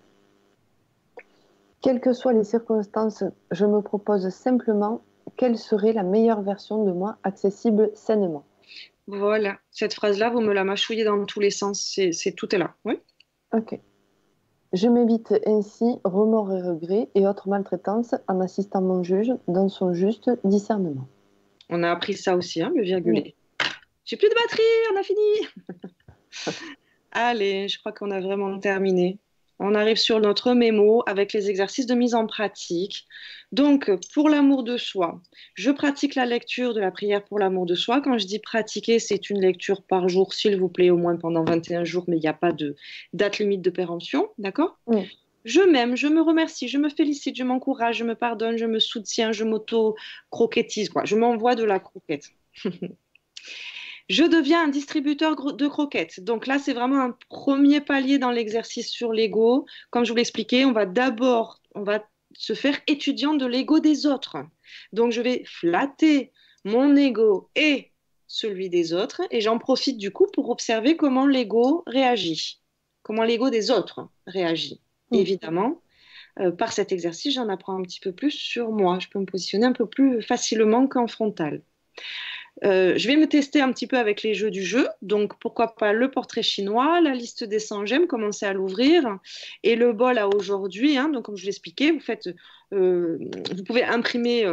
Quelles que soient les circonstances, je me propose simplement quelle serait la meilleure version de moi accessible sainement. Voilà. Cette phrase-là, vous me la mâchouillez dans tous les sens. Tout est là. Oui? Ok. Je m'évite ainsi remords et regrets et autres maltraitances en assistant mon juge dans son juste discernement. On a appris ça aussi, hein, le virgulé. J'ai plus de batterie, on a fini. Allez, je crois qu'on a vraiment terminé. On arrive sur notre mémo avec les exercices de mise en pratique. Donc, pour l'amour de soi, je pratique la lecture de la prière pour l'amour de soi. Quand je dis pratiquer, c'est une lecture par jour, s'il vous plaît, au moins pendant 21 jours, mais il n'y a pas de date limite de péremption, d'accord? Oui. Je m'aime, je me remercie, je me félicite, je m'encourage, je me pardonne, je me soutiens, je m'auto-croquettise, quoi. Je m'envoie de la croquette. Je deviens un distributeur de croquettes. Donc là, c'est vraiment un premier palier dans l'exercice sur l'ego. Comme je vous l'expliquais, on va se faire étudiant de l'ego des autres. Donc je vais flatter mon ego et celui des autres et j'en profite du coup pour observer comment l'ego réagit, comment l'ego des autres réagit. Évidemment, par cet exercice, j'en apprends un petit peu plus sur moi. Je peux me positionner un peu plus facilement qu'en frontal. Je vais me tester un petit peu avec les jeux du jeu. Donc, pourquoi pas le portrait chinois, la liste des 100 j'aime, commencer à l'ouvrir. Et le bol à aujourd'hui, hein, donc comme je l'expliquais, vous pouvez imprimer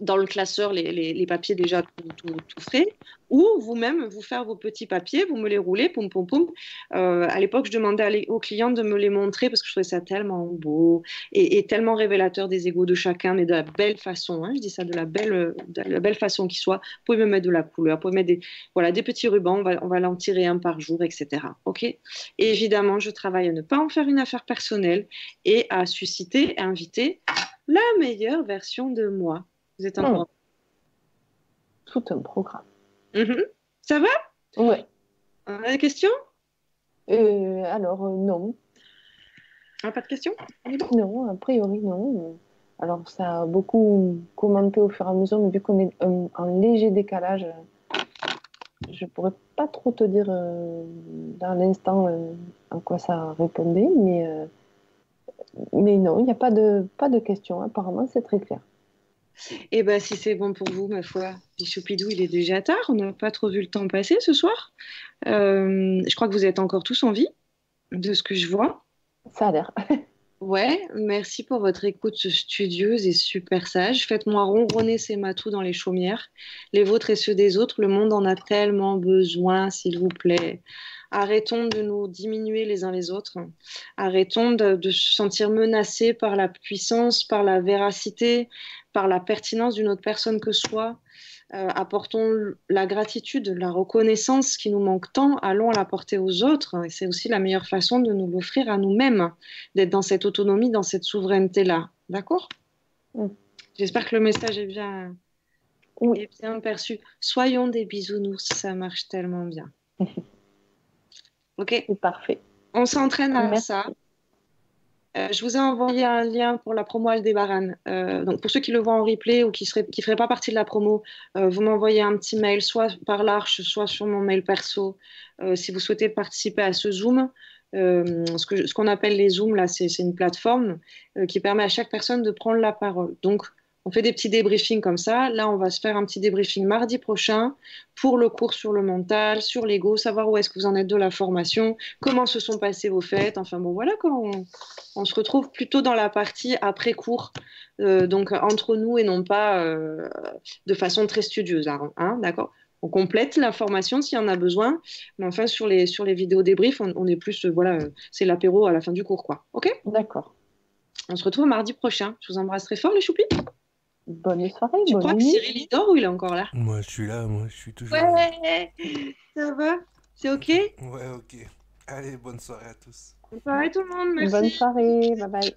dans le classeur les papiers déjà tout frais, ou vous-même vous faire vos petits papiers, vous me les roulez, poum poum poum. À l'époque, je demandais aux clients de me les montrer parce que je trouvais ça tellement beau et tellement révélateur des égos de chacun, mais de la belle façon. Hein, je dis ça de la belle façon qui soit. Vous pouvez me mettre de la couleur, vous pouvez mettre des petits rubans, on va l'en tirer un par jour, etc. Ok. Et évidemment, je travaille à ne pas en faire une affaire personnelle et à susciter, à inviter la meilleure version de moi. Vous êtes encore... Tout un programme. Ça va? Ouais. On a des questions? Alors, non. Pas de questions? Non, a priori, non. Alors, ça a beaucoup commenté au fur et à mesure, mais vu qu'on est en léger décalage, je pourrais pas trop te dire dans l'instant en quoi ça répondait, mais non, il n'y a pas de questions. Apparemment, c'est très clair. Eh bien, si c'est bon pour vous, ma foi, Pichoupidou, il est déjà tard. On n'a pas trop vu le temps passer ce soir. Je crois que vous êtes encore tous en vie, de ce que je vois. Ça a l'air. Ouais, merci pour votre écoute studieuse et super sage. Faites-moi ronronner ces matous dans les chaumières, les vôtres et ceux des autres. Le monde en a tellement besoin, s'il vous plaît. Arrêtons de nous diminuer les uns les autres. Arrêtons de se sentir menacés par la puissance, par la véracité, par la pertinence d'une autre personne que soi. Apportons la gratitude, la reconnaissance qui nous manque tant, allons l'apporter aux autres. Et c'est aussi la meilleure façon de nous l'offrir à nous-mêmes, d'être dans cette autonomie, dans cette souveraineté-là. D'accord? Mm. J'espère que le message est bien, Oui. est bien perçu. Soyons des bisounours, ça marche tellement bien. Ok, C'est parfait. on s'entraîne à Merci. ça. Je vous ai envoyé un lien pour la promo Aldébaran. Donc pour ceux qui le voient en replay ou qui feraient pas partie de la promo, vous m'envoyez un petit mail, soit par l'Arche, soit sur mon mail perso, si vous souhaitez participer à ce Zoom. Ce qu'on appelle les Zooms, là, c'est une plateforme qui permet à chaque personne de prendre la parole. Donc, on fait des petits débriefings comme ça. Là, on va se faire un petit débriefing mardi prochain pour le cours sur le mental, sur l'ego, savoir où est-ce que vous en êtes de la formation, comment se sont passées vos fêtes. Enfin bon, voilà, on se retrouve plutôt dans la partie après-cours, donc entre nous et non pas de façon très studieuse. Hein, d'accord? On complète l'information s'il y en a besoin, mais enfin sur les vidéos débrief, on est plus, voilà, c'est l'apéro à la fin du cours, quoi. Ok? D'accord. On se retrouve mardi prochain. Je vous embrasse très fort, les choupis. Bonne soirée, Tu bonne crois que nuit. Cyril il dort ou il est encore là? Moi, je suis là, moi, je suis toujours là. Ouais, ça va? C'est ok? Ouais, ok. Allez, bonne soirée à tous. Bonne soirée tout le monde, merci. Bonne soirée, bye bye.